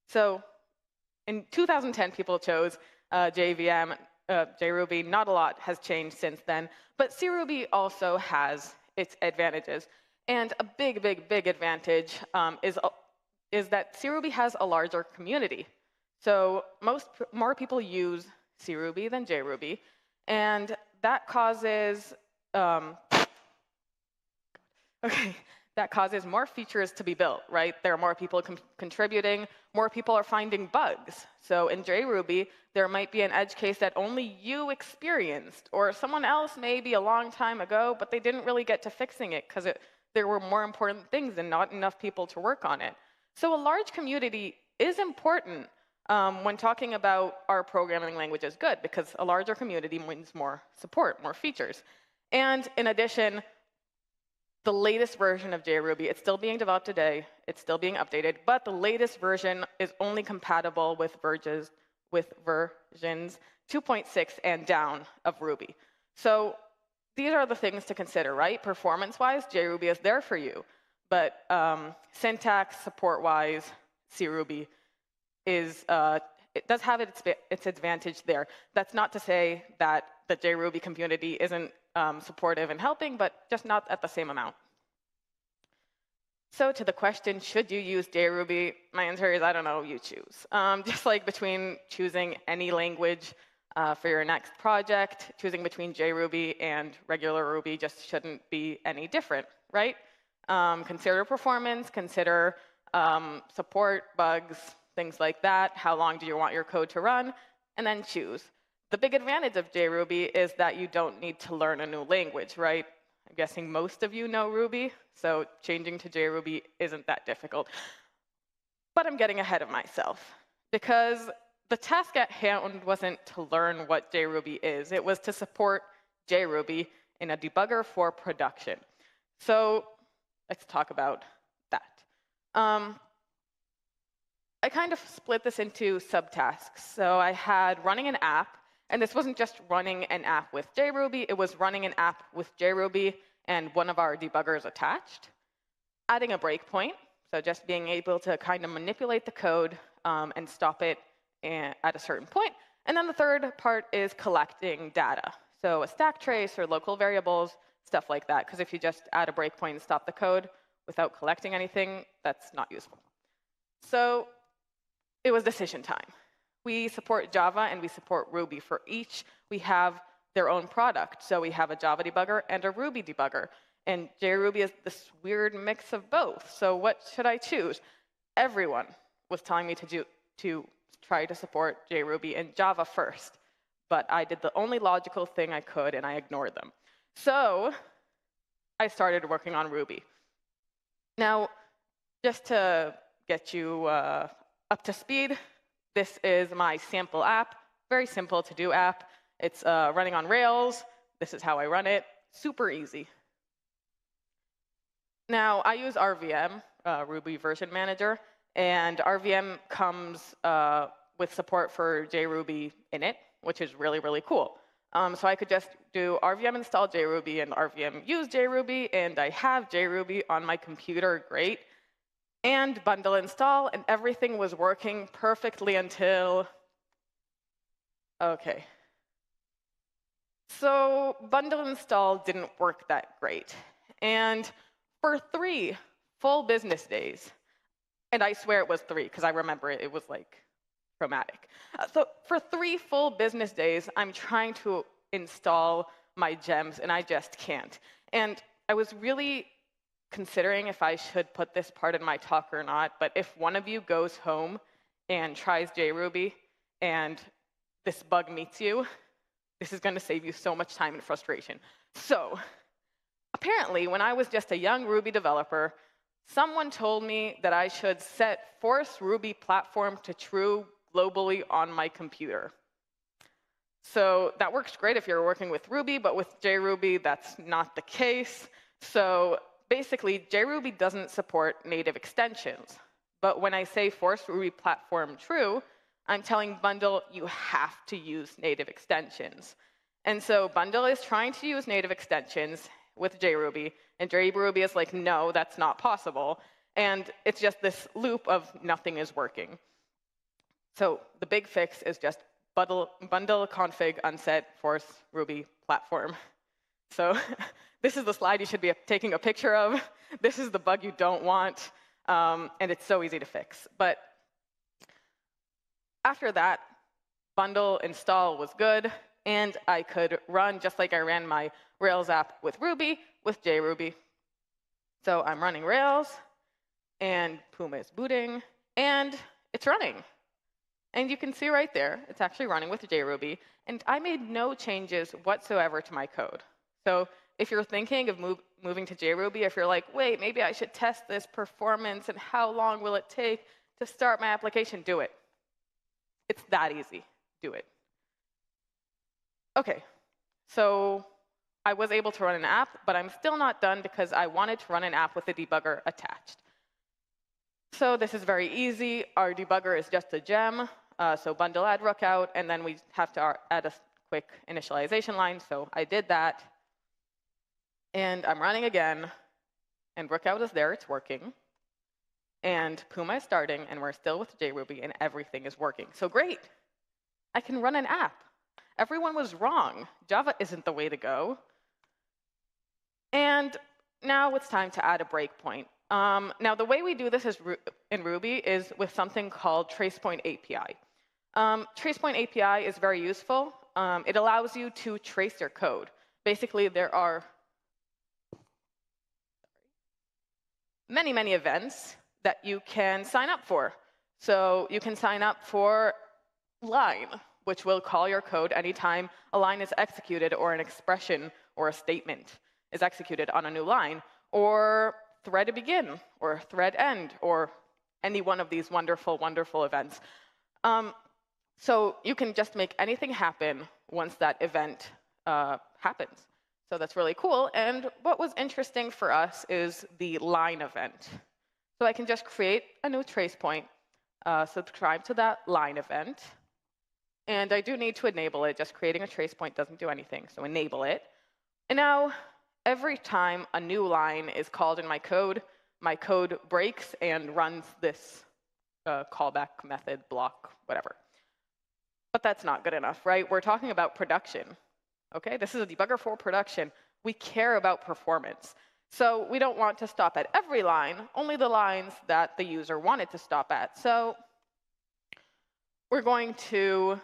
So in 2010, people chose JVM, JRuby. Not a lot has changed since then, but CRuby also has its advantages. And a big, big, big advantage is that CRuby has a larger community. So more people use CRuby than JRuby, and that causes that causes more features to be built, right? There are more people contributing, more people are finding bugs. So in JRuby, there might be an edge case that only you experienced, or someone else maybe a long time ago, but they didn't really get to fixing it because there were more important things and not enough people to work on it. So a large community is important when talking about our programming language is good, because a larger community means more support, more features. And in addition, the latest version of JRuby, it's still being developed today, it's still being updated, but the latest version is only compatible with versions 2.6 and down of Ruby. So these are the things to consider, right? Performance-wise, JRuby is there for you. But syntax, support-wise, CRuby it does have its advantage there. That's not to say that the JRuby community isn't supportive and helping, but just not at the same amount. So to the question, should you use JRuby? My answer is, I don't know, you choose. Just like between choosing any language for your next project, choosing between JRuby and regular Ruby just shouldn't be any different, right? Consider performance, consider support, bugs, things like that. How long do you want your code to run? And then choose. The big advantage of JRuby is that you don't need to learn a new language, right? I'm guessing most of you know Ruby, so changing to JRuby isn't that difficult. But I'm getting ahead of myself, because the task at hand wasn't to learn what JRuby is. It was to support JRuby in a debugger for production. So let's talk about that. I kind of split this into subtasks. So I had running an app And this wasn't just running an app with JRuby, it was running an app with JRuby and one of our debuggers attached. Adding a breakpoint, so just being able to kind of manipulate the code and stop it at a certain point. And then the third part is collecting data. So a stack trace or local variables, stuff like that. Because if you just add a breakpoint and stop the code without collecting anything, that's not useful. So it was decision time. We support Java and we support Ruby. For each, we have their own product. So we have a Java debugger and a Ruby debugger. And JRuby is this weird mix of both. So what should I choose? Everyone was telling me to try to support JRuby and Java first. But I did the only logical thing I could, and I ignored them. So I started working on Ruby. Now, just to get you up to speed, this is my sample app, very simple to do app. It's running on Rails. This is how I run it, super easy. Now, I use RVM, Ruby Version Manager, and RVM comes with support for JRuby in it, which is really, really cool. So I could just do RVM install JRuby and RVM use JRuby, and I have JRuby on my computer, great. And bundle install, and everything was working perfectly until, OK. So bundle install didn't work that great. And for 3 full business days, and I swear it was 3, because I remember it was like traumatic. So for 3 full business days, I'm trying to install my gems, and I just can't. And I was really considering if I should put this part in my talk or not, but if one of you goes home and tries JRuby and this bug meets you, this is going to save you so much time and frustration. So apparently, when I was just a young Ruby developer, someone told me that I should set force Ruby platform to true globally on my computer. So that works great if you're working with Ruby, but with JRuby, that's not the case. So basically, JRuby doesn't support native extensions. But when I say force Ruby platform true, I'm telling Bundle, you have to use native extensions. And so Bundle is trying to use native extensions with JRuby, and JRuby is like, no, that's not possible. And it's just this loop of nothing is working. So the big fix is just bundle config unset force Ruby platform. So this is the slide you should be taking a picture of. This is the bug you don't want, and it's so easy to fix. But after that, bundle install was good, and I could run just like I ran my Rails app with Ruby, with JRuby. So I'm running Rails, and Puma is booting, and it's running. And you can see right there, it's actually running with JRuby, and I made no changes whatsoever to my code. So if you're thinking of moving to JRuby, if you're like, wait, maybe I should test this performance, and how long will it take to start my application, do it. It's that easy. Do it. OK, so I was able to run an app, but I'm still not done because I wanted to run an app with a debugger attached. So this is very easy. Our debugger is just a gem. So bundle add rookout, and then we have to add a quick initialization line. So I did that. And I'm running again. And rookout is there. It's working. And Puma is starting. And we're still with JRuby. And everything is working. So great. I can run an app. Everyone was wrong. Java isn't the way to go. And now it's time to add a breakpoint. Now, the way we do this in Ruby is with something called tracepoint API. Tracepoint API is very useful. It allows you to trace your code. Basically, there are many, many events that you can sign up for. So you can sign up for line, which will call your code anytime a line is executed or an expression or a statement is executed on a new line, or thread begin, or thread end, or any one of these wonderful, wonderful events. So you can just make anything happen once that event happens. So that's really cool. And what was interesting for us is the line event. So I can just create a new trace point, subscribe to that line event, And I do need to enable it. Just creating a trace point doesn't do anything, so enable it. And now, every time a new line is called in my code breaks and runs this callback method, block, whatever. But that's not good enough, right? We're talking about production. Okay, this is a debugger for production. We care about performance. So we don't want to stop at every line, only the lines that the user wanted to stop at. So we're going to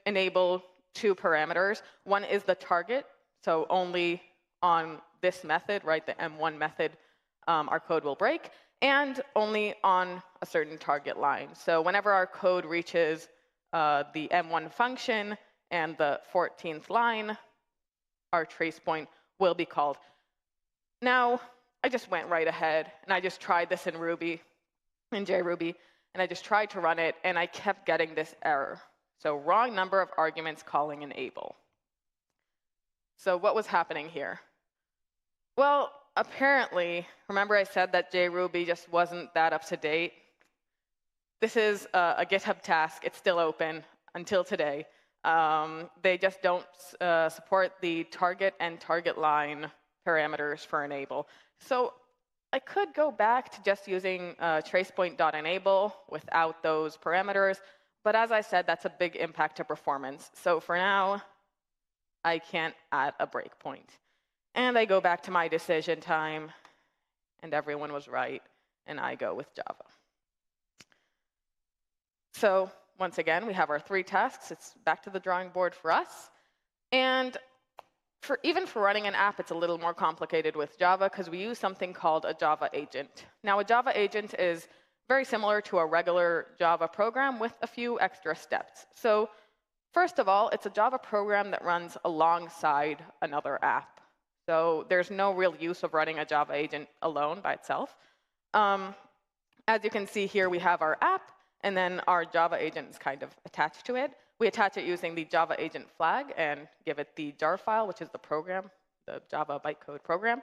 enable two parameters. One is the target, so only on this method, right, the M1 method, our code will break, and only on a certain target line. So whenever our code reaches the M1 function and the 14th line, our trace point will be called. Now, I just went right ahead, and I just tried this in JRuby, and I just tried to run it, and I kept getting this error. So wrong number of arguments calling enable. So what was happening here? Well, apparently, remember I said that JRuby just wasn't that up to date? This is a GitHub task. It's still open until today. They just don't support the target and target line parameters for enable. So I could go back to just using tracepoint.enable without those parameters. But as I said, that's a big impact to performance. So for now, I can't add a breakpoint. And I go back to my decision time, and everyone was right, and I go with Java. So once again, we have our 3 tasks. It's back to the drawing board for us. And even for running an app, it's a little more complicated with Java, because we use something called a Java agent. Now, a Java agent is very similar to a regular Java program with a few extra steps. So first of all, it's a Java program that runs alongside another app. So there's no real use of running a Java agent alone by itself. As you can see here, we have our app, and then our Java agent is kind of attached to it. We attach it using the Java agent flag and give it the jar file, which is the program, the Java bytecode program.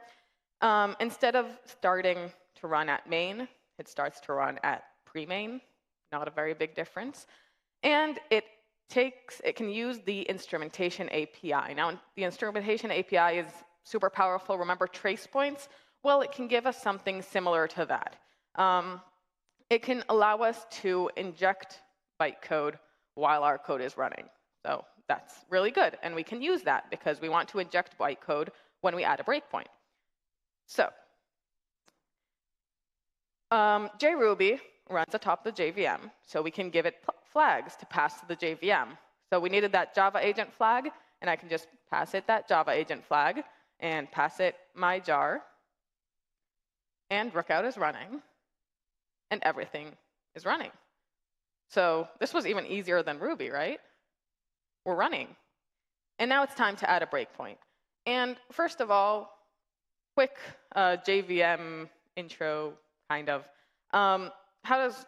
Instead of starting to run at main, it starts to run at pre-main. Not a very big difference. And it can use the instrumentation API. Now, the instrumentation API is super powerful. Remember trace points? Well, it can give us something similar to that. It can allow us to inject bytecode while our code is running. So that's really good. And we can use that because we want to inject bytecode when we add a breakpoint. So JRuby runs atop the JVM, so we can give it flags to pass to the JVM. So we needed that Java agent flag, and I can just pass it that Java agent flag and pass it my jar. And Rookout is running, and everything is running. So this was even easier than Ruby, right? We're running. And now it's time to add a breakpoint. And first of all, quick JVM intro, kind of. How does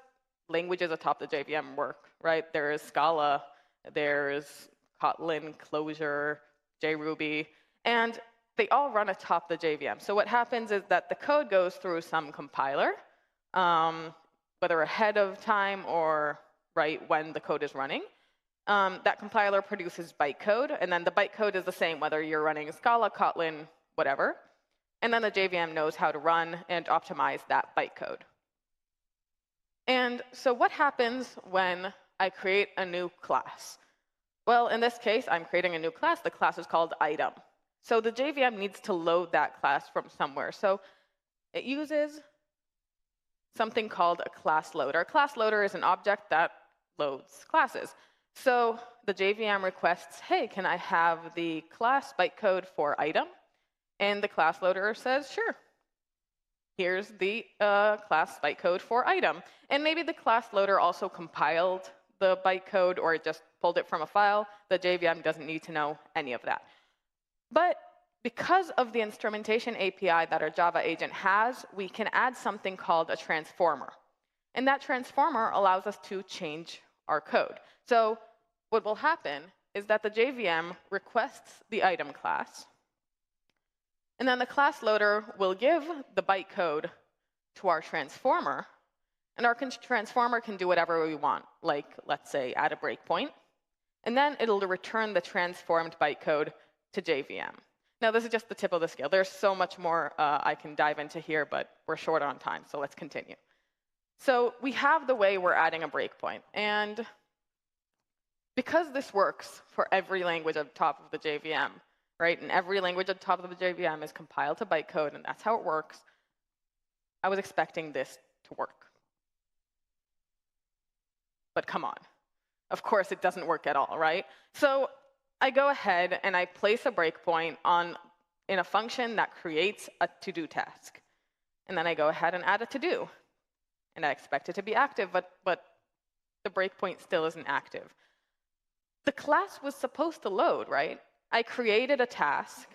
languages atop the JVM work, right? There is Scala, there's Kotlin, Clojure, JRuby, and they all run atop the JVM. So what happens is that the code goes through some compiler, whether ahead of time or right when the code is running. That compiler produces bytecode, and then the bytecode is the same whether you're running Scala, Kotlin, whatever. And then the JVM knows how to run and optimize that bytecode. And so what happens when I create a new class? Well, in this case, I'm creating a new class. The class is called item. So the JVM needs to load that class from somewhere. So it uses something called a class loader. A class loader is an object that loads classes. So the JVM requests, hey, can I have the class bytecode for item? And the class loader says, sure. Here's the class bytecode for item. And maybe the class loader also compiled the bytecode or it just pulled it from a file. The JVM doesn't need to know any of that. But because of the instrumentation API that our Java agent has, we can add something called a transformer. And that transformer allows us to change our code. So what will happen is that the JVM requests the item class, and then the class loader will give the bytecode to our transformer, and our transformer can do whatever we want, like, let's say, add a breakpoint. And then it'll return the transformed bytecode to JVM. Now, this is just the tip of the scale. There's so much more I can dive into here, but we're short on time, so let's continue. So we have the way we're adding a breakpoint. And because this works for every language at the top of the JVM, right, and every language at the top of the JVM is compiled to bytecode, and that's how it works, I was expecting this to work. But come on. Of course, it doesn't work at all, right? So I go ahead and I place a breakpoint in a function that creates a to-do task. And then I go ahead and add a to-do. And I expect it to be active, but the breakpoint still isn't active. The class was supposed to load, right? I created a task,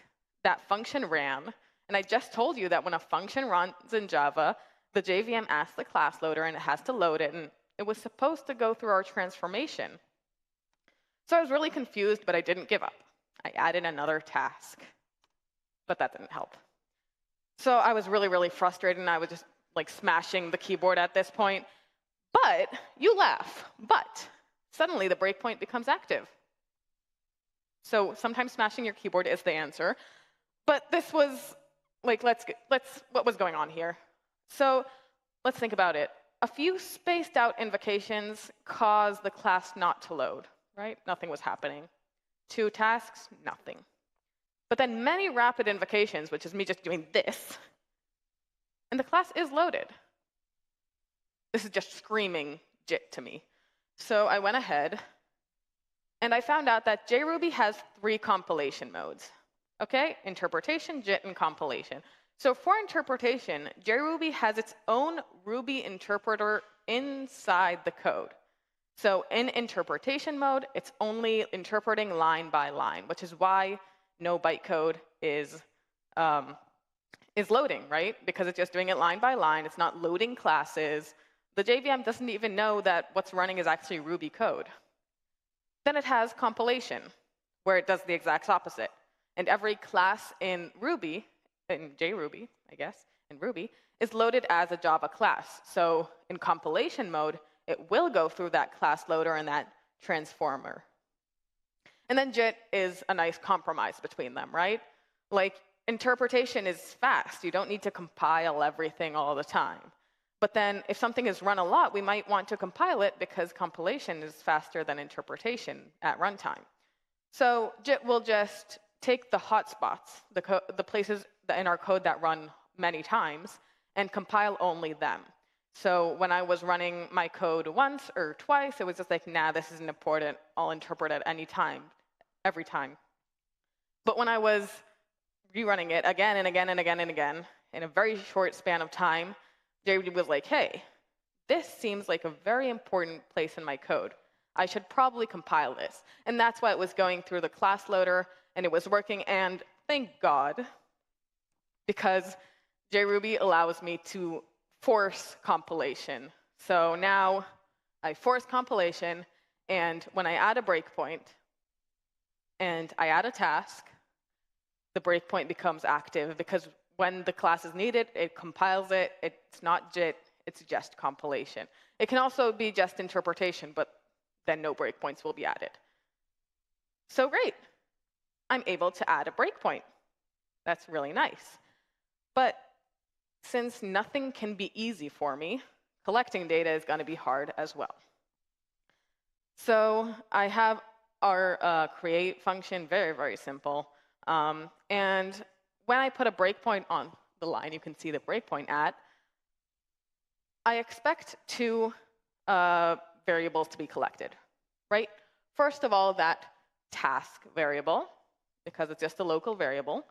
that function ran, and I just told you that when a function runs in Java, the JVM asks the class loader, and it has to load it, and it was supposed to go through our transformation. So I was really confused, but I didn't give up. I added another task, but that didn't help. So I was really, really frustrated, and I was just like smashing the keyboard at this point. But you laugh, but suddenly the breakpoint becomes active. So sometimes smashing your keyboard is the answer. But this was like, what was going on here? So let's think about it. A few spaced out invocations caused the class not to load, right? Nothing was happening. 2 tasks, nothing. But then many rapid invocations, which is me just doing this, and the class is loaded. This is just screaming JIT to me. So I went ahead, and I found out that JRuby has 3 compilation modes. Okay, interpretation, JIT, and compilation. So for interpretation, JRuby has its own Ruby interpreter inside the code. So in interpretation mode, it's only interpreting line by line, which is why no bytecode is loading, right? Because it's just doing it line by line. It's not loading classes. The JVM doesn't even know that what's running is actually Ruby code. Then it has compilation, where it does the exact opposite. And every class in Ruby, in JRuby, I guess, in Ruby, is loaded as a Java class. So in compilation mode, it will go through that class loader and that transformer. And then JIT is a nice compromise between them, right? Like, interpretation is fast. You don't need to compile everything all the time. But then if something is run a lot, we might want to compile it because compilation is faster than interpretation at runtime. So JIT will just take the hotspots, the places in our code that run many times, and compile only them. So when I was running my code once or twice, it was just like, nah, this isn't important. I'll interpret at any time, every time. But when I was rerunning it again and again and again and again, in a very short span of time, JRuby was like, hey, this seems like a very important place in my code. I should probably compile this. And that's why it was going through the class loader, and it was working. And thank God, because JRuby allows me to force compilation. So now I force compilation, and when I add a breakpoint and I add a task, the breakpoint becomes active, because when the class is needed, it compiles it. It's not JIT, it's just compilation. It can also be just interpretation, but then no breakpoints will be added. So great. I'm able to add a breakpoint. That's really nice. But since nothing can be easy for me, collecting data is going to be hard as well. So I have our create function, very, very simple. And when I put a breakpoint on the line you can see the breakpoint at, I expect 2 variables to be collected, right? First of all, that task variable, because it's just a local variable,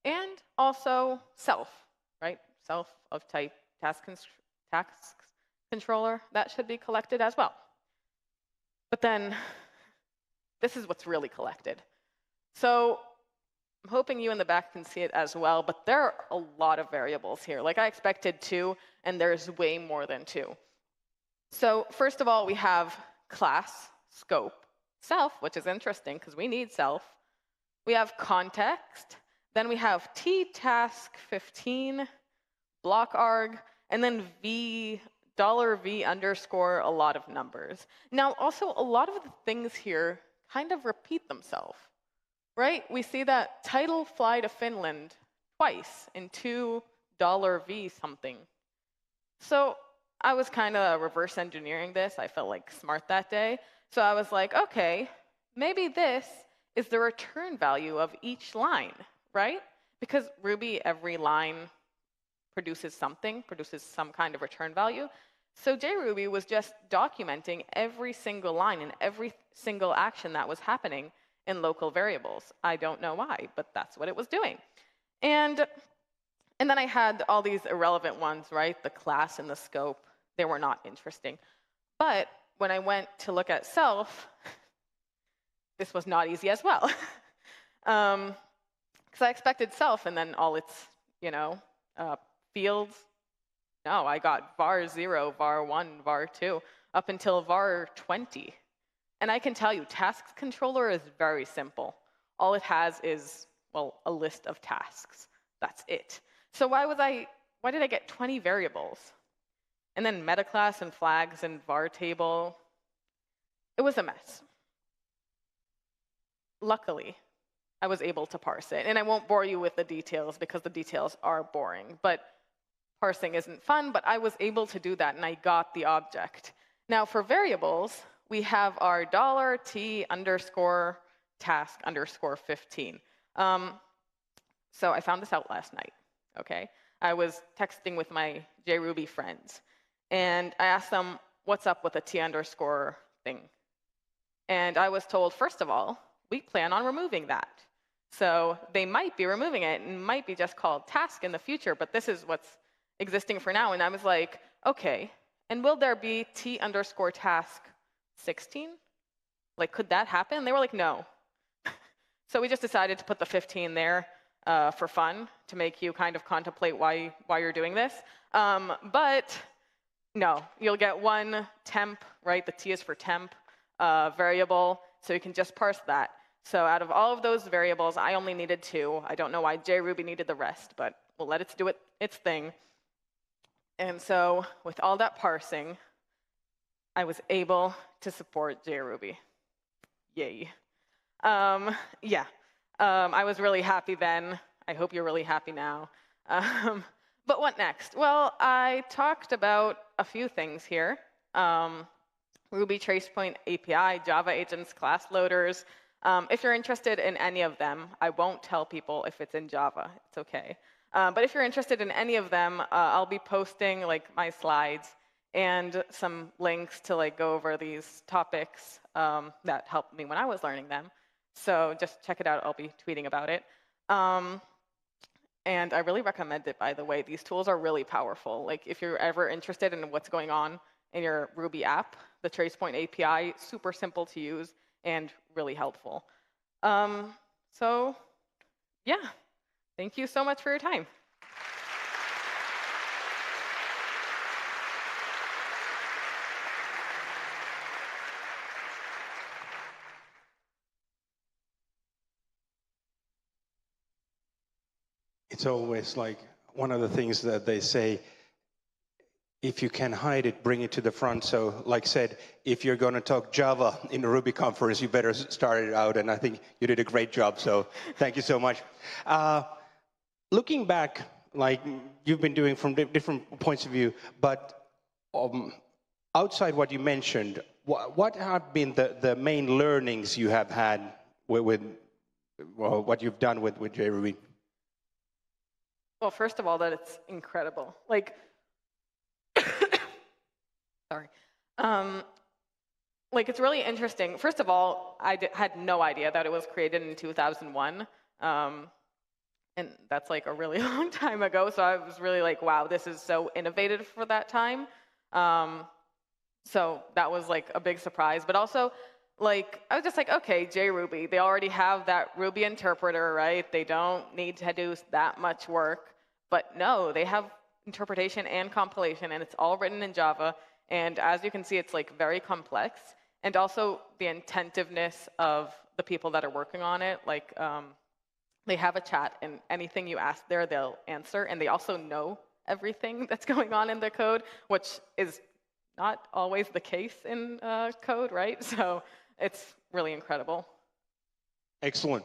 and also self, right? Self of type task controller, that should be collected as well. But then this is what's really collected. So I'm hoping you in the back can see it as well, but there are a lot of variables here. Like I expected 2, and there's way more than 2. So first of all, we have class, scope, self, which is interesting because we need self. We have context. Then we have t_task15, block arg, and then $v underscore a lot of numbers. Now, also, a lot of the things here kind of repeat themselves, right? We see that title fly to Finland twice in $2 something. So I was kind of reverse engineering this. I felt like smart that day. So I was like, okay, maybe this is the return value of each line, right? Because Ruby, every line produces something, produces some kind of return value. So JRuby was just documenting every single line and every single action that was happening in local variables. I don't know why, but that's what it was doing. And then I had all these irrelevant ones, right? The class and the scope, they were not interesting. But when I went to look at self, this was not easy as well. Because I expected self and then all its, fields. No, I got var 0, var 1, var 2, up until var 20. And I can tell you, task controller is very simple. All it has is, well, a list of tasks. That's it. So why did I get 20 variables? And then meta class and flags and var table. It was a mess. Luckily, I was able to parse it. And I won't bore you with the details because the details are boring. But parsing isn't fun, but I was able to do that, and I got the object. Now, for variables, we have our $T_task_15. So I found this out last night, okay? I was texting with my JRuby friends, and I asked them, what's up with the T_ thing? And I was told, first of all, we plan on removing that. So they might be removing it, and might be just called task in the future, but this is what's existing for now. And I was like, okay, and will there be T_task16? Like, could that happen? They were like, no. So we just decided to put the 15 there for fun, to make you kind of contemplate why you're doing this. But no, you'll get one temp, right? The T is for temp variable, so you can just parse that. So out of all of those variables, I only needed 2. I don't know why JRuby needed the rest, but we'll let it do its thing. And so with all that parsing, I was able to support JRuby. Yay. I was really happy then. I hope you're really happy now. But what next? Well, I talked about a few things here. Ruby Tracepoint API, Java agents, class loaders. If you're interested in any of them, I won't tell people if it's in Java. It's OK. But if you're interested in any of them, I'll be posting my slides and some links to go over these topics that helped me when I was learning them. So just check it out. I'll be tweeting about it. And I really recommend it, by the way. These tools are really powerful. If you're ever interested in what's going on in your Ruby app, the Tracepoint API, super simple to use and really helpful. So yeah, thank you so much for your time. It's always one of the things that they say, if you can hide it, bring it to the front. So like said, if you're going to talk Java in a Ruby conference, you better start it out. And I think you did a great job. So thank you so much. Looking back, you've been doing from different points of view, but outside what you mentioned, what have been the main learnings you have had with what you've done with JRuby? Well, first of all, that it's incredible. Sorry. It's really interesting. First of all, I had no idea that it was created in 2001. And that's a really long time ago. So I was really wow, this is so innovative for that time. So that was a big surprise. But also, I was just okay, JRuby, they already have that Ruby interpreter, right? They don't need to do that much work. But no, they have interpretation and compilation, and it's all written in Java. And as you can see, it's very complex. And also the intentiveness of the people that are working on it. They have a chat, and anything you ask there, they'll answer. And they also know everything that's going on in the code, which is not always the case in code, right? So it's really incredible. Excellent.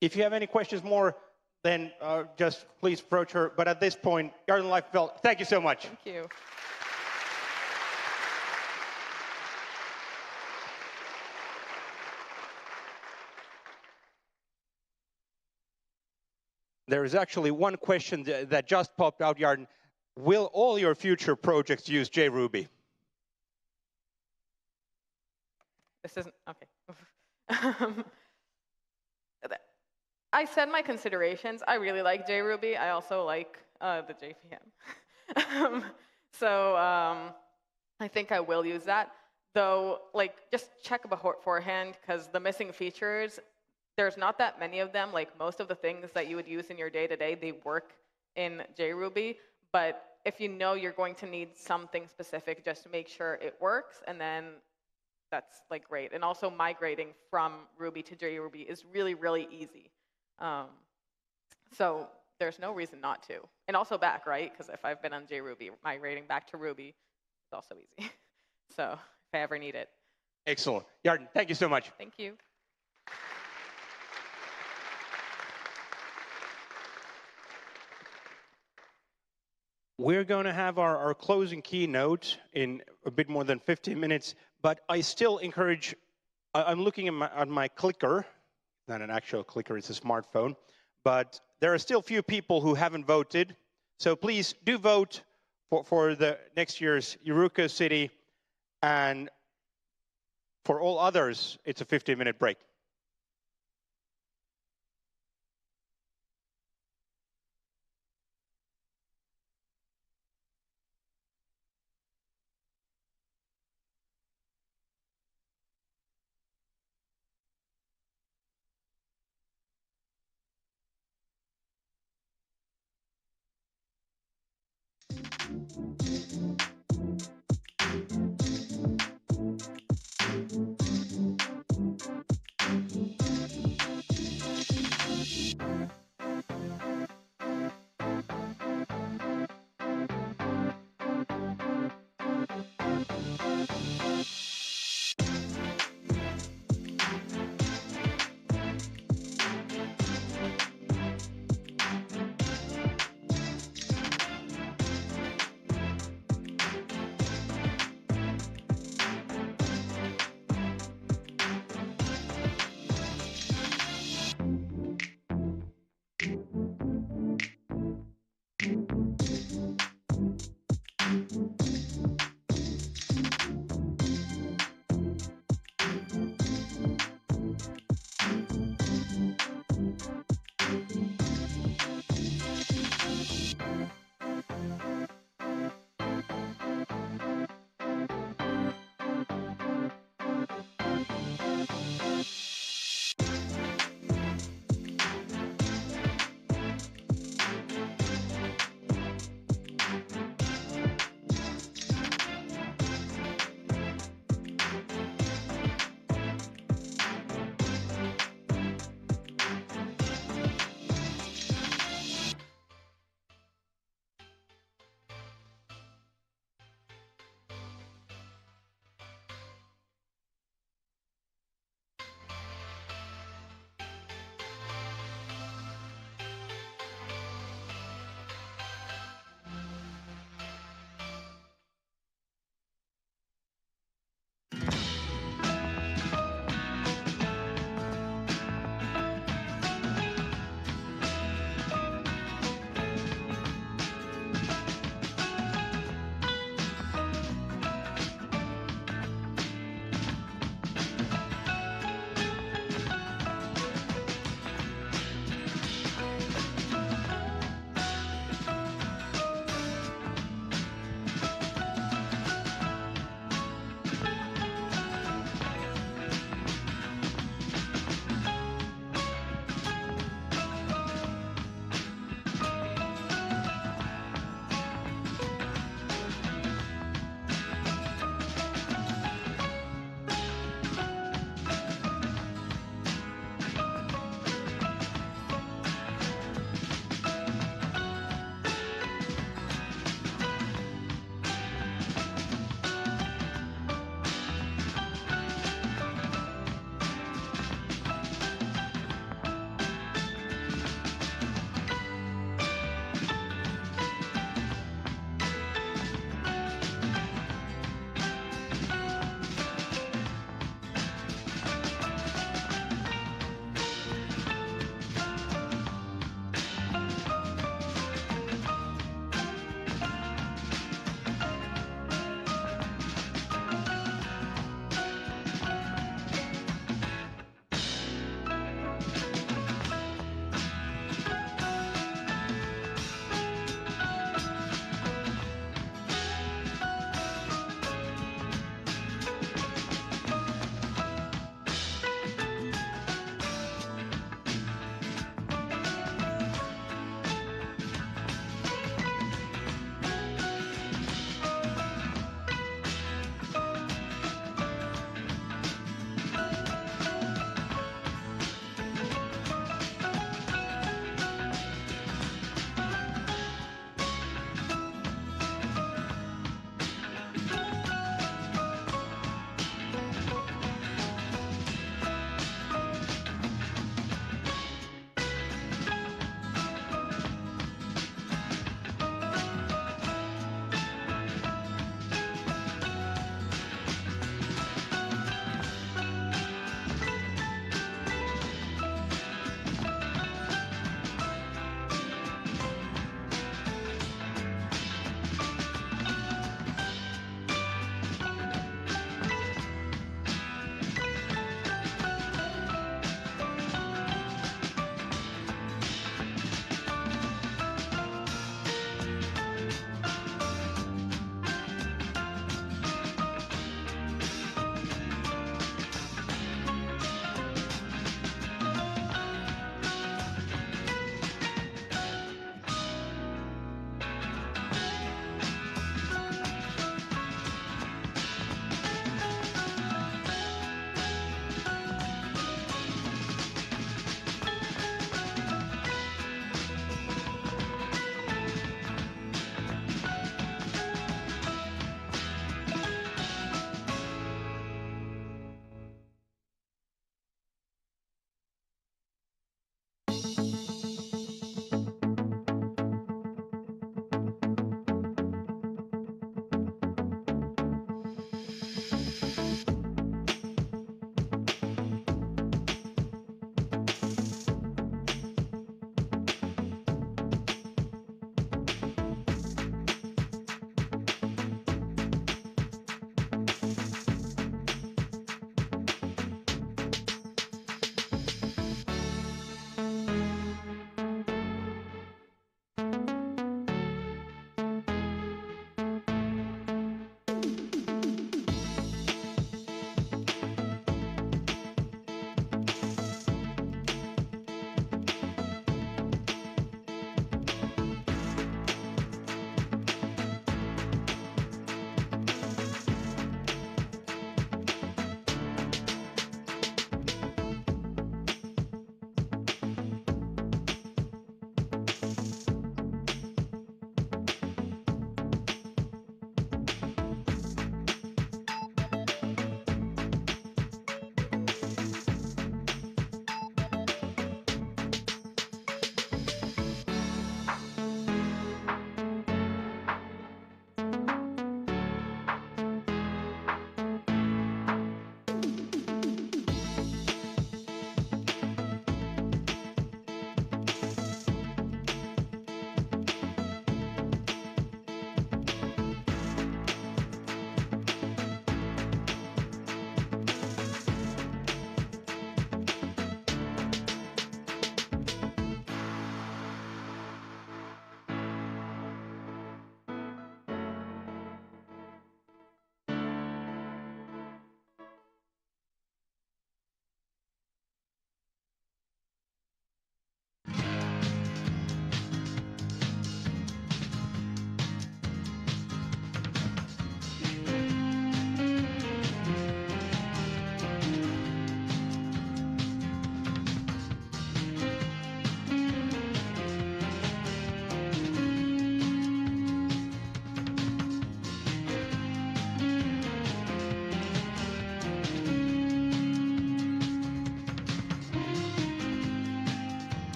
If you have any questions more, then just please approach her. But at this point, Yarden Laifenfeld, thank you so much. Thank you. There is actually one question that just popped out, Yarden. Will all your future projects use JRuby? This isn't, okay. I said my considerations. I really like JRuby. I also like the JVM. So I think I will use that. Though, like, just check beforehand, because the missing features, there's not that many of them. Like, most of the things that you would use in your day-to-day, they work in JRuby. But if you know you're going to need something specific, just make sure it works, and then that's like great. And also migrating from Ruby to JRuby is really, really easy. So there's no reason not to. And also back, right? Because if I've been on JRuby, migrating back to Ruby is also easy. So if I ever need it. Excellent. Yarden, thank you so much. Thank you. We're going to have our closing keynote in a bit more than 15 minutes, but I still encourage, I'm looking at my clicker, not an actual clicker, it's a smartphone, but there are still few people who haven't voted, so please do vote for the next year's Euruko City, and for all others, it's a 15-minute break.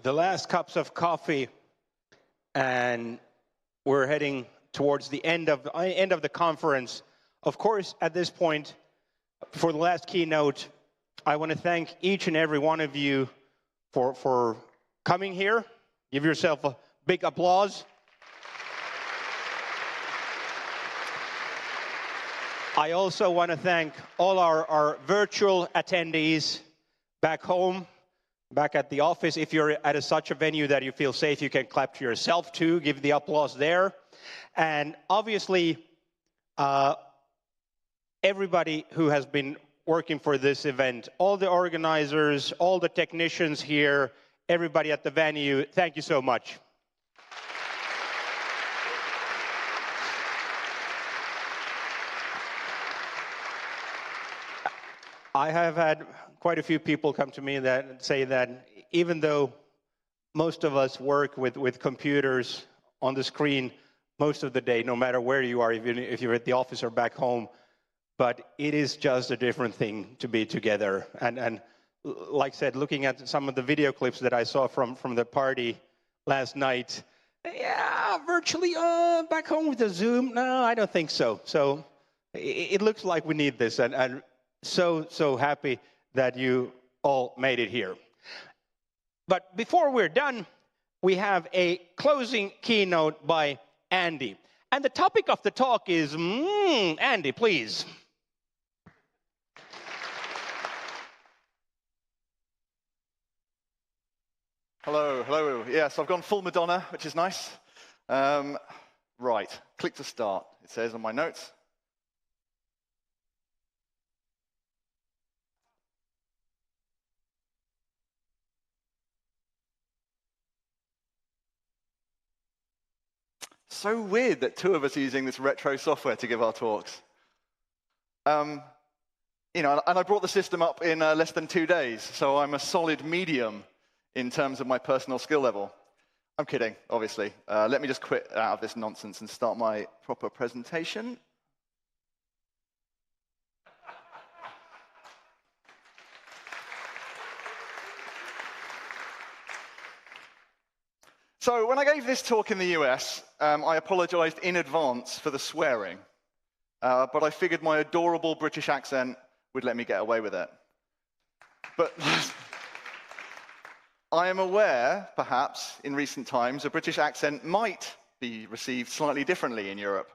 the last cups of coffee, and we're heading towards the end of the conference. Of course, at this point, for the last keynote, I want to thank each and every one of you for coming here. Give yourself a big applause. I also want to thank all our virtual attendees back home, back at the office. If you're at such a venue that you feel safe, you can clap to yourself too, give the applause there. And obviously, everybody who has been working for this event, all the organizers, all the technicians here, everybody at the venue, thank you so much. I have had quite a few people come to me that say that even though most of us work with computers on the screen most of the day, no matter where you are, even if you're at the office or back home, but it is just a different thing to be together. And like I said, looking at some of the video clips that I saw from the party last night, yeah, virtually back home with the Zoom, no, I don't think so. So it looks like we need this, and so happy that you all made it here. But before we're done, we have a closing keynote by Andy. And the topic of the talk is, Andy, please. Hello, hello. Yes, I've gone full Madonna, which is nice. Right, click to start, it says on my notes. So weird that two of us are using this retro software to give our talks. You know, and I brought the system up in less than 2 days, so I'm a solid medium in terms of my personal skill level. I'm kidding, obviously. Let me just quit out of this nonsense and start my proper presentation. So when I gave this talk in the US, I apologized in advance for the swearing, but I figured my adorable British accent would let me get away with it. But I am aware, perhaps, in recent times, a British accent might be received slightly differently in Europe,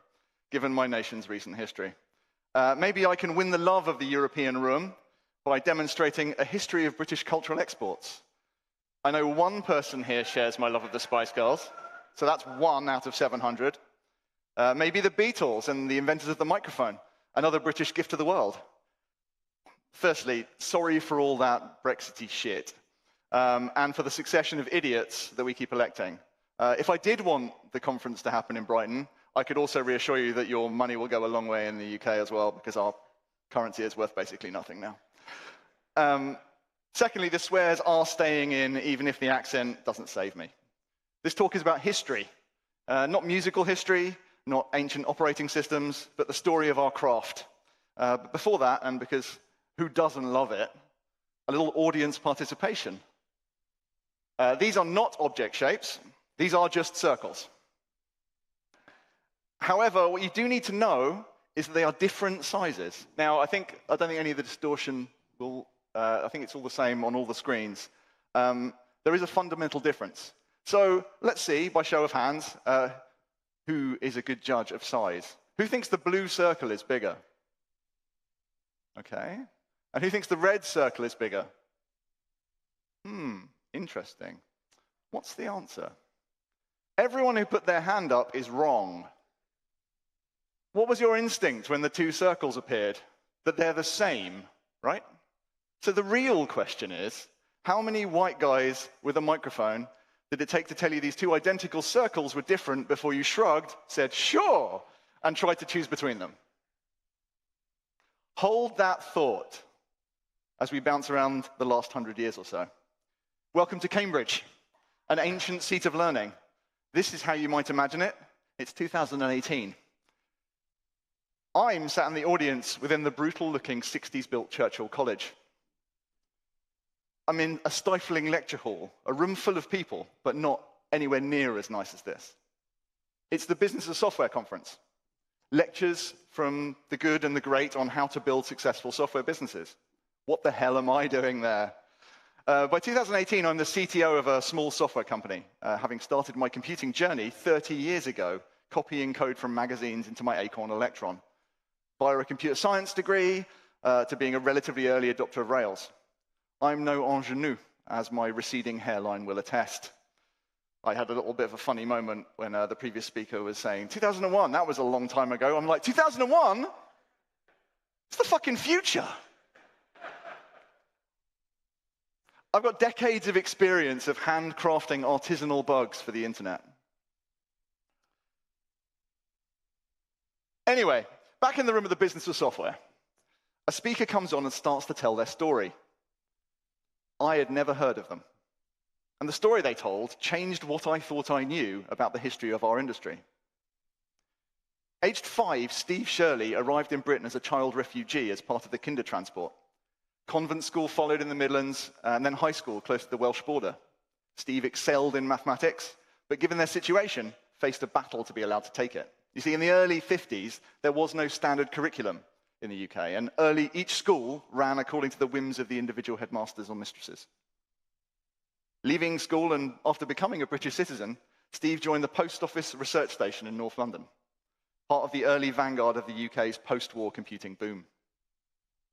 given my nation's recent history. Maybe I can win the love of the European room by demonstrating a history of British cultural exports. I know one person here shares my love of the Spice Girls, so that's 1 out of 700. Maybe the Beatles and the inventors of the microphone, another British gift to the world. Firstly, sorry for all that Brexity shit, and for the succession of idiots that we keep electing. If I did want the conference to happen in Brighton, I could also reassure you that your money will go a long way in the UK as well, because our currency is worth basically nothing now. Secondly, the swears are staying in, even if the accent doesn't save me. This talk is about history, not musical history, not ancient operating systems, but the story of our craft. But before that, and because who doesn't love it, a little audience participation. These are not object shapes. These are just circles. However, what you do need to know is that they are different sizes. Now, I don't think any of the distortion will... I think it's all the same on all the screens. There is a fundamental difference. So let's see, by show of hands, who is a good judge of size. Who thinks the blue circle is bigger? Okay. And who thinks the red circle is bigger? Interesting. What's the answer? Everyone who put their hand up is wrong. What was your instinct when the two circles appeared? That they're the same, right? So the real question is, how many white guys with a microphone did it take to tell you these two identical circles were different before you shrugged, said, sure, and tried to choose between them? Hold that thought as we bounce around the last 100 years or so. Welcome to Cambridge, an ancient seat of learning. This is how you might imagine it. It's 2018. I'm sat in the audience within the brutal-looking 60s-built Churchill College. I'm in a stifling lecture hall, a room full of people, but not anywhere near as nice as this. It's the Business of Software conference. Lectures from the good and the great on how to build successful software businesses. What the hell am I doing there? By 2018, I'm the CTO of a small software company, having started my computing journey 30 years ago, copying code from magazines into my Acorn Electron. Via a computer science degree to being a relatively early adopter of Rails. I'm no ingenue, as my receding hairline will attest. I had a little bit of a funny moment when the previous speaker was saying, 2001, that was a long time ago. I'm like, 2001? It's the fucking future. I've got decades of experience of handcrafting artisanal bugs for the internet. Anyway, back in the room of the Business of Software, a speaker comes on and starts to tell their story. I had never heard of them. And the story they told changed what I thought I knew about the history of our industry. Aged 5, Steve Shirley arrived in Britain as a child refugee as part of the Kindertransport. Convent school followed in the Midlands, and then high school close to the Welsh border. Steve excelled in mathematics, but given their situation, faced a battle to be allowed to take it. You see, in the early 50s, there was no standard curriculum in the UK, and each school ran according to the whims of the individual headmasters or mistresses. Leaving school and after becoming a British citizen, Steve joined the Post Office Research Station in North London, part of the early vanguard of the UK's post-war computing boom.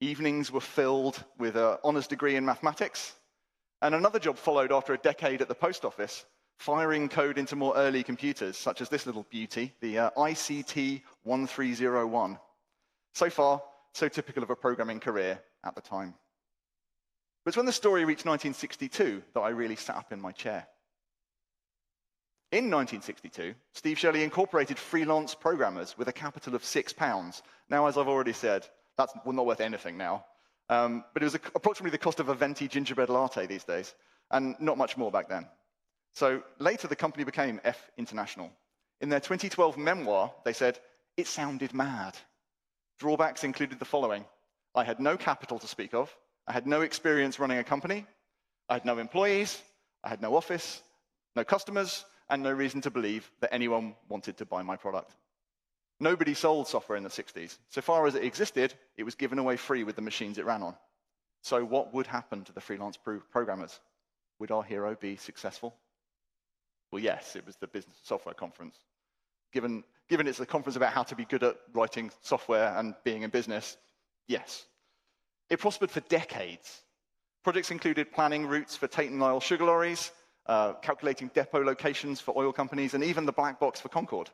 Evenings were filled with an honours degree in mathematics, and another job followed after a decade at the post office, firing code into more early computers, such as this little beauty, the ICT 1301. So far, so typical of a programming career at the time. But it's when the story reached 1962 that I really sat up in my chair. In 1962, Steve Shirley incorporated freelance programmers with a capital of £6. Now, as I've already said, that's not worth anything now. But it was approximately the cost of a venti gingerbread latte these days, and not much more back then. So later, the company became F International. In their 2012 memoir, they said, it sounded mad. Drawbacks included the following. I had no capital to speak of. I had no experience running a company. I had no employees. I had no office, no customers, and no reason to believe that anyone wanted to buy my product. Nobody sold software in the 60s. So far as it existed, it was given away free with the machines it ran on. So what would happen to the freelance programmers? Would our hero be successful? Well, yes, it was the Business of Software conference. Given it's a conference about how to be good at writing software and being in business, yes. It prospered for decades. Projects included planning routes for Tate & Lyle sugar lorries, calculating depot locations for oil companies, and even the black box for Concorde.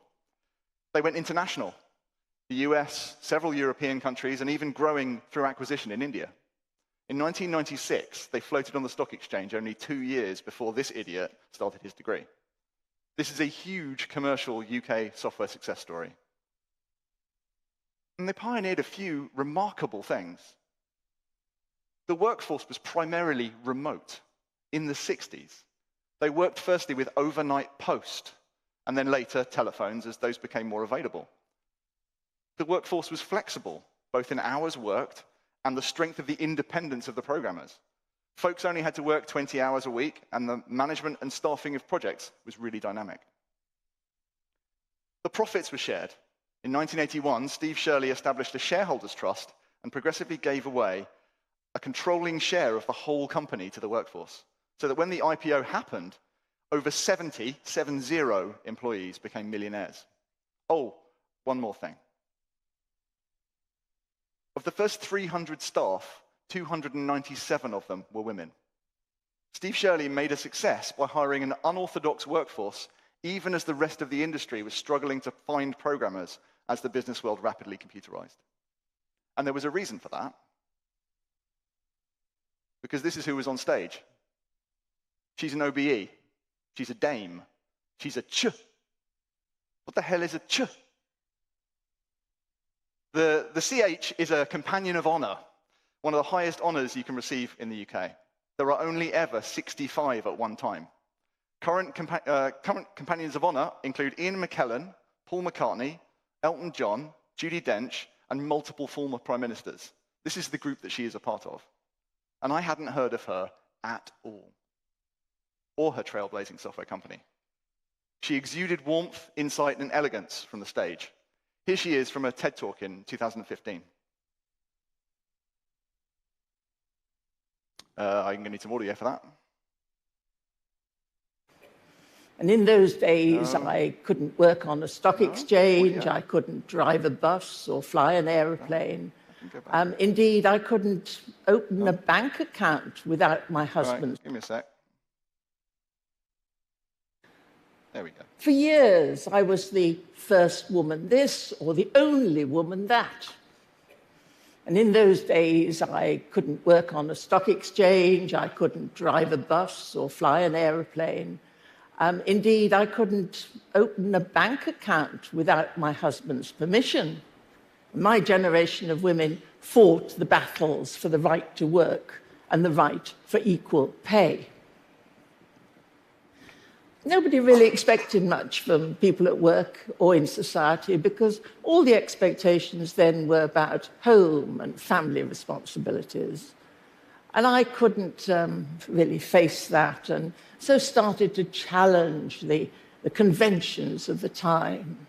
They went international. The US, several European countries, and even growing through acquisition in India. In 1996, they floated on the stock exchange only 2 years before this idiot started his degree. This is a huge commercial UK software success story. And they pioneered a few remarkable things. The workforce was primarily remote in the 60s. They worked firstly with overnight post, and then later telephones as those became more available. The workforce was flexible, both in hours worked and the strength of the independence of the programmers. Folks only had to work 20 hours a week, and the management and staffing of projects was really dynamic. The profits were shared. In 1981, Steve Shirley established a shareholders trust and progressively gave away a controlling share of the whole company to the workforce, so that when the IPO happened, over 70 employees became millionaires. Oh, one more thing. Of the first 300 staff, 297 of them were women. Steve Shirley made a success by hiring an unorthodox workforce, even as the rest of the industry was struggling to find programmers as the business world rapidly computerized. And there was a reason for that. Because this is who was on stage. She's an OBE. She's a dame. She's a ch. What the hell is a ch? The CH is a companion of honor, one of the highest honors you can receive in the UK. There are only ever 65 at one time. Current companions of honor include Ian McKellen, Paul McCartney, Elton John, Judi Dench, and multiple former prime ministers. This is the group that she is a part of. And I hadn't heard of her at all, or her trailblazing software company. She exuded warmth, insight, and elegance from the stage. Here she is from a TED Talk in 2015. I'm going to need some audio for that. And in those days, I couldn't work on a stock exchange, I couldn't drive a bus or fly an aeroplane. Indeed, I couldn't open a bank account without my husband's. Right, give me a sec. There we go. For years, I was the first woman this or the only woman that. And in those days, I couldn't work on a stock exchange, I couldn't drive a bus or fly an aeroplane. Indeed, I couldn't open a bank account without my husband's permission. My generation of women fought the battles for the right to work and the right for equal pay. Nobody really expected much from people at work or in society because all the expectations then were about home and family responsibilities. And I couldn't really face that, and so started to challenge the conventions of the time,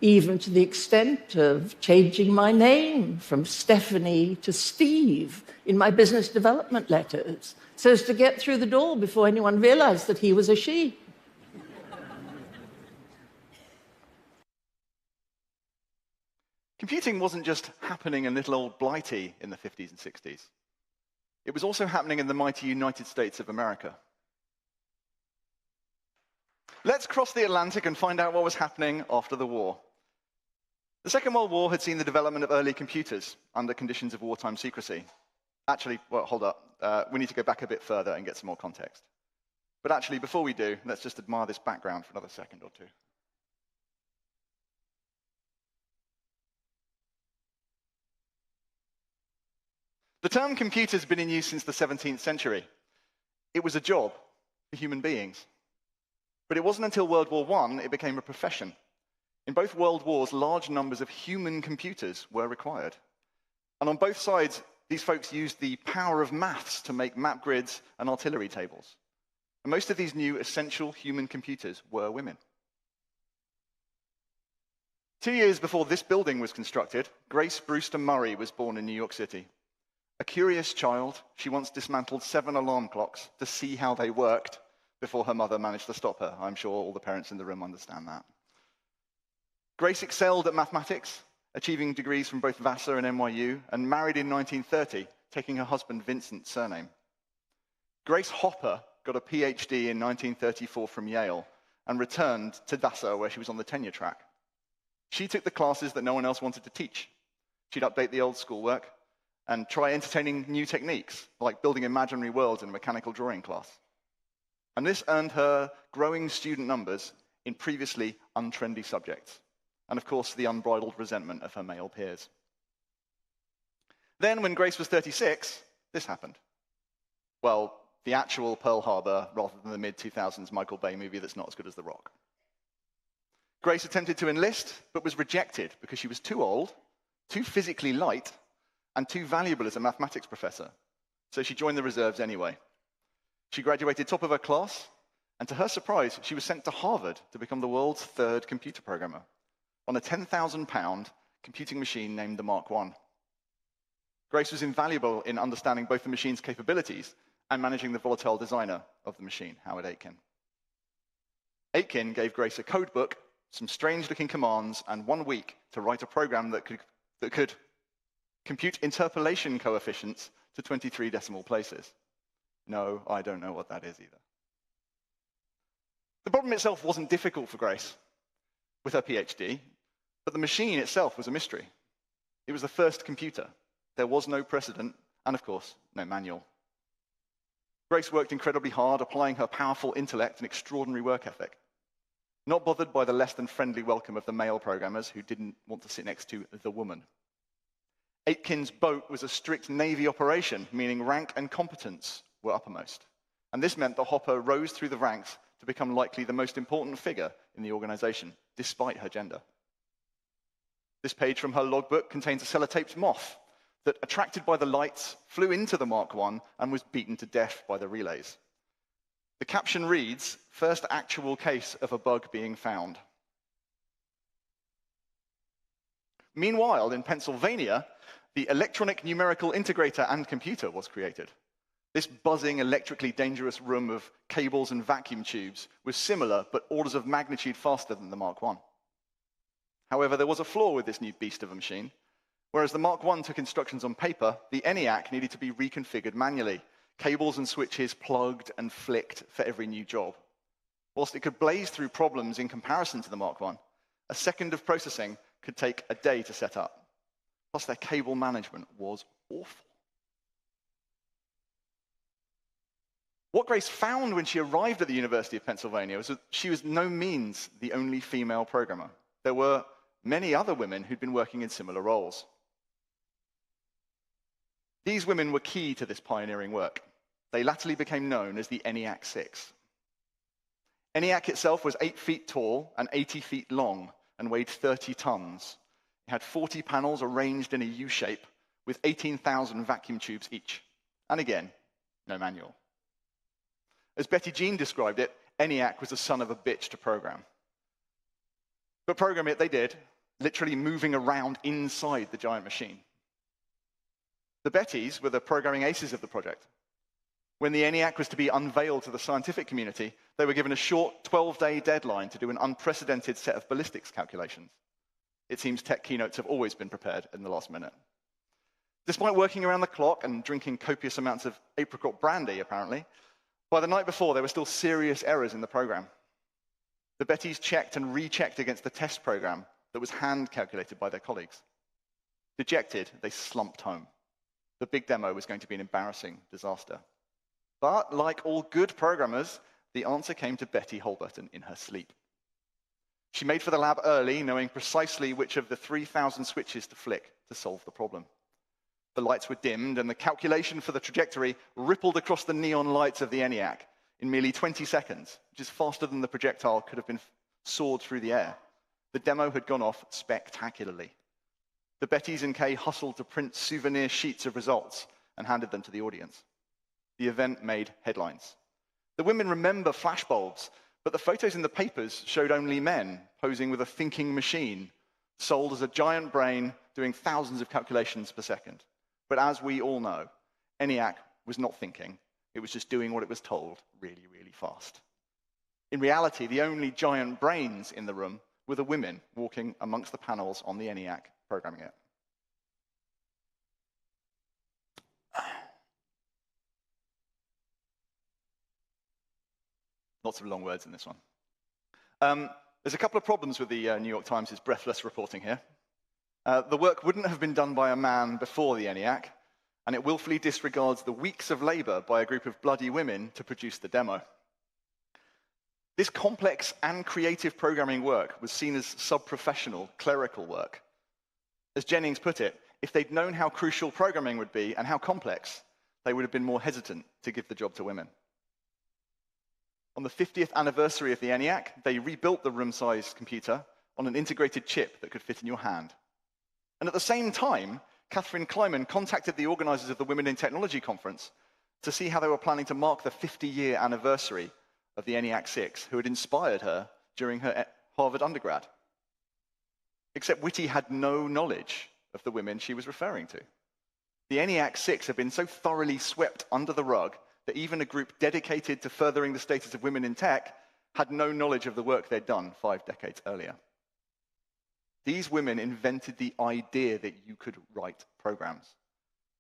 even to the extent of changing my name from Stephanie to Steve in my business development letters, so as to get through the door before anyone realized that he was a she. Computing wasn't just happening in little old Blighty in the 50s and 60s. It was also happening in the mighty United States of America. Let's cross the Atlantic and find out what was happening after the war. The Second World War had seen the development of early computers under conditions of wartime secrecy. Actually, well, hold up. We need to go back a bit further and get some more context. But actually, before we do, let's just admire this background for another second or two. The term computer's been in use since the 17th century. It was a job for human beings. But it wasn't until World War I it became a profession. In both world wars, large numbers of human computers were required. And on both sides, these folks used the power of maths to make map grids and artillery tables. And most of these new essential human computers were women. 2 years before this building was constructed, Grace Brewster Murray was born in New York City. A curious child, she once dismantled 7 alarm clocks to see how they worked before her mother managed to stop her. I'm sure all the parents in the room understand that. Grace excelled at mathematics, achieving degrees from both Vassar and NYU, and married in 1930, taking her husband Vincent's surname. Grace Hopper got a PhD in 1934 from Yale and returned to Vassar, where she was on the tenure track. She took the classes that no one else wanted to teach. She'd update the old schoolwork and try entertaining new techniques, like building imaginary worlds in a mechanical drawing class. And this earned her growing student numbers in previously untrendy subjects, and of course the unbridled resentment of her male peers. Then, when Grace was 36, this happened. Well, the actual Pearl Harbor, rather than the mid-2000s Michael Bay movie that's not as good as The Rock. Grace attempted to enlist, but was rejected because she was too old, too physically light, and too valuable as a mathematics professor. So she joined the reserves anyway. She graduated top of her class, and to her surprise, she was sent to Harvard to become the world's 3rd computer programmer on a 10,000-pound computing machine named the Mark I. Grace was invaluable in understanding both the machine's capabilities and managing the volatile designer of the machine, Howard Aitken. Aitken gave Grace a code book, some strange-looking commands, and 1 week to write a program that could compute interpolation coefficients to 23 decimal places. No, I don't know what that is either. The problem itself wasn't difficult for Grace with her PhD, but the machine itself was a mystery. It was the first computer. There was no precedent, and of course, no manual. Grace worked incredibly hard, applying her powerful intellect and extraordinary work ethic, not bothered by the less than friendly welcome of the male programmers who didn't want to sit next to the woman. Aitken's boat was a strict Navy operation, meaning rank and competence were uppermost. And this meant that Hopper rose through the ranks to become likely the most important figure in the organization, despite her gender. This page from her logbook contains a sellotaped moth that, attracted by the lights, flew into the Mark I and was beaten to death by the relays. The caption reads, "First actual case of a bug being found." Meanwhile, in Pennsylvania, the electronic numerical integrator and computer was created. This buzzing, electrically dangerous room of cables and vacuum tubes was similar, but orders of magnitude faster than the Mark I. However, there was a flaw with this new beast of a machine. Whereas the Mark I took instructions on paper, the ENIAC needed to be reconfigured manually, cables and switches plugged and flicked for every new job. Whilst it could blaze through problems in comparison to the Mark I, a second of processing could take a day to set up. Plus, their cable management was awful. What Grace found when she arrived at the University of Pennsylvania was that she was no means the only female programmer. There were many other women who'd been working in similar roles. These women were key to this pioneering work. They latterly became known as the ENIAC 6. ENIAC itself was 8 feet tall and 80 feet long and weighed 30 tons. It had 40 panels arranged in a U shape with 18,000 vacuum tubes each. And again, no manual. As Betty Jean described it, ENIAC was the son of a bitch to program. But program it they did, literally moving around inside the giant machine. The Bettys were the programming aces of the project. When the ENIAC was to be unveiled to the scientific community, they were given a short 12-day deadline to do an unprecedented set of ballistics calculations. It seems tech keynotes have always been prepared in the last minute. Despite working around the clock and drinking copious amounts of apricot brandy, apparently, by the night before, there were still serious errors in the program. The Bettys checked and rechecked against the test program that was hand-calculated by their colleagues. Dejected, they slumped home. The big demo was going to be an embarrassing disaster. But like all good programmers, the answer came to Betty Holberton in her sleep. She made for the lab early, knowing precisely which of the 3,000 switches to flick to solve the problem. The lights were dimmed, and the calculation for the trajectory rippled across the neon lights of the ENIAC in merely 20 seconds, which is faster than the projectile could have been soared through the air. The demo had gone off spectacularly. The Bettys and Kay hustled to print souvenir sheets of results and handed them to the audience. The event made headlines. The women remember flashbulbs, but the photos in the papers showed only men posing with a thinking machine, sold as a giant brain doing thousands of calculations per second. But as we all know, ENIAC was not thinking. It was just doing what it was told really, really fast. In reality, the only giant brains in the room were the women walking amongst the panels on the ENIAC, programming it. Lots of long words in this one. There's a couple of problems with the New York Times' breathless reporting here. The work wouldn't have been done by a man before the ENIAC, and it willfully disregards the weeks of labor by a group of bloody women to produce the demo. This complex and creative programming work was seen as sub-professional, clerical work. As Jennings put it, if they'd known how crucial programming would be and how complex, they would have been more hesitant to give the job to women. On the 50th anniversary of the ENIAC, they rebuilt the room-sized computer on an integrated chip that could fit in your hand. And at the same time, Catherine Kleiman contacted the organizers of the Women in Technology conference to see how they were planning to mark the 50-year anniversary of the ENIAC 6, who had inspired her during her Harvard undergrad. Except Whitty had no knowledge of the women she was referring to. The ENIAC 6 had been so thoroughly swept under the rug that even a group dedicated to furthering the status of women in tech had no knowledge of the work they'd done 5 decades earlier. These women invented the idea that you could write programs.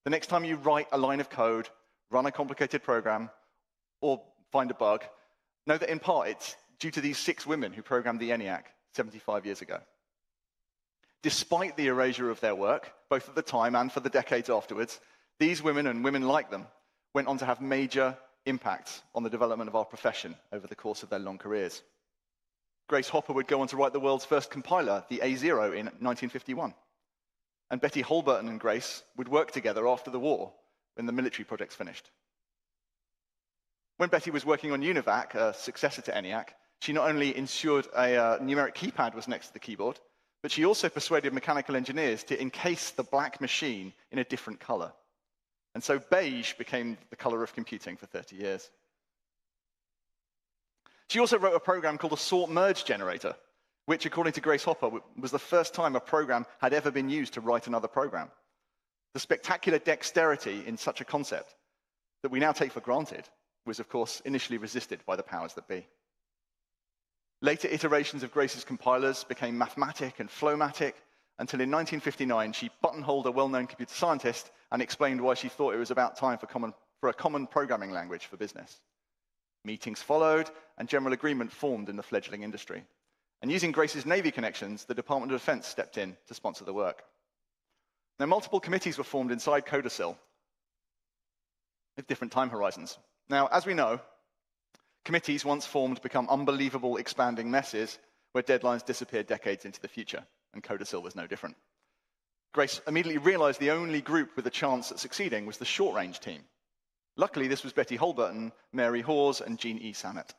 The next time you write a line of code, run a complicated program, or find a bug, know that in part it's due to these 6 women who programmed the ENIAC 75 years ago. Despite the erasure of their work, both at the time and for the decades afterwards, these women and women like them went on to have major impacts on the development of our profession over the course of their long careers. Grace Hopper would go on to write the world's first compiler, the A0, in 1951. And Betty Holberton and Grace would work together after the war when the military projects finished. When Betty was working on UNIVAC, a successor to ENIAC, she not only ensured a numeric keypad was next to the keyboard, but she also persuaded mechanical engineers to encase the black machine in a different color. And so beige became the color of computing for 30 years. She also wrote a program called a sort merge generator, which, according to Grace Hopper, was the first time a program had ever been used to write another program. The spectacular dexterity in such a concept that we now take for granted was, of course, initially resisted by the powers that be. Later iterations of Grace's compilers became Mathematic and Flowmatic, until in 1959 she buttonholed a well-known computer scientist and explained why she thought it was about time for a common programming language for business. Meetings followed, and general agreement formed in the fledgling industry. And using Grace's Navy connections, the Department of Defense stepped in to sponsor the work. Now, multiple committees were formed inside Codicil with different time horizons. Now, as we know, committees once formed become unbelievable expanding messes where deadlines disappear decades into the future, and Codicil was no different. Grace immediately realized the only group with a chance at succeeding was the short-range team. Luckily, this was Betty Holburton, Mary Hawes, and Jean E. Samet.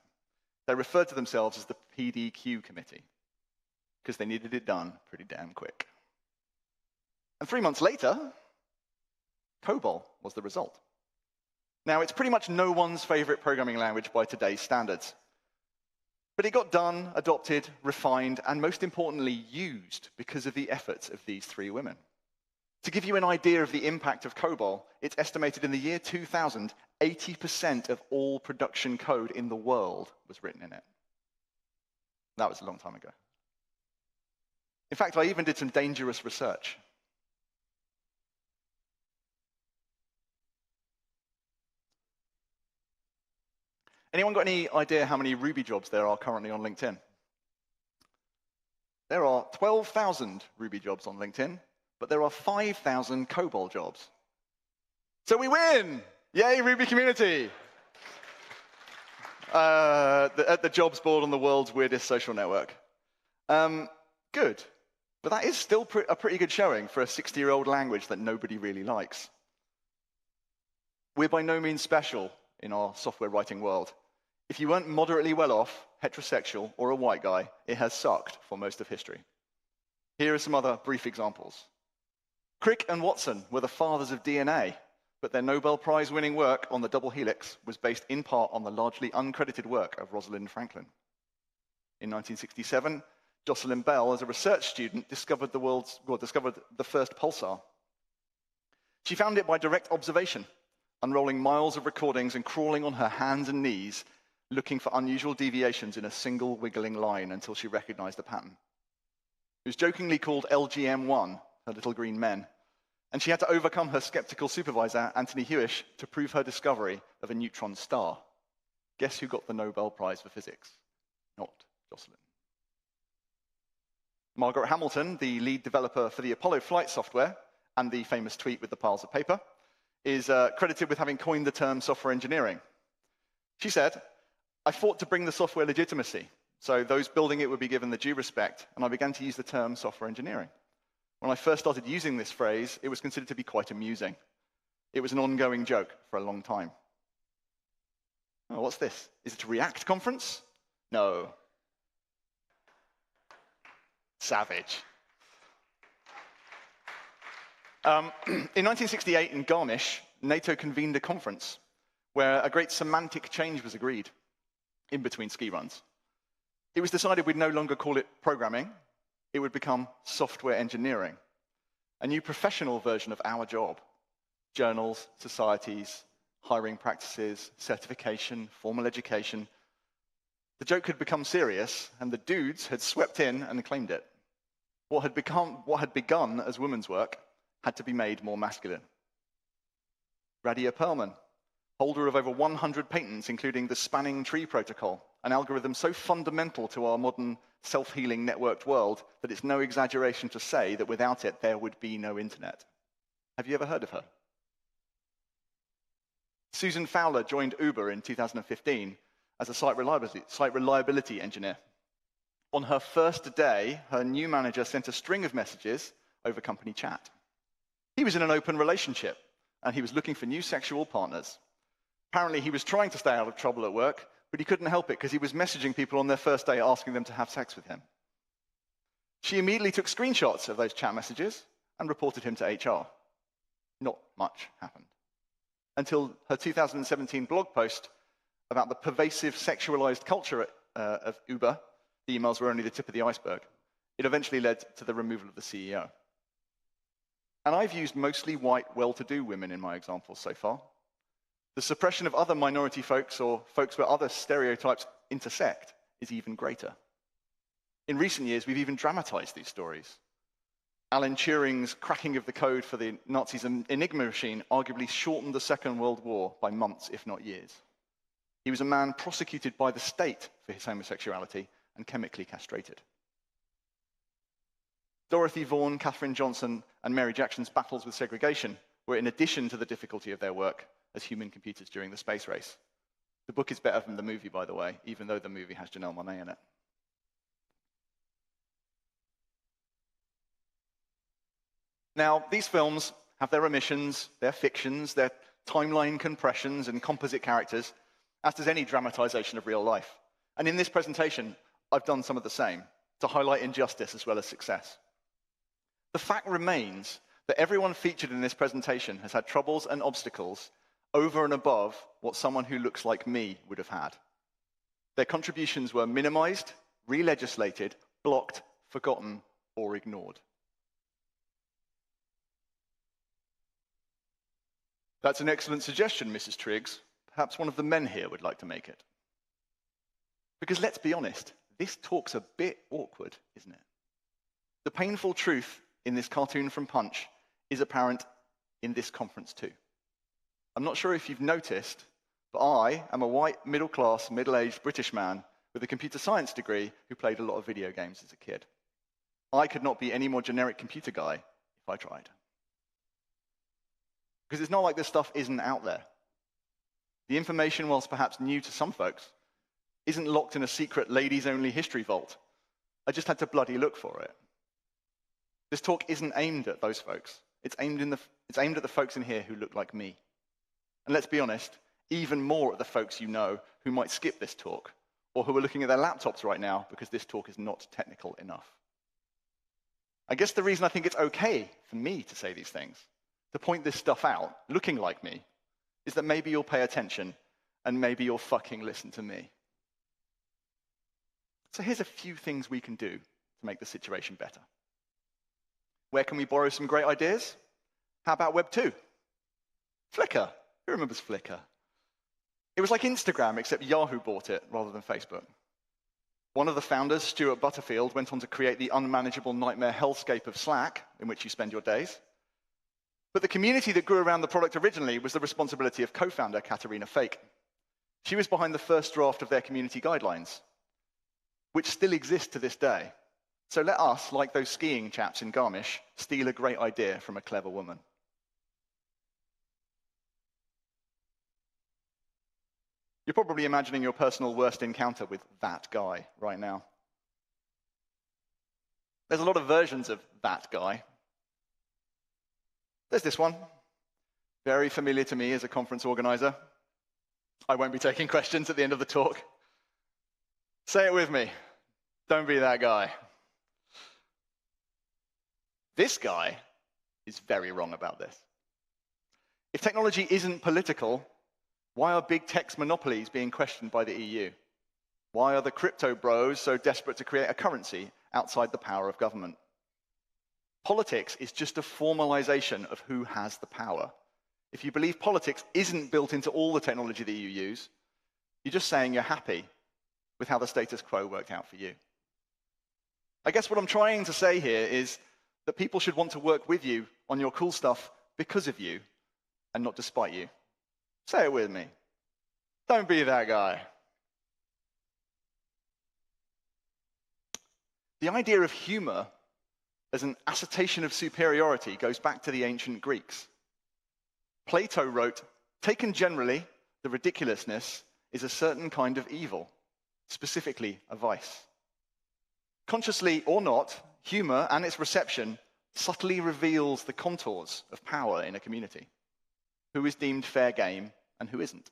They referred to themselves as the PDQ committee because they needed it done pretty damn quick. And 3 months later, COBOL was the result. Now, it's pretty much no one's favorite programming language by today's standards. But it got done, adopted, refined, and most importantly, used because of the efforts of these three women. To give you an idea of the impact of COBOL, it's estimated in the year 2000, 80% of all production code in the world was written in it. That was a long time ago. In fact, I even did some dangerous research. Anyone got any idea how many Ruby jobs there are currently on LinkedIn? There are 12,000 Ruby jobs on LinkedIn, but there are 5,000 COBOL jobs. So we win! Yay, Ruby community! At the jobs board on the world's weirdest social network. Good. But that is still a pretty good showing for a 60-year-old language that nobody really likes. We're by no means special in our software writing world. If you weren't moderately well off, heterosexual, or a white guy, it has sucked for most of history. Here are some other brief examples. Crick and Watson were the fathers of DNA, but their Nobel Prize-winning work on the double helix was based in part on the largely uncredited work of Rosalind Franklin. In 1967, Jocelyn Bell, as a research student, discovered the first pulsar. She found it by direct observation, unrolling miles of recordings and crawling on her hands and knees, looking for unusual deviations in a single wiggling line until she recognized the pattern. It was jokingly called LGM1, her little green men, and she had to overcome her skeptical supervisor, Anthony Hewish, to prove her discovery of a neutron star. Guess who got the Nobel Prize for Physics? Not Jocelyn. Margaret Hamilton, the lead developer for the Apollo flight software, and the famous tweet with the piles of paper, is credited with having coined the term software engineering. She said, "I fought to bring the software legitimacy, so those building it would be given the due respect, and I began to use the term software engineering. When I first started using this phrase, it was considered to be quite amusing. It was an ongoing joke for a long time." Oh, what's this? Is it a React conference? No. Savage. In 1968 in Garmisch, NATO convened a conference where a great semantic change was agreed in between ski runs. It was decided we'd no longer call it programming, it would become software engineering, a new professional version of our job. Journals, societies, hiring practices, certification, formal education. The joke had become serious, and the dudes had swept in and claimed it. What had begun as women's work had to be made more masculine. Radia Perlman, holder of over 100 patents, including the spanning tree protocol, an algorithm so fundamental to our modern self-healing networked world that it's no exaggeration to say that without it, there would be no internet. Have you ever heard of her? Susan Fowler joined Uber in 2015 as a site reliability engineer. On her first day, her new manager sent a string of messages over company chat. He was in an open relationship, and he was looking for new sexual partners. Apparently, he was trying to stay out of trouble at work, but he couldn't help it because he was messaging people on their first day asking them to have sex with him. She immediately took screenshots of those chat messages and reported him to HR. Not much happened. Until her 2017 blog post about the pervasive sexualized culture of Uber, the emails were only the tip of the iceberg. It eventually led to the removal of the CEO. And I've used mostly white, well-to-do women in my examples so far. The suppression of other minority folks or folks where other stereotypes intersect is even greater. In recent years, we've even dramatized these stories. Alan Turing's cracking of the code for the Nazis' Enigma machine arguably shortened the Second World War by months, if not years. He was a man prosecuted by the state for his homosexuality and chemically castrated. Dorothy Vaughan, Katherine Johnson, and Mary Jackson's battles with segregation were in addition to the difficulty of their work as human computers during the space race. The book is better than the movie, by the way, even though the movie has Janelle Monáe in it. Now, these films have their omissions, their fictions, their timeline compressions and composite characters, as does any dramatization of real life. And in this presentation, I've done some of the same, to highlight injustice as well as success. The fact remains that everyone featured in this presentation has had troubles and obstacles over and above what someone who looks like me would have had. Their contributions were minimized, re-legislated, blocked, forgotten, or ignored. That's an excellent suggestion, Mrs. Triggs. Perhaps one of the men here would like to make it. Because let's be honest, this talk's a bit awkward, isn't it? The painful truth in this cartoon from Punch is apparent in this conference too. I'm not sure if you've noticed, but I am a white, middle-class, middle-aged British man with a computer science degree who played a lot of video games as a kid. I could not be any more generic computer guy if I tried. Because it's not like this stuff isn't out there. The information, whilst perhaps new to some folks, isn't locked in a secret ladies-only history vault. I just had to bloody look for it. This talk isn't aimed at those folks. It's aimed at the folks in here who look like me. And let's be honest, even more at the folks you know who might skip this talk, or who are looking at their laptops right now because this talk is not technical enough. I guess the reason I think it's okay for me to say these things, to point this stuff out, looking like me, is that maybe you'll pay attention and maybe you'll fucking listen to me. So here's a few things we can do to make the situation better. Where can we borrow some great ideas? How about Web 2? Flickr. Who remembers Flickr? It was like Instagram, except Yahoo bought it rather than Facebook. One of the founders, Stuart Butterfield, went on to create the unmanageable nightmare hellscape of Slack, in which you spend your days. But the community that grew around the product originally was the responsibility of co-founder Katarina Fake. She was behind the first draft of their community guidelines, which still exist to this day. So let us, like those skiing chaps in Garmisch, steal a great idea from a clever woman. You're probably imagining your personal worst encounter with that guy right now. There's a lot of versions of that guy. There's this one, very familiar to me as a conference organizer. I won't be taking questions at the end of the talk. Say it with me. Don't be that guy. This guy is very wrong about this. If technology isn't political, why are big tech's monopolies being questioned by the EU? Why are the crypto bros so desperate to create a currency outside the power of government? Politics is just a formalization of who has the power. If you believe politics isn't built into all the technology that you use, you're just saying you're happy with how the status quo worked out for you. I guess what I'm trying to say here is that people should want to work with you on your cool stuff because of you and not despite you. Say it with me. Don't be that guy. The idea of humor as an assertion of superiority goes back to the ancient Greeks. Plato wrote, "Taken generally, the ridiculousness is a certain kind of evil, specifically a vice." Consciously or not, humor and its reception subtly reveals the contours of power in a community. Who is deemed fair game and who isn't.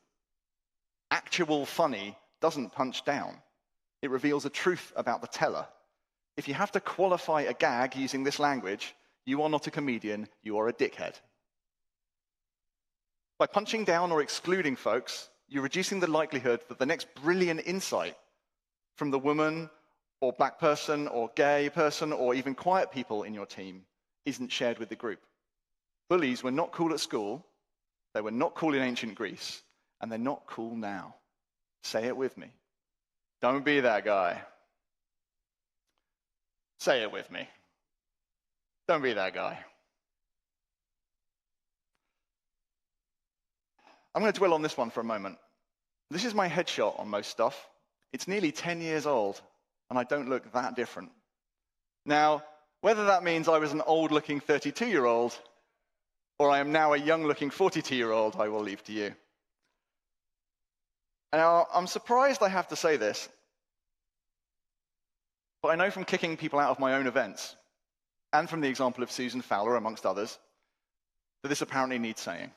Actual funny doesn't punch down. It reveals a truth about the teller. If you have to qualify a gag using this language, you are not a comedian, you are a dickhead. By punching down or excluding folks, you're reducing the likelihood that the next brilliant insight from the woman or black person or gay person or even quiet people in your team isn't shared with the group. Bullies were not cool at school, they were not cool in ancient Greece, and they're not cool now. Say it with me. Don't be that guy. Say it with me. Don't be that guy. I'm going to dwell on this one for a moment. This is my headshot on most stuff. It's nearly 10 years old, and I don't look that different. Now, whether that means I was an old-looking 32-year-old or I am now a young-looking 42-year-old, I will leave to you. Now, I'm surprised I have to say this, but I know from kicking people out of my own events, and from the example of Susan Fowler, amongst others, that this apparently needs saying.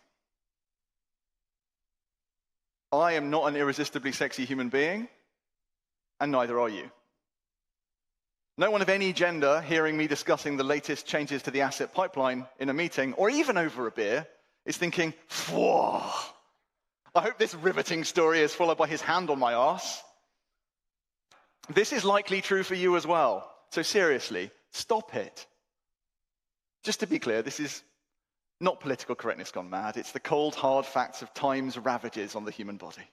I am not an irresistibly sexy human being, and neither are you. No one of any gender hearing me discussing the latest changes to the asset pipeline in a meeting, or even over a beer, is thinking, "Whoa, I hope this riveting story is followed by his hand on my arse." This is likely true for you as well. So seriously, stop it. Just to be clear, this is not political correctness gone mad. It's the cold, hard facts of time's ravages on the human body.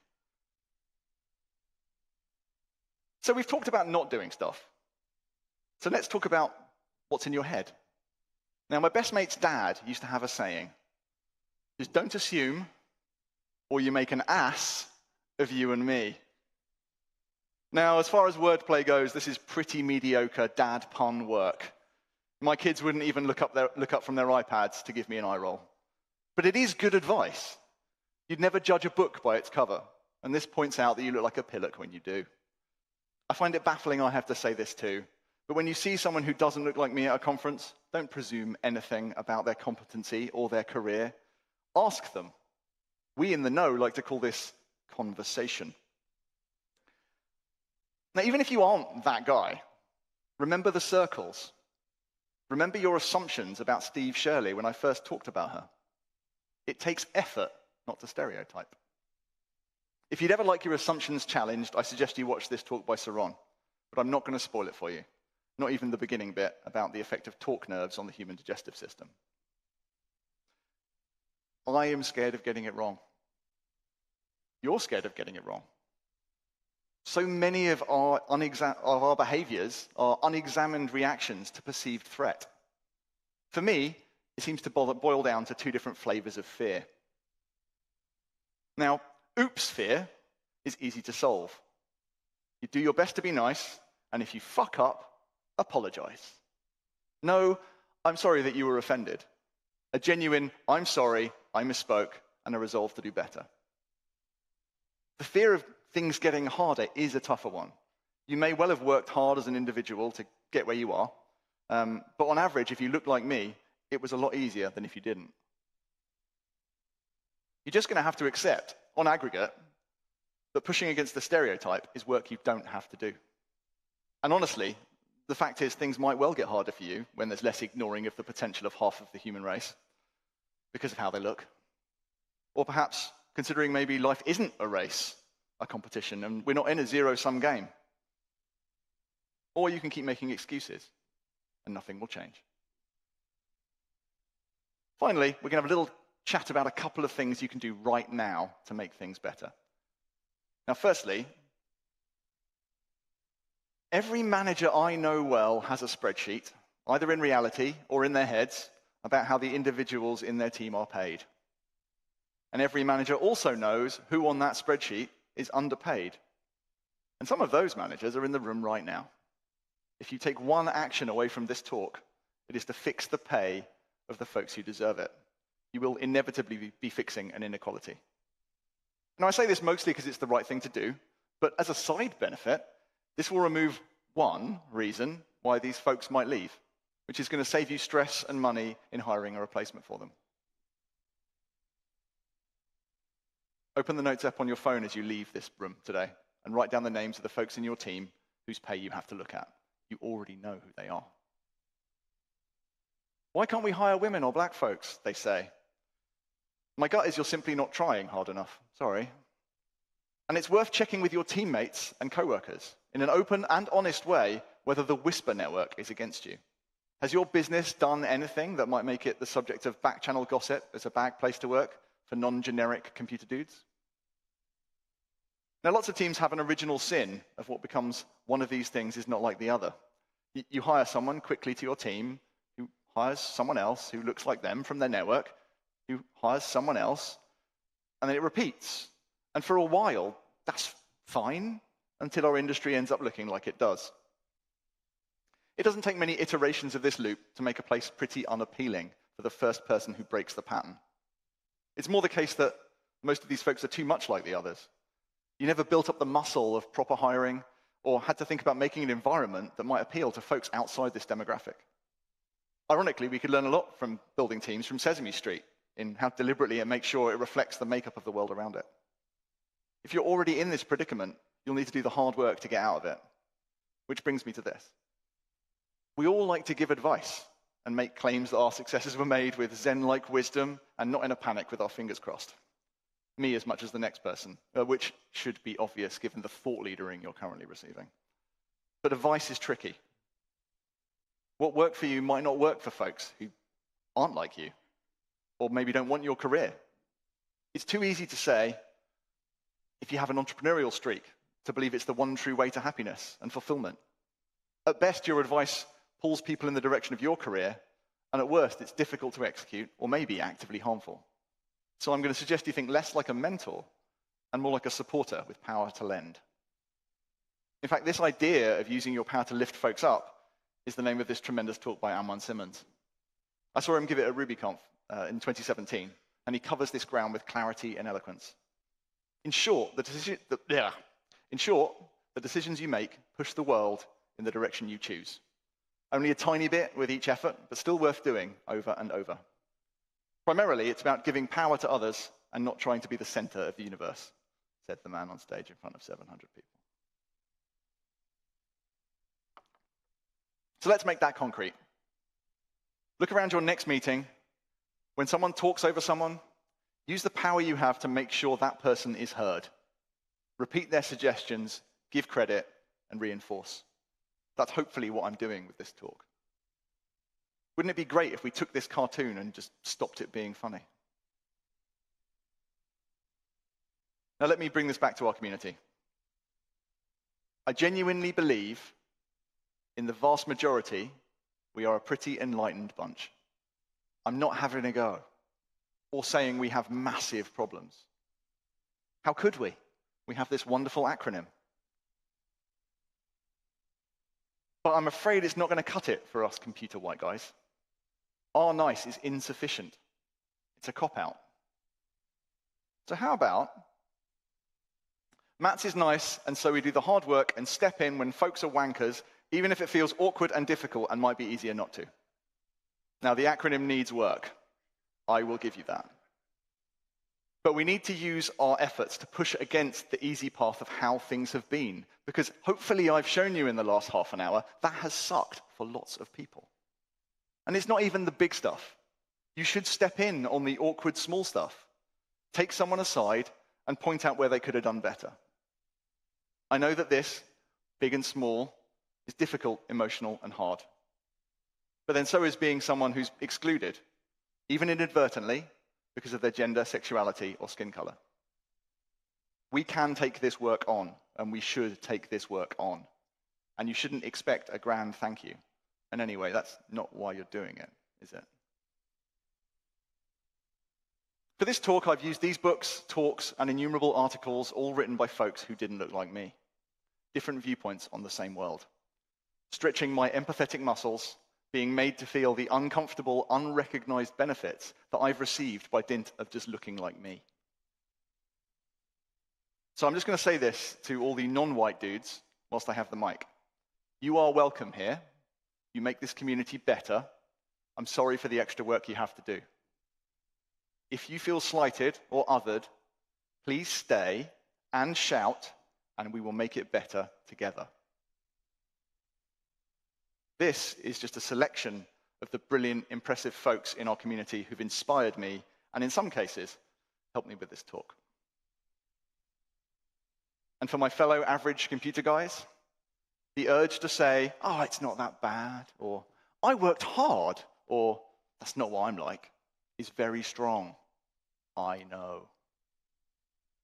So we've talked about not doing stuff. So let's talk about what's in your head. Now, my best mate's dad used to have a saying, just don't assume, or you make an ass of you and me. Now, as far as wordplay goes, this is pretty mediocre dad pun work. My kids wouldn't even look up from their iPads to give me an eye roll. But it is good advice. You'd never judge a book by its cover, and this points out that you look like a pillock when you do. I find it baffling I have to say this too, but when you see someone who doesn't look like me at a conference, don't presume anything about their competency or their career. Ask them. We in the know like to call this conversation. Now, even if you aren't that guy, remember the circles. Remember your assumptions about Steve Shirley when I first talked about her. It takes effort not to stereotype. If you'd ever like your assumptions challenged, I suggest you watch this talk by Saron, but I'm not going to spoil it for you, not even the beginning bit about the effect of talk nerves on the human digestive system. I am scared of getting it wrong. You're scared of getting it wrong. So many of our behaviors are unexamined reactions to perceived threat. For me, it seems to boil down to two different flavors of fear. Now, oops fear is easy to solve. You do your best to be nice, and if you fuck up, apologize. No, I'm sorry that you were offended. A genuine, I'm sorry, I misspoke, and a resolve to do better. The fear of things getting harder is a tougher one. You may well have worked hard as an individual to get where you are, but on average, if you look like me, it was a lot easier than if you didn't. You're just going to have to accept, on aggregate, that pushing against the stereotype is work you don't have to do. And honestly, the fact is things might well get harder for you when there's less ignoring of the potential of half of the human race because of how they look. Or perhaps considering maybe life isn't a race, a competition, and we're not in a zero-sum game. Or you can keep making excuses, and nothing will change. Finally, we're going to have a little chat about a couple of things you can do right now to make things better. Now, firstly, every manager I know well has a spreadsheet, either in reality or in their heads, about how the individuals in their team are paid. And every manager also knows who on that spreadsheet is underpaid. And some of those managers are in the room right now. If you take one action away from this talk, it is to fix the pay of the folks who deserve it. You will inevitably be fixing an inequality. Now, I say this mostly because it's the right thing to do, but as a side benefit, this will remove one reason why these folks might leave, which is going to save you stress and money in hiring a replacement for them. Open the notes app on your phone as you leave this room today and write down the names of the folks in your team whose pay you have to look at. You already know who they are. Why can't we hire women or black folks, they say. My gut is you're simply not trying hard enough. Sorry. And it's worth checking with your teammates and coworkers in an open and honest way whether the whisper network is against you. Has your business done anything that might make it the subject of back-channel gossip as a bad place to work for non-generic computer dudes? Now, lots of teams have an original sin of what becomes one of these things is not like the other. You hire someone quickly to your team who hires someone else who looks like them from their network, who hires someone else, and then it repeats. And for a while, that's fine until our industry ends up looking like it does. It doesn't take many iterations of this loop to make a place pretty unappealing for the first person who breaks the pattern. It's more the case that most of these folks are too much like the others. You never built up the muscle of proper hiring or had to think about making an environment that might appeal to folks outside this demographic. Ironically, we could learn a lot from building teams from Sesame Street in how deliberately it makes sure it reflects the makeup of the world around it. If you're already in this predicament, you'll need to do the hard work to get out of it. Which brings me to this. We all like to give advice and make claims that our successes were made with Zen-like wisdom and not in a panic with our fingers crossed. Me as much as the next person, which should be obvious given the thought leadering you're currently receiving. But advice is tricky. What worked for you might not work for folks who aren't like you, or maybe don't want your career. It's too easy to say, if you have an entrepreneurial streak, to believe it's the one true way to happiness and fulfillment. At best, your advice pulls people in the direction of your career, and at worst, it's difficult to execute, or maybe actively harmful. So I'm going to suggest you think less like a mentor and more like a supporter with power to lend. In fact, this idea of using your power to lift folks up is the name of this tremendous talk by Amman Simmons. I saw him give it at RubyConf in 2017, and he covers this ground with clarity and eloquence. In short, the decisions you make push the world in the direction you choose. Only a tiny bit with each effort, but still worth doing over and over. Primarily, it's about giving power to others and not trying to be the center of the universe, said the man on stage in front of 700 people. So let's make that concrete. Look around your next meeting. When someone talks over someone, use the power you have to make sure that person is heard. Repeat their suggestions, give credit, and reinforce. That's hopefully what I'm doing with this talk. Wouldn't it be great if we took this cartoon and just stopped it being funny? Now let me bring this back to our community. I genuinely believe, in the vast majority, we are a pretty enlightened bunch. I'm not having a go, or saying we have massive problems. How could we? We have this wonderful acronym. But I'm afraid it's not going to cut it for us computer white guys. Our nice is insufficient. It's a cop-out. So how about Matt's is nice, and so we do the hard work and step in when folks are wankers, even if it feels awkward and difficult and might be easier not to. Now, the acronym needs work. I will give you that. But we need to use our efforts to push against the easy path of how things have been, because hopefully I've shown you in the last half an hour that has sucked for lots of people. And it's not even the big stuff. You should step in on the awkward small stuff. Take someone aside and point out where they could have done better. I know that this, big and small, is difficult, emotional, and hard. But then so is being someone who's excluded, even inadvertently, because of their gender, sexuality, or skin color. We can take this work on, and we should take this work on. And you shouldn't expect a grand thank you. And anyway, that's not why you're doing it, is it? For this talk, I've used these books, talks, and innumerable articles, all written by folks who didn't look like me. Different viewpoints on the same world. Stretching my empathetic muscles, being made to feel the uncomfortable, unrecognized benefits that I've received by dint of just looking like me. So I'm just going to say this to all the non-white dudes whilst I have the mic. You are welcome here. You make this community better. I'm sorry for the extra work you have to do. If you feel slighted or othered, please stay and shout, and we will make it better together. This is just a selection of the brilliant, impressive folks in our community who've inspired me, and in some cases, helped me with this talk. And for my fellow average computer guys, the urge to say, oh, it's not that bad, or I worked hard, or that's not what I'm like, is very strong. I know.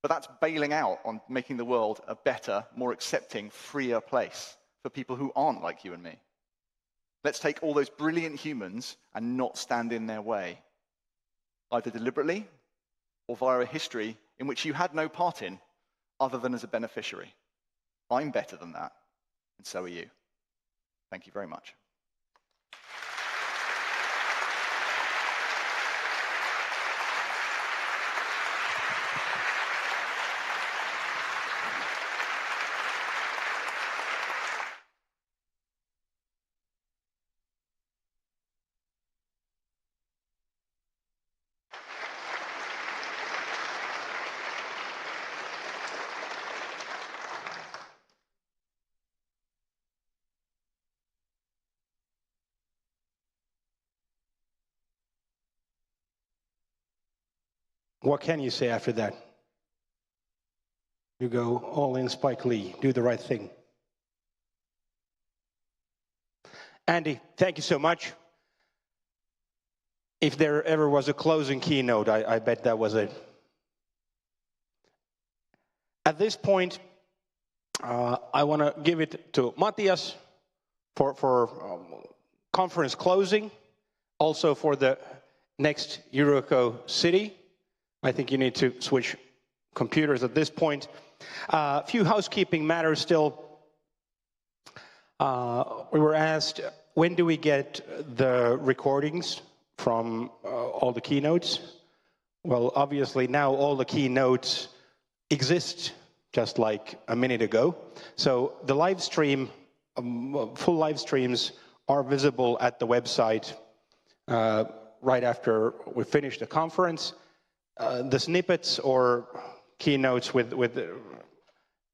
But that's bailing out on making the world a better, more accepting, freer place for people who aren't like you and me. Let's take all those brilliant humans and not stand in their way, either deliberately or via a history in which you had no part in, other than as a beneficiary. I'm better than that, and so are you. Thank you very much. What can you say after that? You go all in Spike Lee, do the right thing. Andy, thank you so much. If there ever was a closing keynote, I bet that was it. At this point, I want to give it to Matthias for conference closing, also for the next Euruko city. I think you need to switch computers at this point. A few housekeeping matters still. We were asked, when do we get the recordings from all the keynotes? Well, obviously now all the keynotes exist, just like a minute ago. So the live stream, full live streams are visible at the website right after we finish the conference. The snippets or keynotes with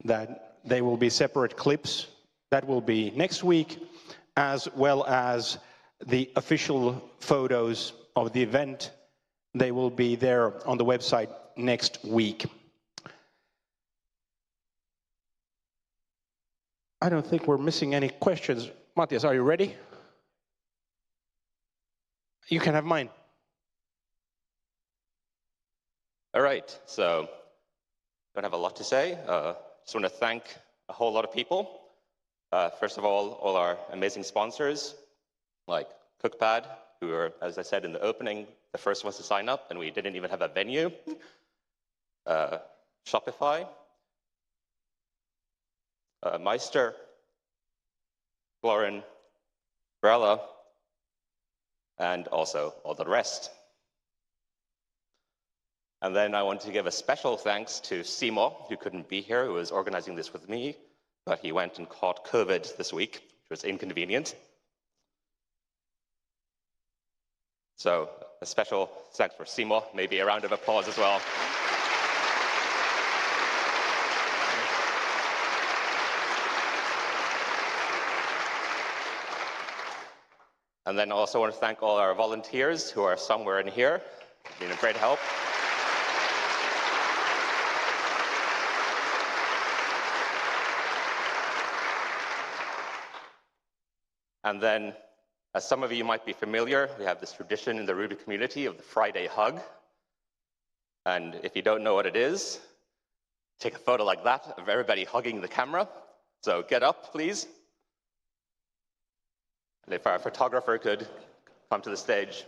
that, they will be separate clips. That will be next week, as well as the official photos of the event. They will be there on the website next week. I don't think we're missing any questions. Matthias, are you ready? You can have mine. All right, so don't have a lot to say. Just want to thank a whole lot of people. First of all our amazing sponsors, like Cookpad, who were, as I said in the opening, the first ones to sign up, and we didn't even have a venue. Shopify, Meister, Lauren, Brella, and also all the rest. And then I want to give a special thanks to Simo, who couldn't be here, who was organizing this with me, but he went and caught COVID this week, which was inconvenient. So a special thanks for Simo, maybe a round of applause as well. And then I also want to thank all our volunteers who are somewhere in here. It's been a great help. And then, as some of you might be familiar, we have this tradition in the Ruby community of the Friday hug. And if you don't know what it is, take a photo like that of everybody hugging the camera. So get up, please. And if our photographer could come to the stage.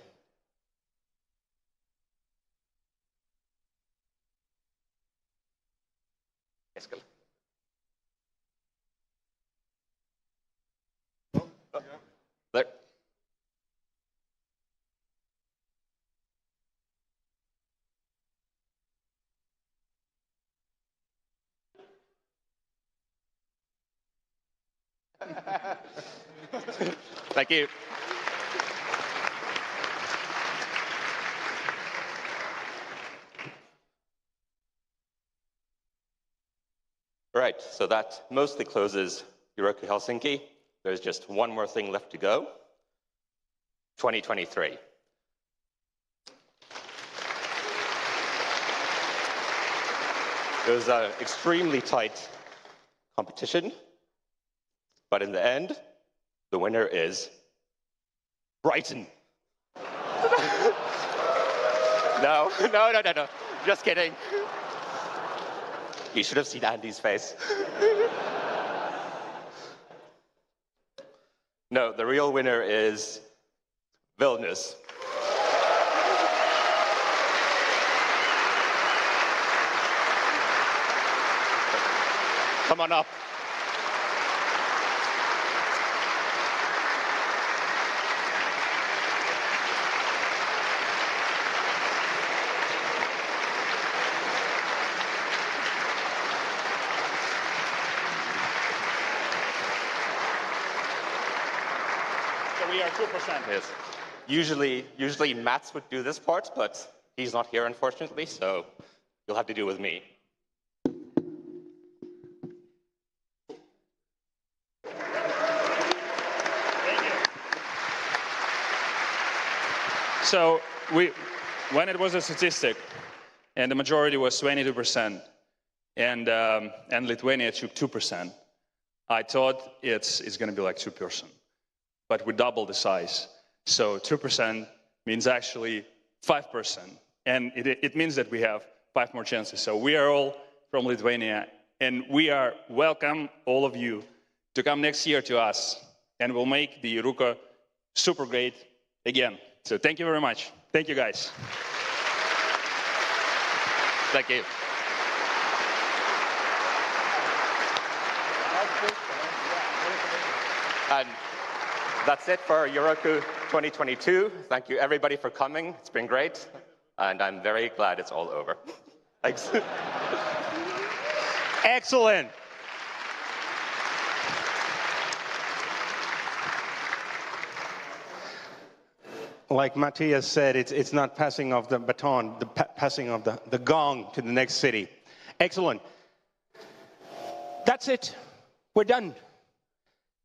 Yes, go. There. Thank you. All right, so that mostly closes Euruko Helsinki. there's just one more thing left to go, 2023. It was an extremely tight competition, but in the end, the winner is Brighton. No, just kidding. You should have seen Andy's face. No, the real winner is Vilnius. Come on up. So we are 2%. Yes. Usually Mats would do this part, but he's not here, unfortunately, so you'll have to do with me. So when it was a statistic, and the majority was 22%, and Lithuania took 2%, I thought it's going to be like 2%. But we doubled the size. So 2% means actually 5%. And it means that we have 5 more chances. So we are all from Lithuania, and we are welcome, all of you, to come next year to us, and we'll make the Euruko super great again. So thank you very much. Thank you, guys. Thank you. And that's it for Euruko 2022. Thank you, everybody, for coming. It's been great, and I'm very glad it's all over. Thanks. Excellent. Like Matthias said, it's not passing of the baton, the passing of the gong to the next city. Excellent. That's it. We're done.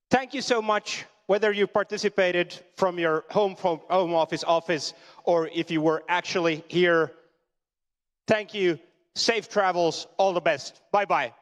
Thank you so much, whether you participated from your home office, or if you were actually here. Thank you. Safe travels. All the best. Bye-bye.